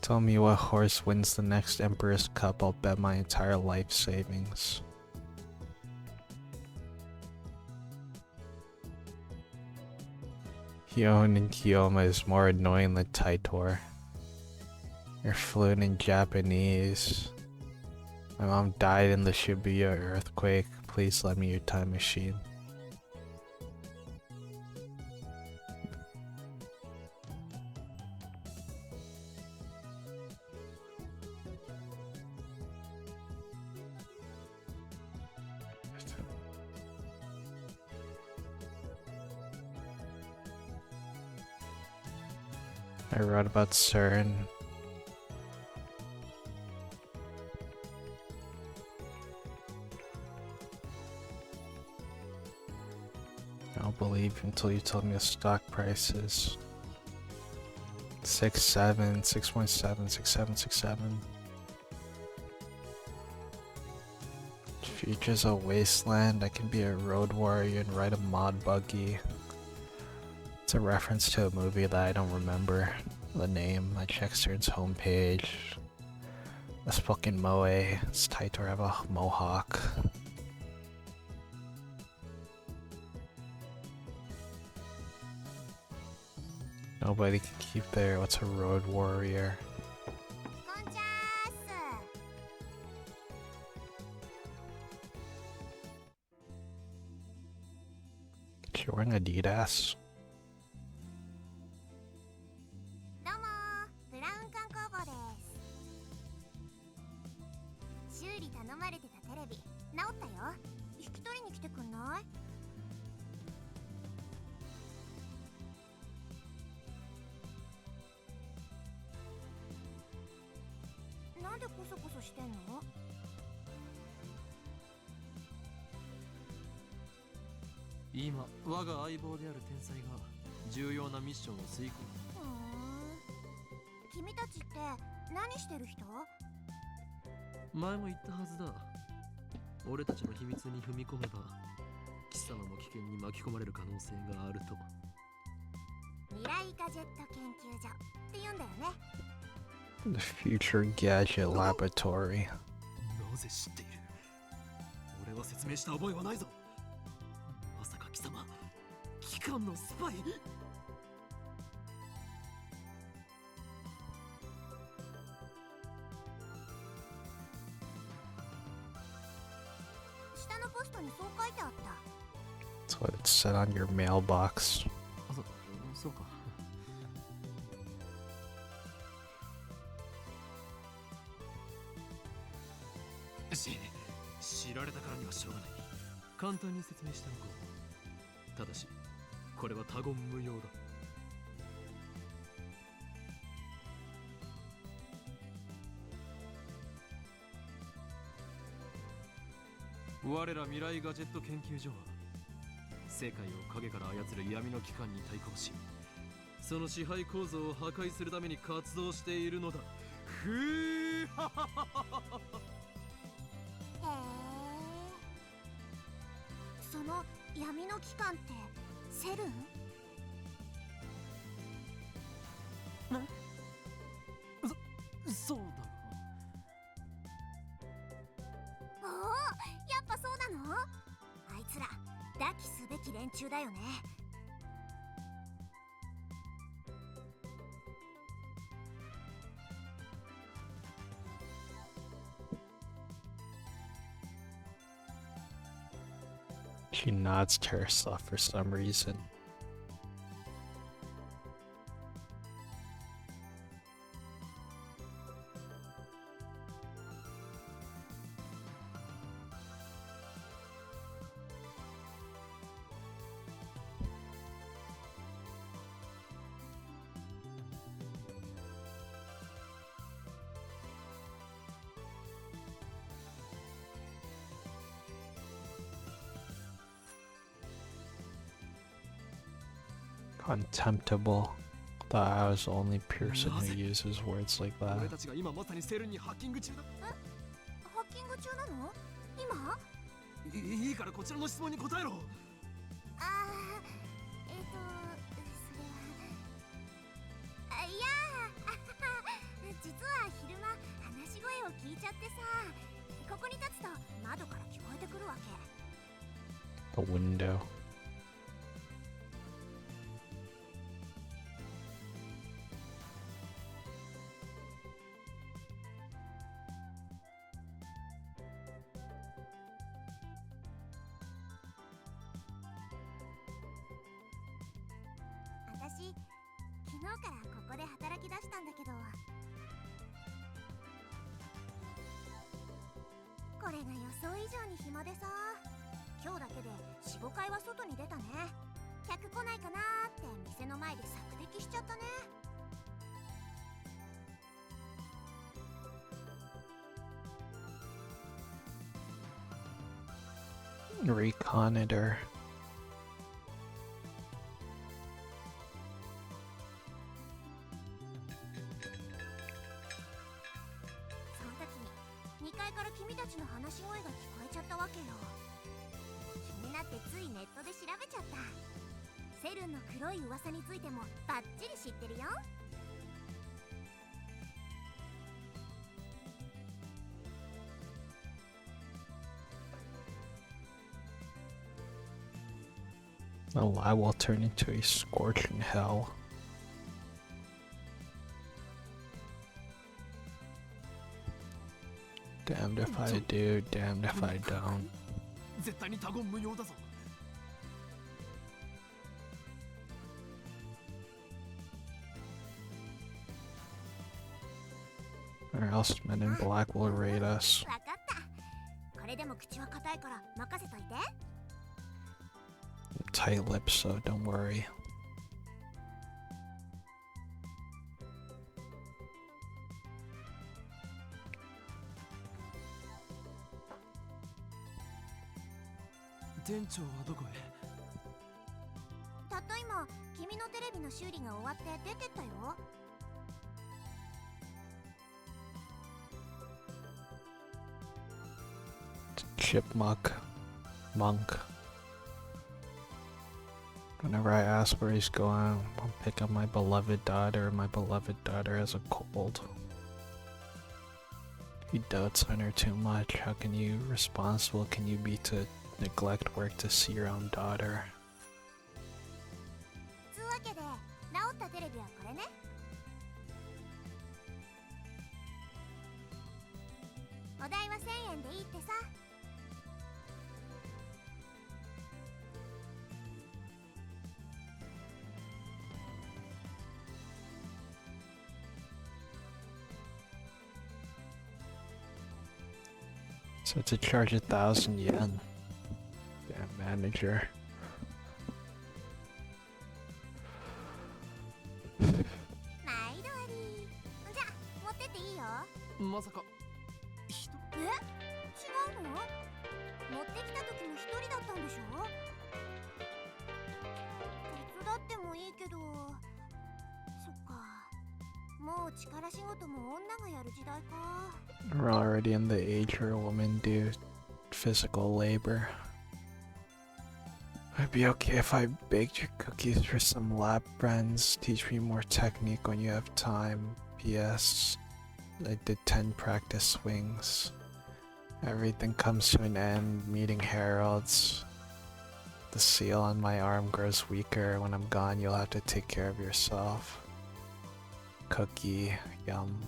Tell me what horse wins the next Emperor's Cup, I'll bet my entire life savings. Hyon and Kyoma is more annoying than Taitor. You're fluent in Japanese. My mom died in the Shibuya earthquake. Please lend me your time machine. I wrote about CERN. I'll believe until you tell me the stock price is 6.7, 6.7, 6.7, 6.7. Future's a wasteland. I can be a road warrior and ride a mod buggy. It's a reference to a movie that I don't remember the name. I checked CERN's homepage. That's fucking Moe. It's Taitor have a mohawk. Nobody can keep their what's a road warrior. You're wearing Adidas. どうもブラウン管工房です。修理頼まれてたテレビ直ったよ。引き取りに来てくんない？なんでコソコソしてんの？今我が相棒である天才が重要なミッションを遂行。君たちって何してる人？前も言ったはずだ。俺たちの秘密に踏み込めば貴様も危険に巻き込まれる可能性があると。未来ガジェット研究所って言うんだよね。The Future Gadget Laboratory. なぜ知っている？俺は説明した覚えはないぞ。まさか貴様機関のスパイ？下のポストにそう書いてあった。That's what it said on your mailbox. そうか。知られたからにはしょうがない。簡単に説明しておこう。ただしこれは他言無用だ。我ら未来ガジェット研究所は世界を影から操る闇の機関に対抗し、その支配構造を破壊するために活動しているのだ。ふーはははは。へえ。その闇の機関ってセルン？そうだ連中だよね。She nods to herself for some reason. Contemptible. Thought I was the only person who uses words like 俺 that. たちが今まさにセルンにハッキング中だ。ハッキング中なの？今？いいからこちらの質問に答えろ。それは、いや実は昼間話し声を聞いちゃってさ、ここに立つと窓から聞こえてくるわけ。 The window. 私、昨日からここで働き出したんだけど、これが予想以上に暇でさ、今日だけで 4,5 回は外に出たね。客来ないかなーって店の前で索敵しちゃったね。Reconnoiter. その時に2階から君たちの話し声が聞こえちゃったわけよ。気になってついネットで調べちゃった。セルンの黒い噂についてもバッチリ知ってるよ。Oh, I will turn into a scorching hell. Damned if I do, damned if I don't. 絶対に他言無用だぞ。 Or else Men in Black will raid us. わかった。これでも口は硬いから任せといて。Tight lips, so don't worry. Tencho はどこへ？たった今、君のテレビの修理が終わって出てったよ。Chipmunk. Monk. Whenever I ask where he's going, I'll pick up my beloved daughter. My beloved daughter has a cold. He dotes on her too much. How responsible can you be to neglect work to see your own daughter? つうわけで、直ったテレビはこれね。お代は1000円でいいってさ。So to charge 1,000 yen. Damn manager. 毎度あり。じゃあ、持ってっていいよ。まさか人？え？違うの？持ってきた時も一人だったんでしょ？手伝ってもいいけど。そっか。もう力仕事も女がやる時代か。We're already in the age where women do physical labor. I'd be okay if I baked your cookies for some lab friends. Teach me more technique when you have time. P.S. I did 10 practice swings. Everything comes to an end. Meeting heralds. The seal on my arm grows weaker. When I'm gone, you'll have to take care of yourself. Cookie, yum.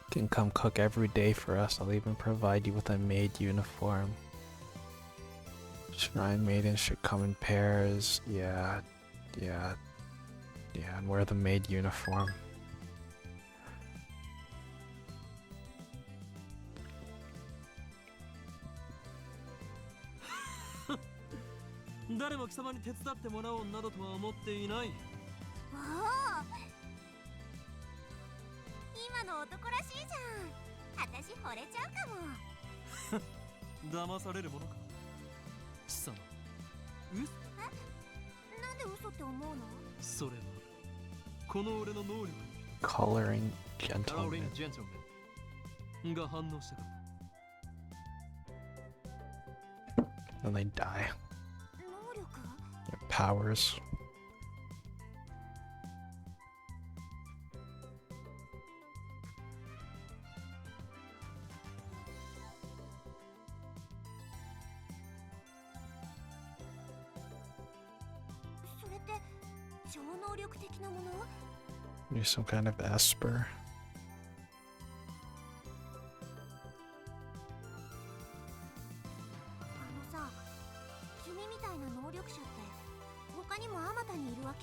You can come cook every day for us. I'll even provide you with a maid uniform. Shrine maidens should come in pairs. Yeah, and wear the maid uniform. 誰も貴様に手伝ってもらおうなどとは思っていない。おお、今の男らしいじゃん。私惚れちゃうかも。騙されるものか。貴様、嘘？なんで嘘って思うの？それはこの俺の能力。Coloring Coloring gentleman. gentleman が反応したから。 Then they die. 能力？ Their powers. それって超能力的なもの？ You're some kind of esper. さ、君みたいな能力者って他にもあまたにいるわ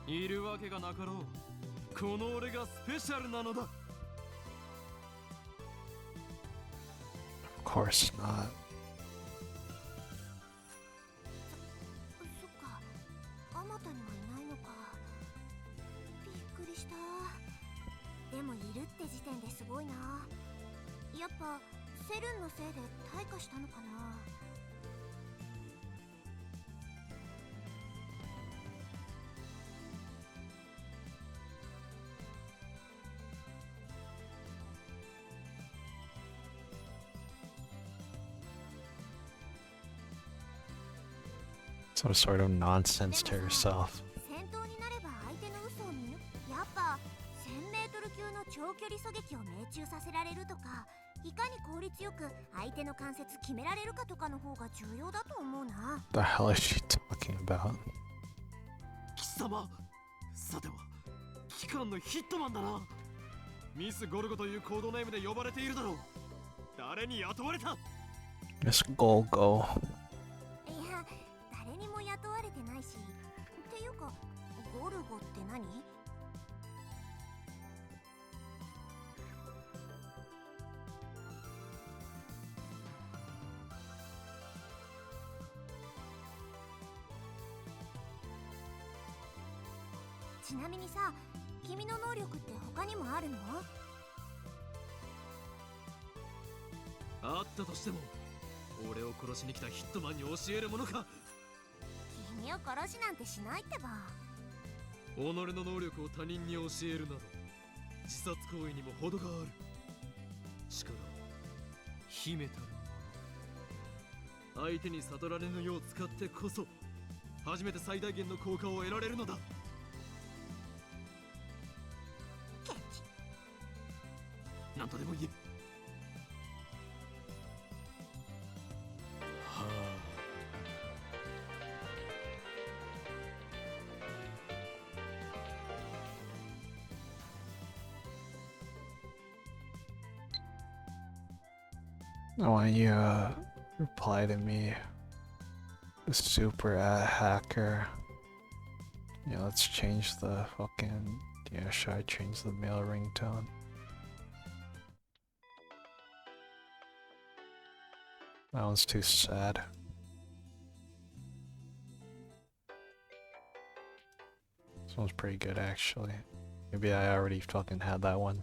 け？いるわけがなかろう。この俺がスペシャルなのだ。 Of course not. そっか、あまたにはいないのか。びっくりした。でもいるって時点ですごいな。やっぱセルンのせいで退化したのかな。Some sort of nonsense to herself. 戦闘になれば相手の嘘を見抜く。やっぱ 1000m 級の長距離狙撃を命中させられるとか、いかに効率よく相手の関節決められるかとかの方が重要だと思うな。 The hell is she talking about? 貴様、さては機関のヒットマンだな。ミスゴルゴというコードネームで呼ばれているだろう。誰に雇われた？ Miss Golgo. いや、誰にも雇われてないし。っていうか、ゴルゴって何？ちなみにさ、君の能力って他にもあるの？あったとしても、俺を殺しに来たヒットマンに教えるものか。君を殺しなんてしないってば。己の能力を他人に教えるなど、自殺行為にも程がある。力を秘めたるもの、相手に悟られぬよう使ってこそ初めて最大限の効果を得られるのだ。ケチ。なんとでも言え。はあ。 I want you to reply to me. The super hacker. Yeah, let's change the fucking. Yeah, should I change the male ringtone? That one's too sad. This one's pretty good actually. Maybe I already fucking had that one.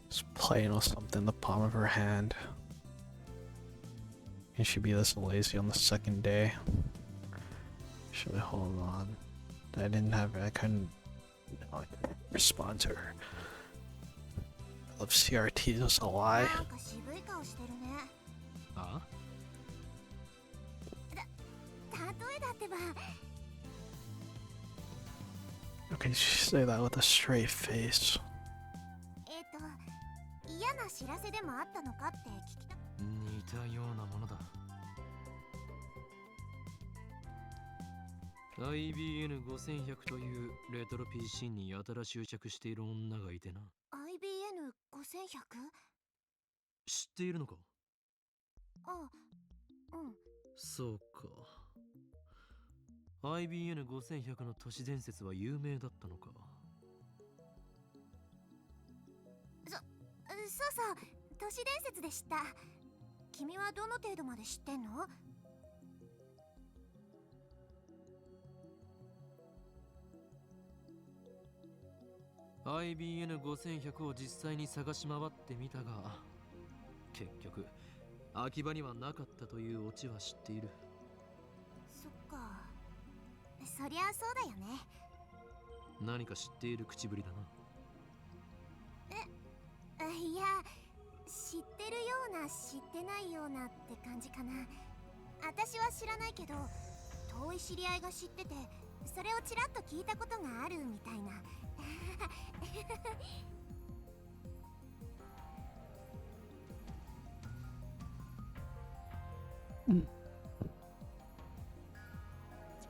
Just playing with something in the palm of her hand. Can she be this lazy on the second day? Should I hold on? I couldn't respond to her. I love CRT, just a lie. なんか渋い顔してるね。あ？例えだってば。How can she say that with a straight face? 嫌な知らせでもあったのかって聞きた。似たようなものだ。IBN5100 というレトロ PC にやたら執着している女がいてな。IBN5100？ 知っているのか？あ、うん。そうか。IBN5100 の都市伝説は有名だったのか。そうそう、都市伝説で知った。君はどの程度まで知ってんの？IBN5100 を実際に探し回ってみたが、結局秋葉にはなかったというオチは知っている。そっか、そりゃそうだよね。何か知っている口ぶりだな。いや、知ってるような知ってないようなって感じかな。私は知らないけど、遠い知り合いが知ってて、それをちらっと聞いたことがあるみたいな。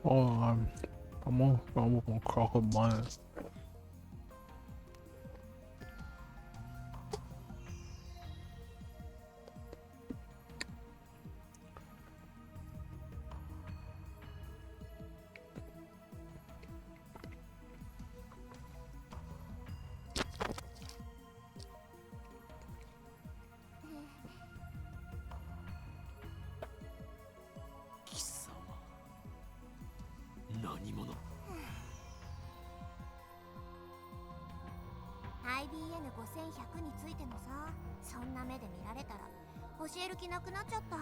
Oh, I'm gonna crack a bun. IBN5100 についてもさ、そんな目で見られたら教える気なくなっちゃった。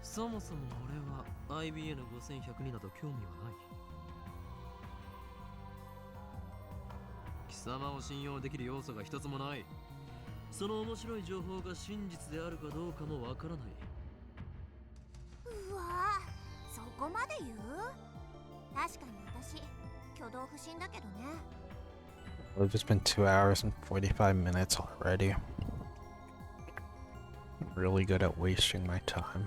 そもそも俺は IBN5100 になど興味はない。貴様を信用できる要素が一つもない。その面白い情報が真実であるかどうかもわからない。うわぁ、そこまで言う？確かに私、挙動不審だけどね。Well, it's been 2 hours and 45 minutes already. I'm really good at wasting my time.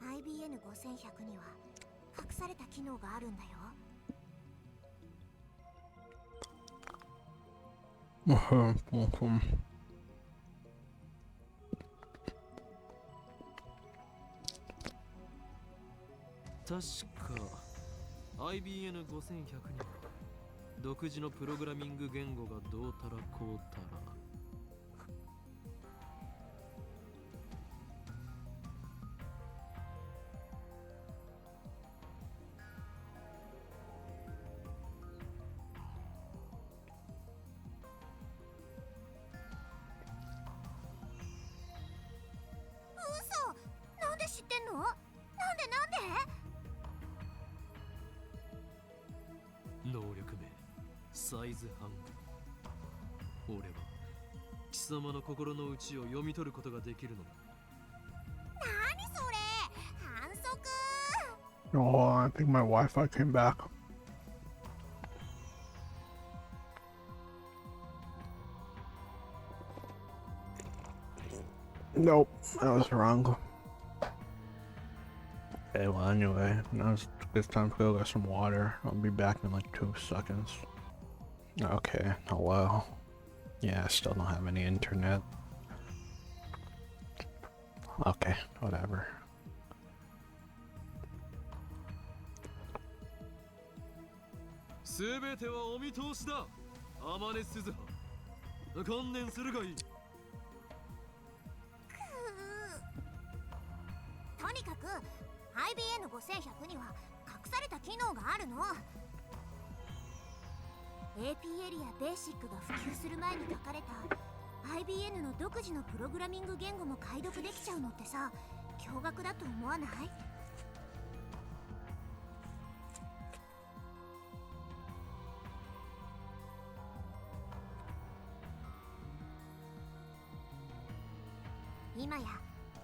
IBN5100 には隠された機能があるんだよ。確か IBN5100 には独自のプログラミング言語がどうたらこうたら。なんで知ってんの？なんで能力名サイズ半分。俺は貴様の心の内を読み取ることができるのだ。何それ？反則？ Oh, I think my Wi-Fi came back. Nope, I was wrong. Okay, well anyway, now it's time to go get some water. I'll be back in like 2 seconds. Okay, hello. Yeah, I still don't have any internet. Okay, whatever. すべてはお見通しだ。天音鈴葉、観念するがいい。とにかく IBN5100 には隠された機能があるの。 AP エリアベーシックが普及する前に書かれた IBN の独自のプログラミング言語も解読できちゃうのってさ、驚愕だと思わない？今や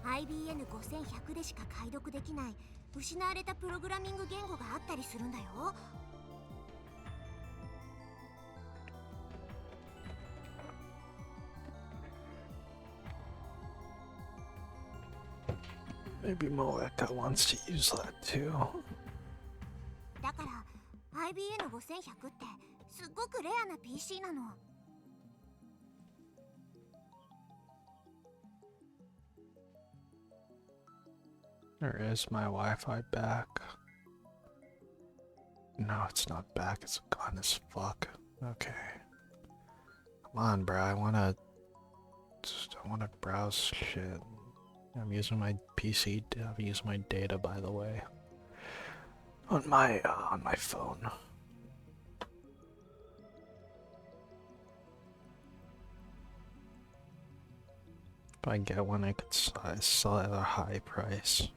IBN5100 でしか解読できない失われたプログラミング言語があったりするんだよ。Maybe Moeka wants to use that too. だから IBN5100 ってすっごくレアな PC なの。Or is my Wi-Fi back? No, it's not back. It's gone as fuck. Okay. Come on, bro. I wanna browse shit. I'm using my PC. I'm using my data, by the way. On my phone. If I get one, I could sell it at a high price.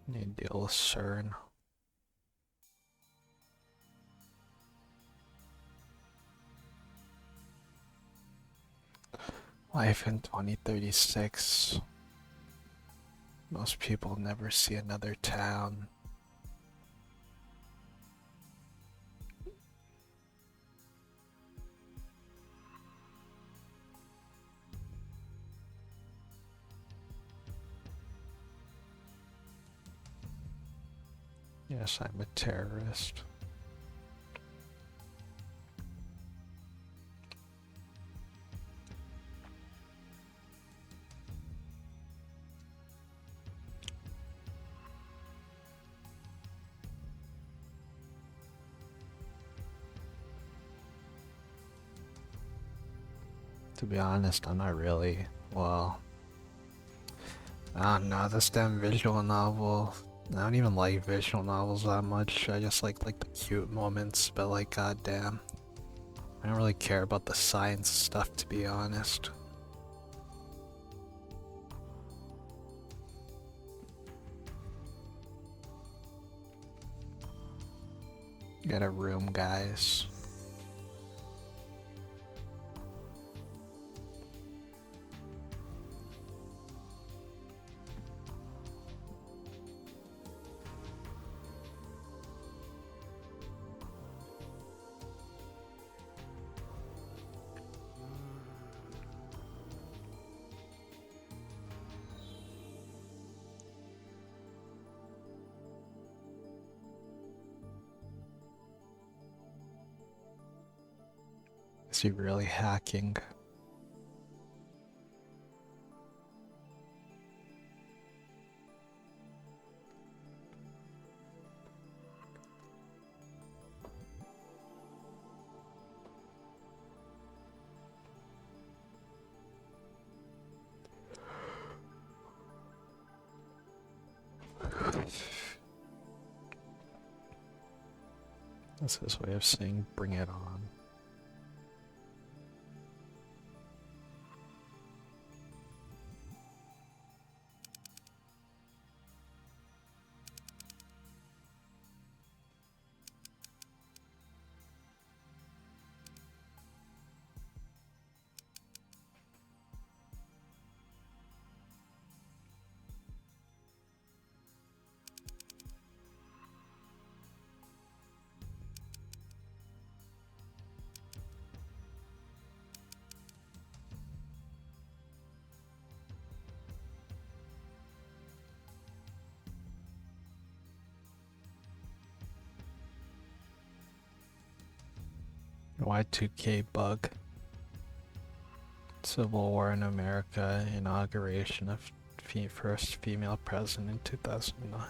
Need to deal with CERN. Life in 2036. Most people never see another town. Yes, I'm a terrorist. To be honest, I'm not really, well, I don't know, this damn visual novel. I don't even like visual novels that much. I just like the cute moments, but like goddamn, I don't really care about the science stuff, to be honest. Get a room, guys. Is he really hacking? That's his way of saying bring it on. Y2K bug. Civil War in America, inauguration of first female president in 2009.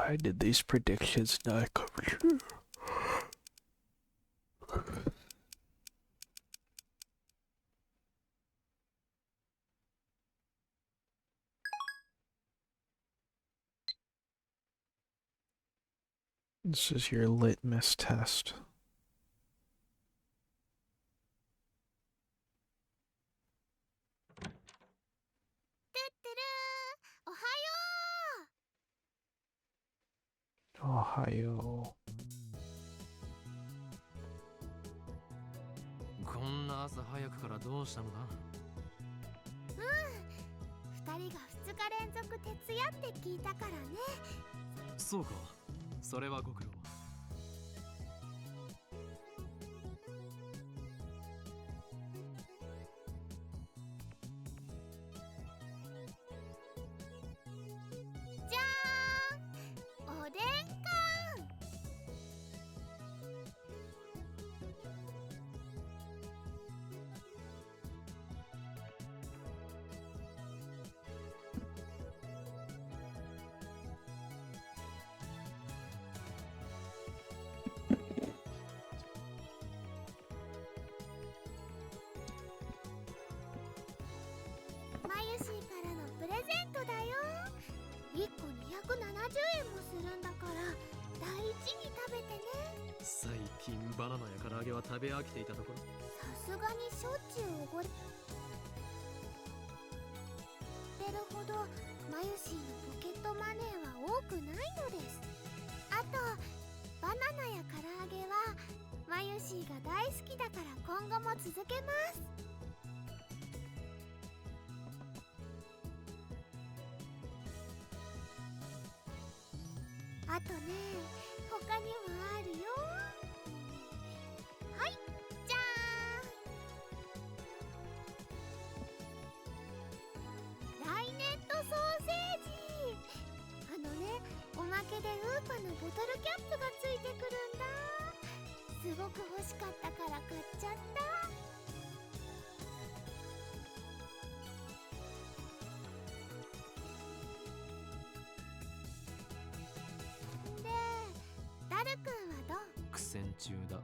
Why did these predictions not come true? This is your litmus test. トゥットゥルー、おはよう。おはよこんな朝早くからどうしたのだ。2人が2日連続徹夜って聞いたからね。そうか、それはご苦労。じゃーん、おでんかん。マユシーからのプレゼントだよ。1個270円もするんだから大事に食べてね。最近バナナや唐揚げは食べ飽きていたところ。さすがにしょっちゅうおごれてるほどマユシーのポケットマネーは多くないのです。あとバナナや唐揚げはマユシーが大好きだから今後も続けます。あとね、他にもあるよ。はい、じゃーん。ライネットソーセージ。おまけでウーパのボトルキャップがついてくるんだ。すごく欲しかったから買っちゃった。で、ダルくんはどう？苦戦中だ。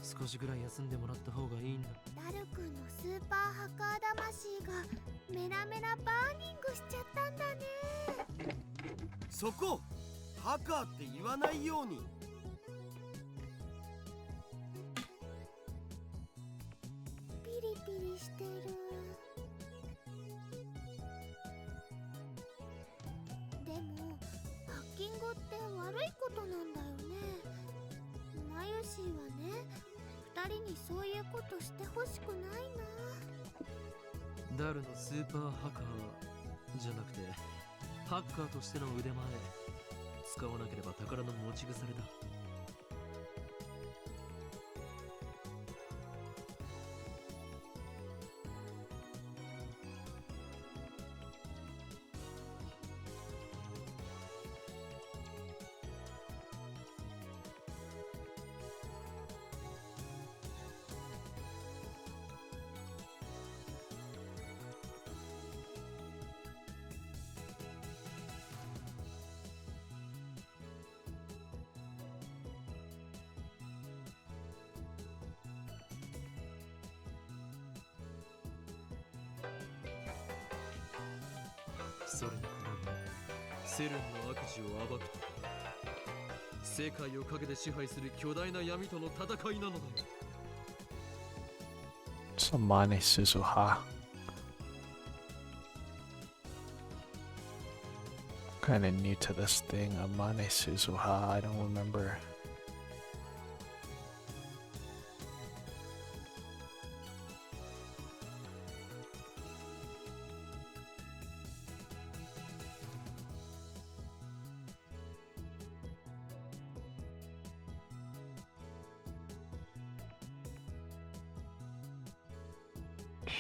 少しぐらい休んでもらった方がいいんだ。ダルくんのスーパーハッカー魂がメラメラバーニングしちゃったんだね。そこハカーって言わないように。ピリピリしてる。でもハッキングって悪いことなんだよね。マユシーはね、2人にそういうことしてほしくないな。ダルのスーパーハッカーじゃなくてハッカーとしての腕前、使わなければ宝の持ち腐れだ。それに比べセルンの悪事を暴くと世界を陰で支配する巨大な闇との戦いなのだよ。 Samane Suzuha. Kinda new to this thing. Amane Suzuha. I don't remember.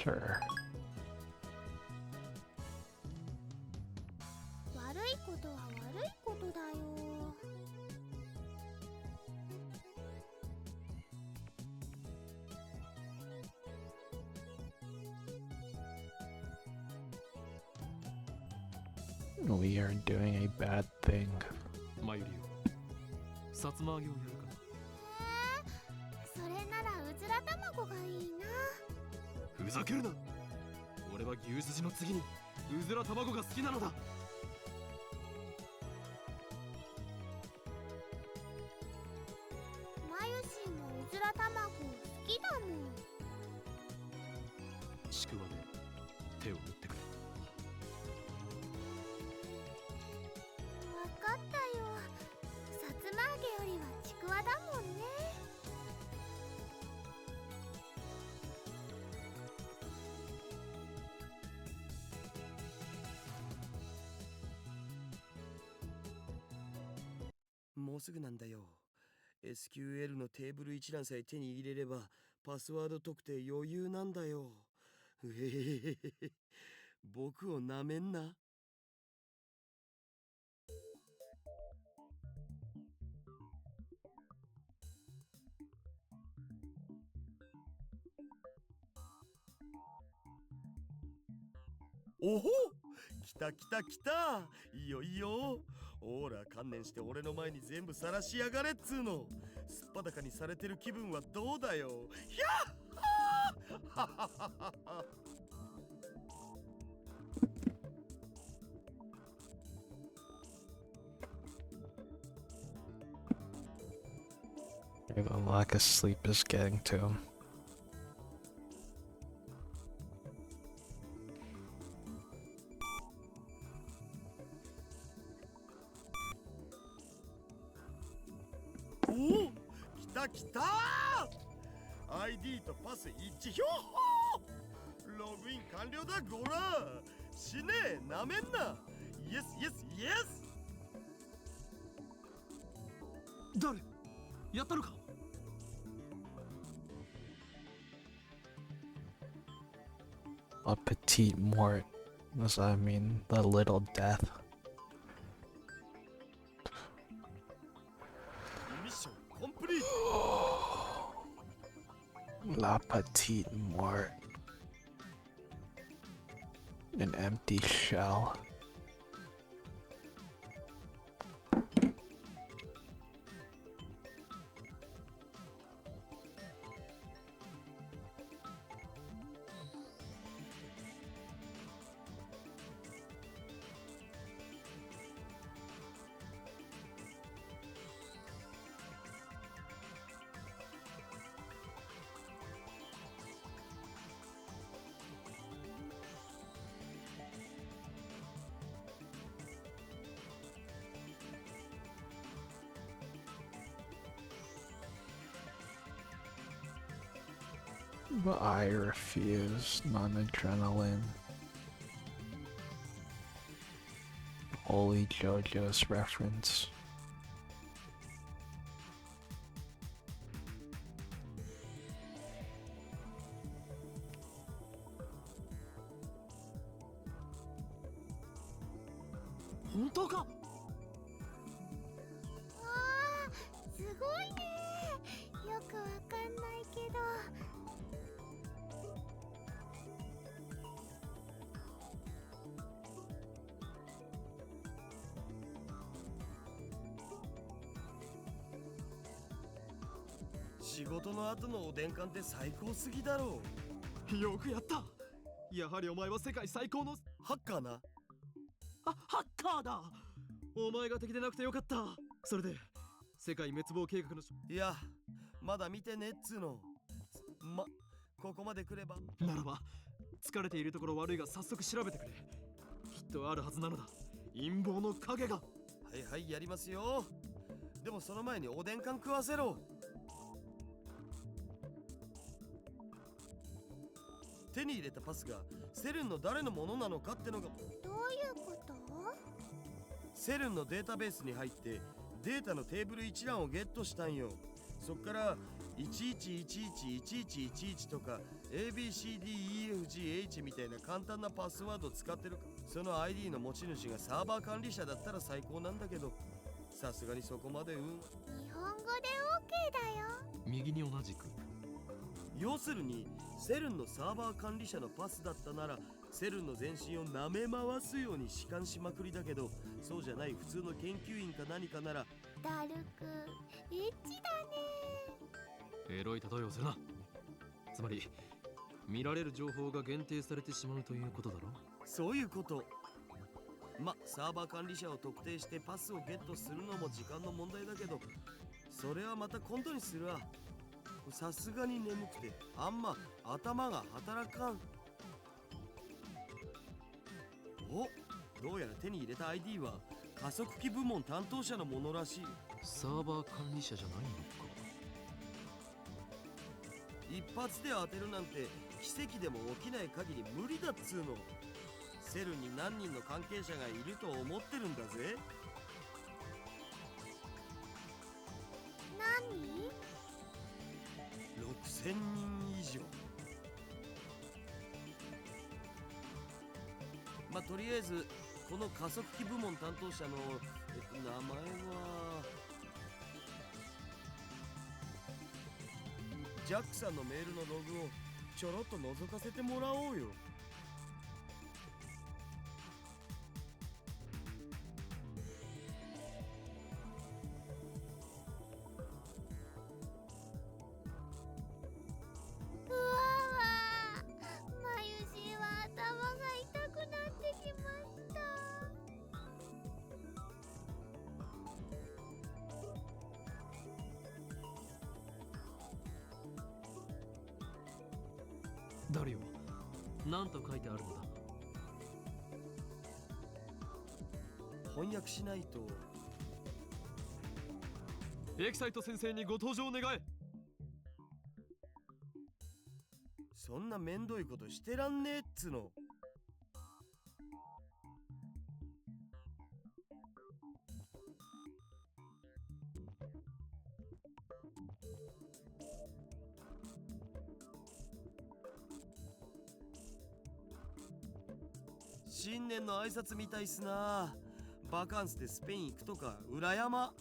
Sure. 悪いことは悪いことだよ。We are doing a bad thing. マユリオ、さつま揚げをやるか。それならうずら卵がいいな。ふざけるな。俺は牛すじの次にうずら卵が好きなのだ。マユシーもうずら卵好きだもん。ちくわで手を打ってくれ。わかったよ。さつま揚げよりはちくわだもんね。もうすぐなんだよ。SQL のテーブル一覧さえ手に入れればパスワード特定余裕なんだよ。うへへへへ。僕をなめんな。おほ、来た来た来た。いいよいいよ。ほら観念して俺の前に全部晒しやがれっつーの。すっぱだかにされてる気分はどうだよ。ひゃっははははは。The lack of sleep is getting to him.おお、来た来た。 ID とパス一致。ひょっほー。ログイン完了だ。ごら死ねえ、なめんな。イエスイエスイエス。誰やったのか。A petite mort. Does that mean the little death? ミッションコンプリート。 La petite mort. An empty shell. But I refuse. Non-adrenaline. Holy JoJo's reference. Hontouか。わあ、すごいね。よくわかんないけど。仕事の後のおでん館って最高すぎだろよくやった。やはりお前は世界最高のう。ハッカーな。ハッカーだ。お前が敵でなくてよかった。それで世界滅亡計画のいや、まだ見てねっつーの。ここまで来れば。ならば疲れているところ悪いが早速調べてくれ。きっとあるはずなのだ、陰謀の影が。はいはい、やりますよ。でもその前におでん館食わせろ。手に入れたパスがセルンの誰のものなのかってのが。どういうこと？セルンのデータベースに入ってデータのテーブル一覧をゲットしたんよ。そっから11111111とか ABCDEFGH みたいな簡単なパスワードを使ってるか。その ID の持ち主がサーバー管理者だったら最高なんだけど、さすがにそこまで日本語で OK だよ。右に同じく。要するにセルンのサーバー管理者のパスだったならセルンの全身を舐め回すように弛緩しまくりだけど、そうじゃない普通の研究員か何かなら。ダルくんエッチだね。エロい例えをするな。つまり見られる情報が限定されてしまうということだろ。そういうこと。サーバー管理者を特定してパスをゲットするのも時間の問題だけど、それはまた今度にするわ。さすがに眠くてあんま頭が働かん。どうやら手に入れた ID は加速器部門担当者のものらしい。サーバー管理者じゃないのか。一発で当てるなんて奇跡でも起きない限り無理だっつうの。セルに何人の関係者がいると思ってるんだぜ。何6000人以上。とりあえずこの加速器部門担当者の、名前はジャックさんのメールのログをちょろっと覗かせてもらおうよ。うわわ、まゆしは頭が痛くなってきました。ダリオ、なんと書いてあるのだ。翻訳しないと。エキサイト先生にご登場願え。そんなめんどいことしてらんねえっつの。新年の挨拶みたいっすな。バカンスでスペイン行くとか裏山。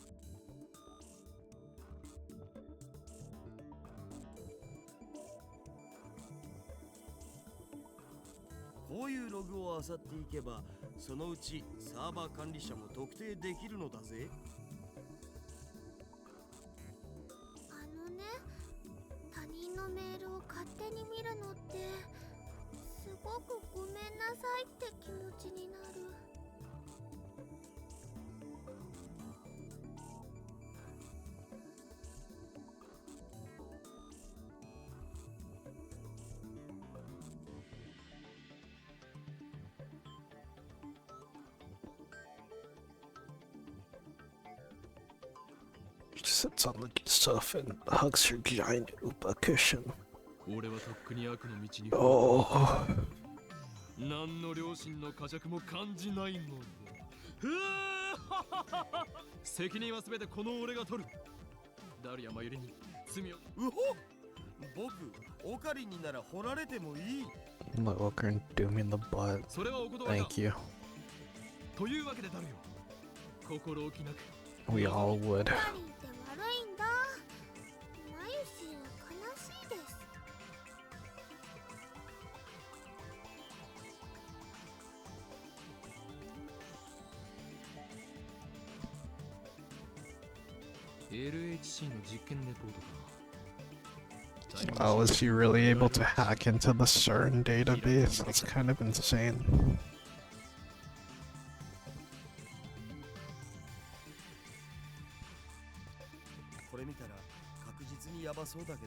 こういうログを漁っていけばそのうちサーバー管理者も特定できるのだぜ。他人のメールを勝手に見るのってすごくごめんなさいって気持ちになる。She sits on the stuff and hugs her giant Upa cushion. 俺はとっくに悪の道に Oh. 何の良心の呵責も感じないので。責任は全てこの俺が取る。ダリアマユリに罪を。うほ、僕オカリンになら掘られてもいい。 Look her and doom me in the butt. それはお断りだ。 Thank you. というわけでダリオ、心置きなく。 We all would. カリンって悪いんだ。まゆしは悲しいです。LHC の実験レポートか。 Oh, is he really able to hack into the CERN database? That's kind of insane. これ見たら確実にヤバそうだけどな。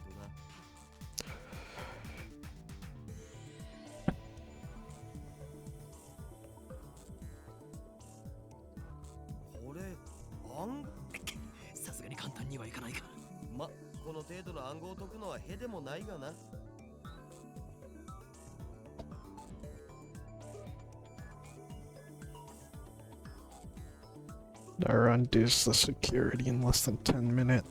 これさすがに簡単にはいかないか。この程度の暗号を解くのはへでもないがな。Or undoes the security in less than 10 minutes.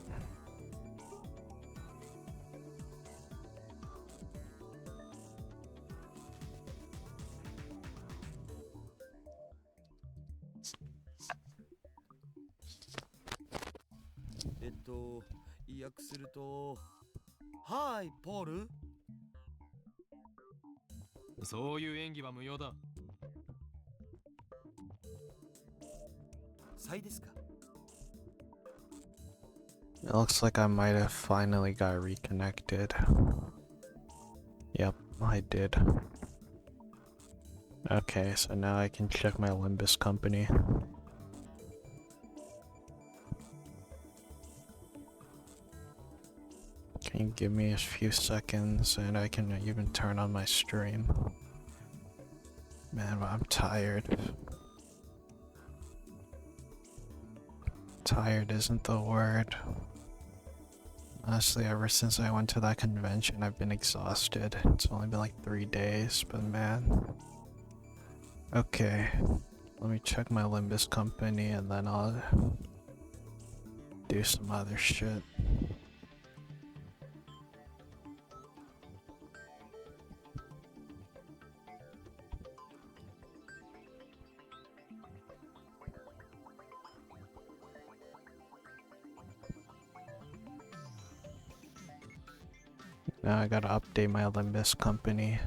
はいポール。そういう演技は無用だ。サイですか？ It looks like I might have finally got reconnected. Yep, I did. Okay, so now I can check my Limbus company. Can you give me a few seconds and I can even turn on my stream? Man, I'm tired. Tired isn't the word. Honestly, ever since I went to that convention, I've been exhausted. It's only been like 3 days, but man. Okay, let me check my Limbus company and then I'll do some other shit. Now I gotta update my Limbus company.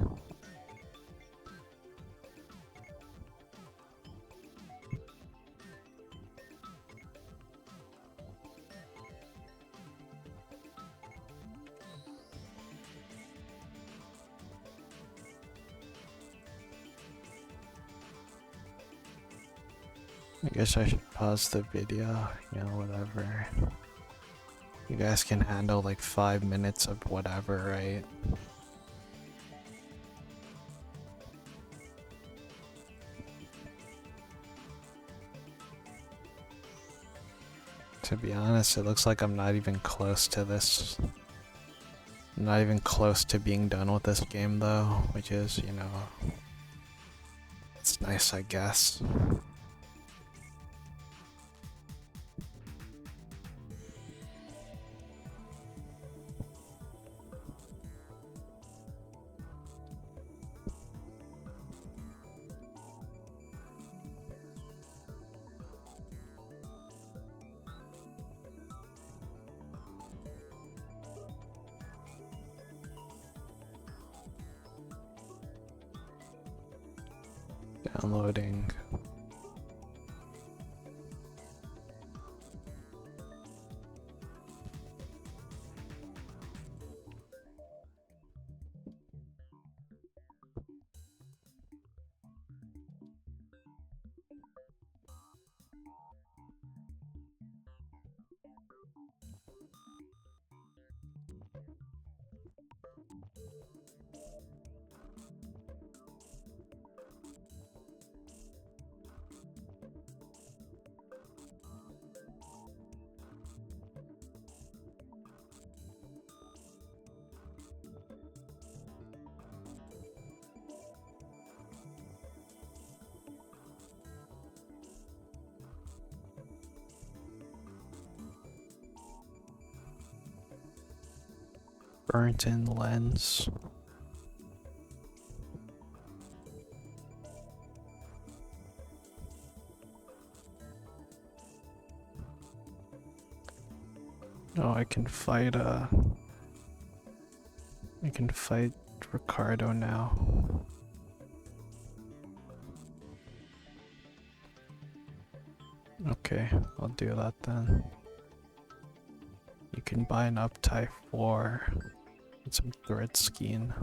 I guess I should pause the video, you know, whatever. You guys can handle like 5 minutes of whatever, right? To be honest, it looks like I'm not even close to this. I'm not even close to being done with this game though, which is, you know, it's nice, I guess. Downloading. Burnt in lens. Oh, I can fight Ricardo now. Okay, I'll do that then. You can buy an Uptie 4 and some thread skiing.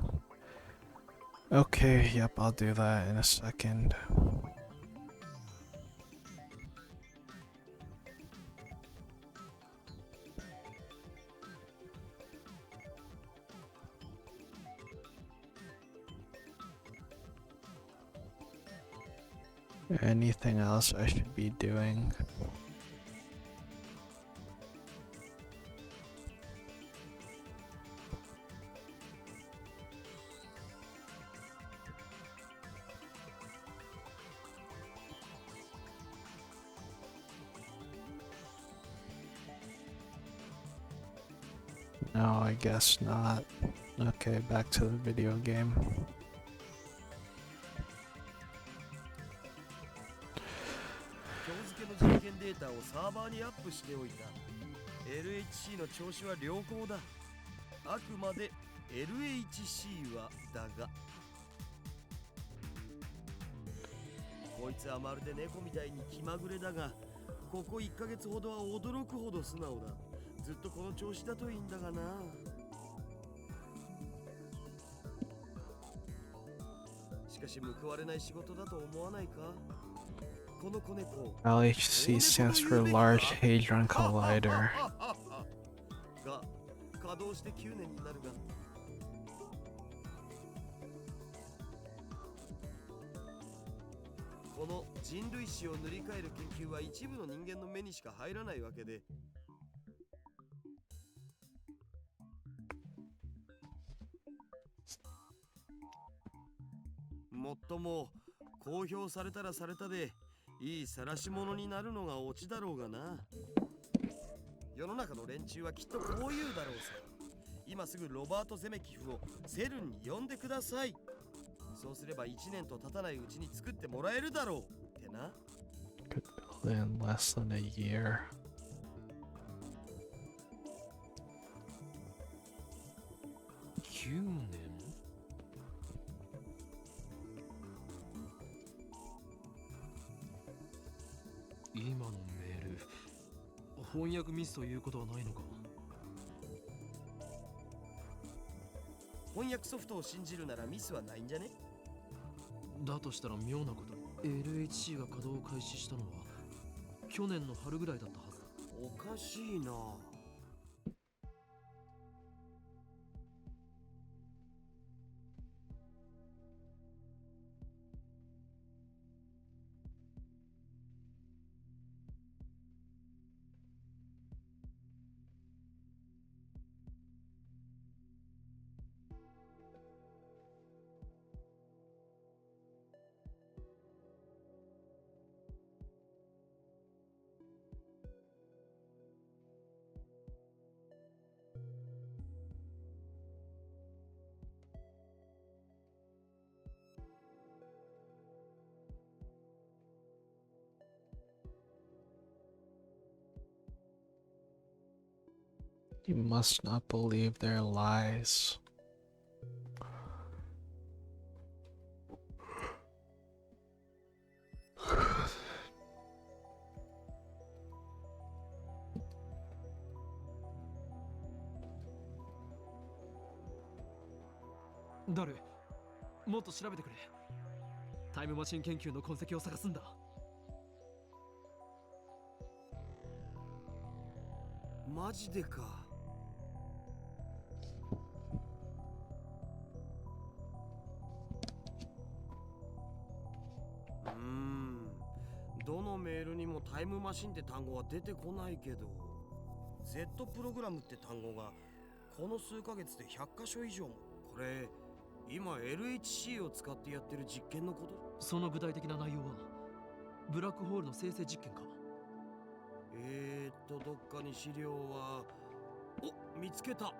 Okay, yep, I'll do that in a second. Anything else I should be doing? No, I guess not. Okay, back to the video game. 今日付の実験データをサーバーにアップしておいた。LHC の調子は良好だ。あくまで LHC はだが、こいつはまるで猫みたいに気まぐれだが、ここ1ヶ月ほどは驚くほど素直だ。ずっとこの調子だといいんだがな。しかし報われない仕事だと思わないか？この子猫 LHC stands for Large Hadron Collider. が稼働して9年になるが、この人類史を塗り替える研究は一部の人間の目にしか入らないわけで、もっとも公表されたらされたでいい晒し者になるのがオチだろうがな。世の中の連中はきっとこう言うだろうさ。今すぐロバート・ゼメキフをセルンに呼んでください。そうすれば1年と経たないうちに作ってもらえるだろうってな。Could build in less than a year. 9年。今のメール、翻訳ミスということはないのか？翻訳ソフトを信じるならミスはないんじゃね？だとしたら妙なこと。LHC が稼働を開始したのは去年の春ぐらいだったはずだ。おかしいな。You must not believe their lies.誰？もっと調べてくれ。タイムマシン研究の痕跡を探すんだ。マジでか。どのメールにもタイムマシンって単語は出てこないけど、 Z プログラムって単語がこの数ヶ月で100箇所以上も。これ今 LHC を使ってやってる実験のこと？その具体的な内容はブラックホールの生成実験か？どっかに資料は。お、見つけた。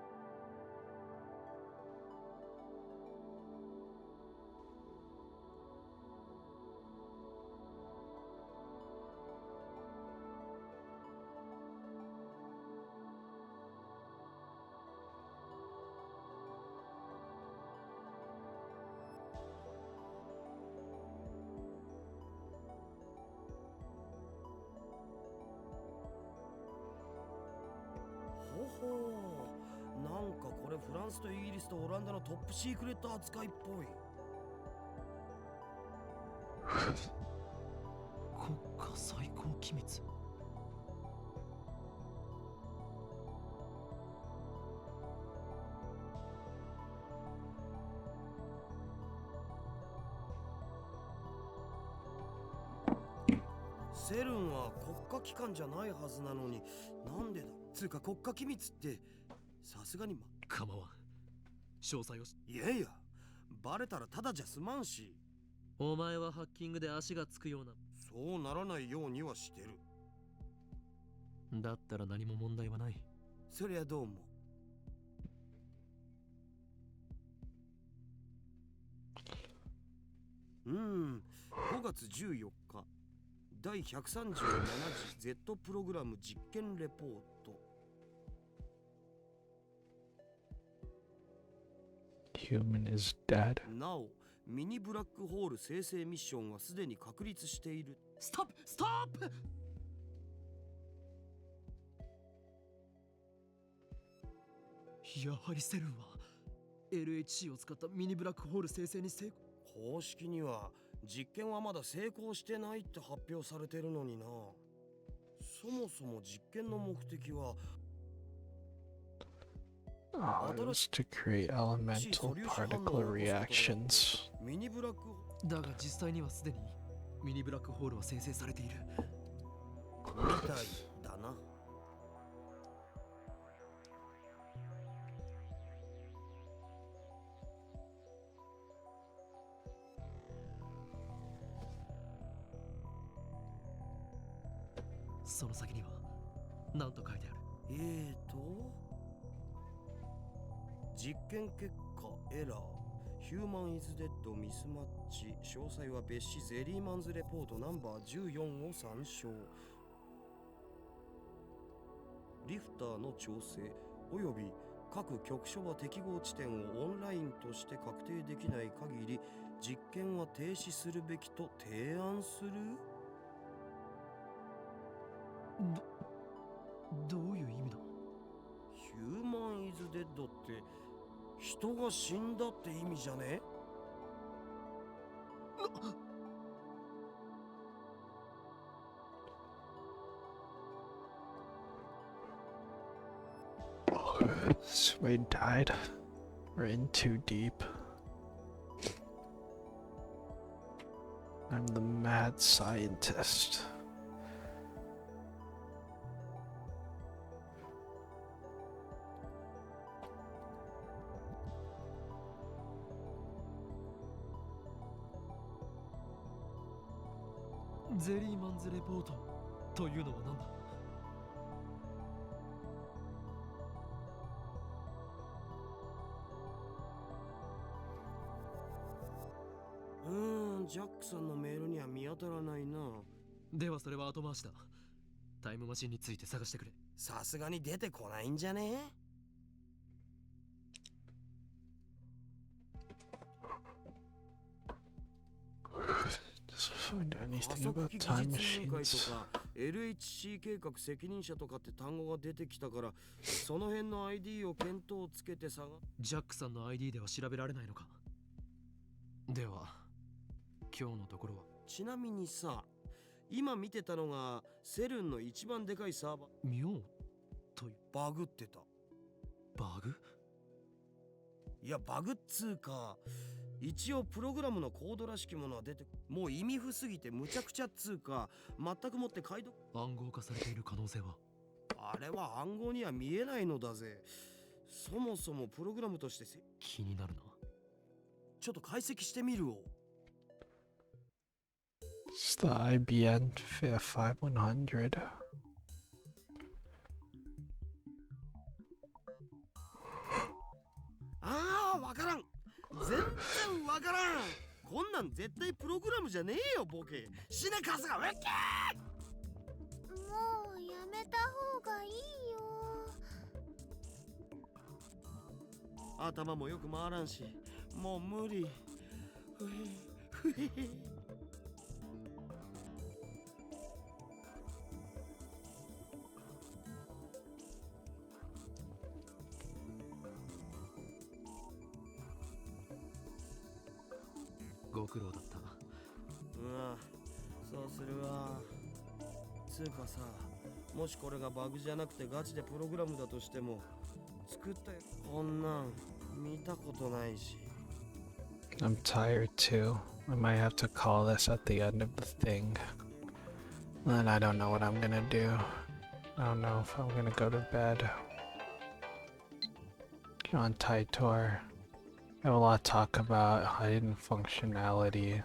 ほほう、なんかこれフランスとイギリスとオランダのトップシークレット扱いっぽい。国家最高機密。セルンは国家機関じゃないはずなのに、なんでだ。つうか国家機密ってさすがに構わん。詳細を。いやいや、バレたらただじゃ済まんし。お前はハッキングで足がつくような。そうならないようにはしてる。だったら何も問題はない。そりゃどうも。5月14日第137次 Z プログラム実験レポート。human is dead. なおミニブラックホール生成ミッションはすでに確立している。ストップストップ。やはりセルンは LHC を使ったミニブラックホール生成に成功。公式には実験はまだ成功してないって発表されてるのにな。そもそも実験の目的は Oh, it was to create elemental particle reactions. ミニブラックだが実際にはすでにミニブラックホールは生成されている。みたいだな。その先には何と書いてある？実験結果エラーヒューマンイズデッドミスマッチ詳細は別紙ゼリーマンズレポートナンバー14を参照。リフターの調整および各局所場適合地点をオンラインとして確定できない限り実験は停止するべきと提案する。どういう意味だ？ヒューマンイズデッドって人が死んだって意味じゃね？So we died. We're in too deep. I'm the mad scientist.ゼリーマンズレポートというのは何だ？ジャックさんのメールには見当たらないな。ではそれは後回しだ。タイムマシンについて探してくれ。さすがに出てこないんじゃね？加速器技術委員会とか LHC 計画責任者とかって単語が出てきたからその辺の ID を見当つけて探。ジャックさんの ID では調べられないのか？では今日のところは。ちなみにさ、今見てたのがセルンの一番でかいサーバー。妙というバグってた。バグ？いやバグっつうか一応プログラムのコードらしきものは出てもう意味不すぎてむちゃくちゃっつうか全くもって解読暗号化されている可能性は？あれは暗号には見えないのだぜ。そもそもプログラムとして気になるな。ちょっと解析してみるを。It's the IBM 5100. ああわからん。全然わからん。こんなん絶対プログラムじゃねえよボケ。死ねカスがウェッケー。もうやめた方がいいよ。頭もよく回らんしもう無理。ふへふへへ。ご苦労だった。そうするわ。つうかさ、もしこれがバグじゃなくてガチでプログラムだとしても作ったよこんなん見たことないし。 I'm tired too. I might have to call this at the end of the thing. And I don't know what I'm gonna do. I don't know if I'm gonna go to bed. On Taitor, I have a lot to talk about hidden functionality.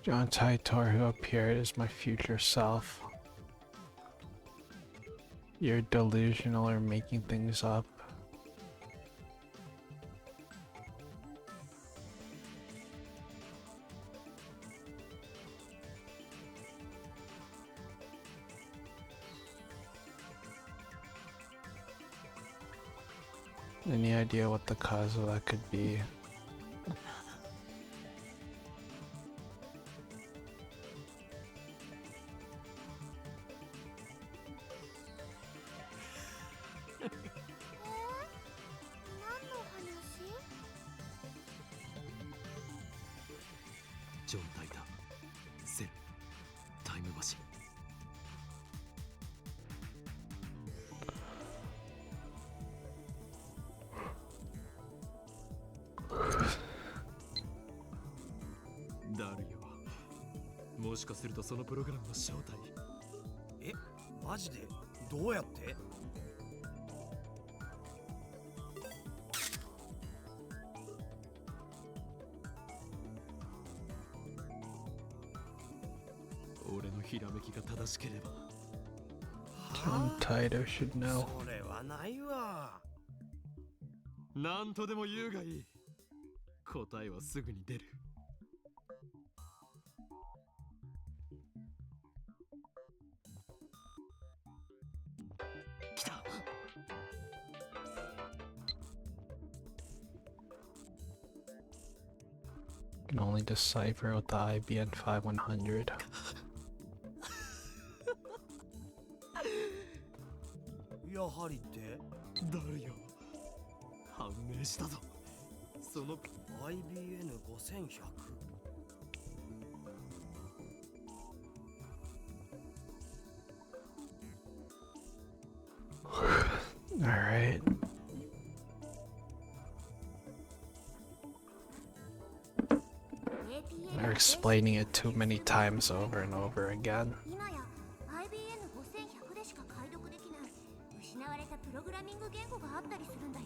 John Taitor, who appeared as my future self. You're delusional or making things up. Any idea what the cause of that could be? John Titor, Cell, Time Machine.だるよ。もしかするとそのプログラムの正体。え、マジで？どうやって？俺のひらめきが正しければ。John Titor should know. それはないわ。なんとでも言うがいい。答えはすぐに出る。来た。Can only decipher with the IBN 5100. やはりってだるよ。判明したぞ。その IBN5100。Alright. They're explaining it too many times over and over again. 今や IBN5100 でしか解読できない失われたプログラミング言語があったりするんだよ。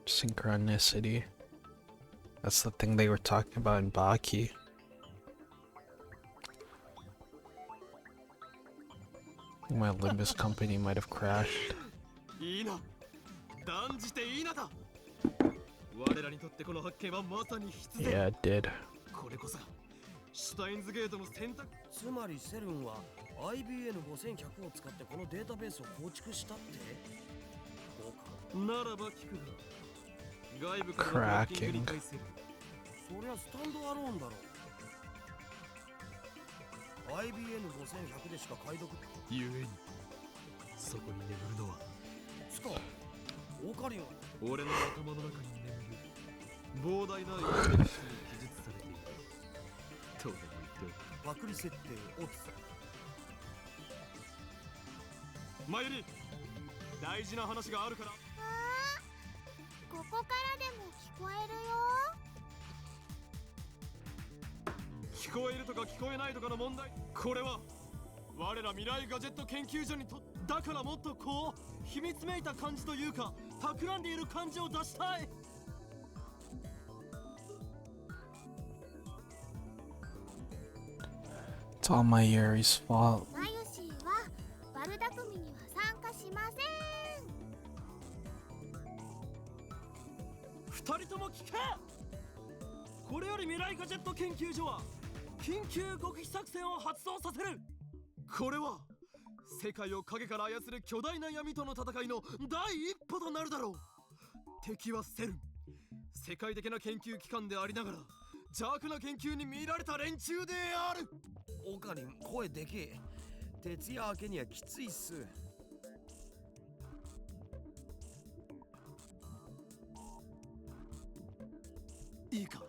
Synchronicity. That's the thing they were talking about in Baki. I think my Limbus company might have crashed. いいな。断じていいなだ。我らにとってこの発見はまさに必然。 Yeah, it did. これこそがシュタインズゲートの選択。つまりセルンは IBN5100 を使ってこのデータベースを構築したって？どうかならば聞くが、外部からのハッキングに対する。そりゃスタンドアローンだろ。IBN5100 でしか解読。ゆえにそこに眠るのはつかオカリンは俺の頭の中に眠る膨大なインデックスに記述されている。とでも言ってパクリ設定オツ。マユリ、大事な話があるから。ここからでも聞こえるよ。聞こえるとか聞こえないとかの問題。これは我ら未来ガジェット研究所にとだからもっとこう秘密めいた感じというか企んでいる感じを出したい。 It's all my Yuri's fault. マユシーはバルダ組には参加しません。二人とも聞け。これより未来ガジェット研究所は緊急極秘作戦を発動させる。これは世界を影から操る巨大な闇との戦いの第一歩となるだろう。敵はセルン、世界的な研究機関でありながら邪悪な研究に見られた連中である。オカリン声でけえ。徹夜明けにはきついっす。いいか、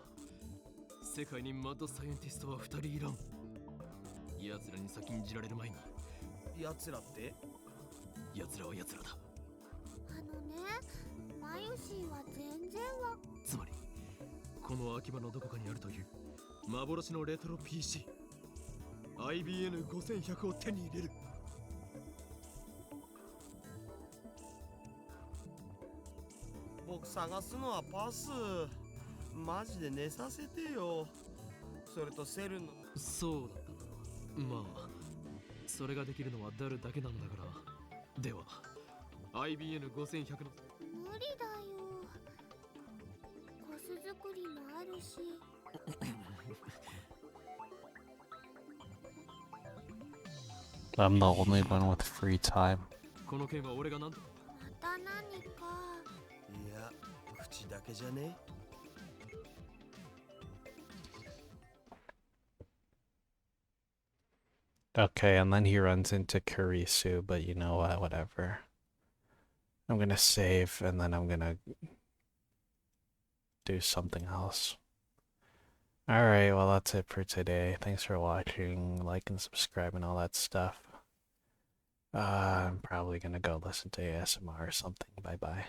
世界にマッドサイエンティストは2人いらん。奴らに先んじられる前に。奴らって？奴らは奴らだ。マユシーは全然つまりこの秋葉のどこかにあるという幻のレトロ PC IBN5100 を手に入れる。僕探すのはパス。マジで寝させてよ。それとセルンの。そうだったな。まあそれができるのはダルだけなのだから。では IBN5100 の無理だよ。コス作りもあるし。I'm the only one with free time. この件は俺がなんと。また何か。いや、口だけじゃね。Okay, and then he runs into Kurisu, but you know what, whatever. I'm gonna save, and then I'm gonna do something else. Alright, well that's it for today. Thanks for watching, like and subscribe and all that stuff. I'm probably gonna go listen to ASMR or something. Bye bye.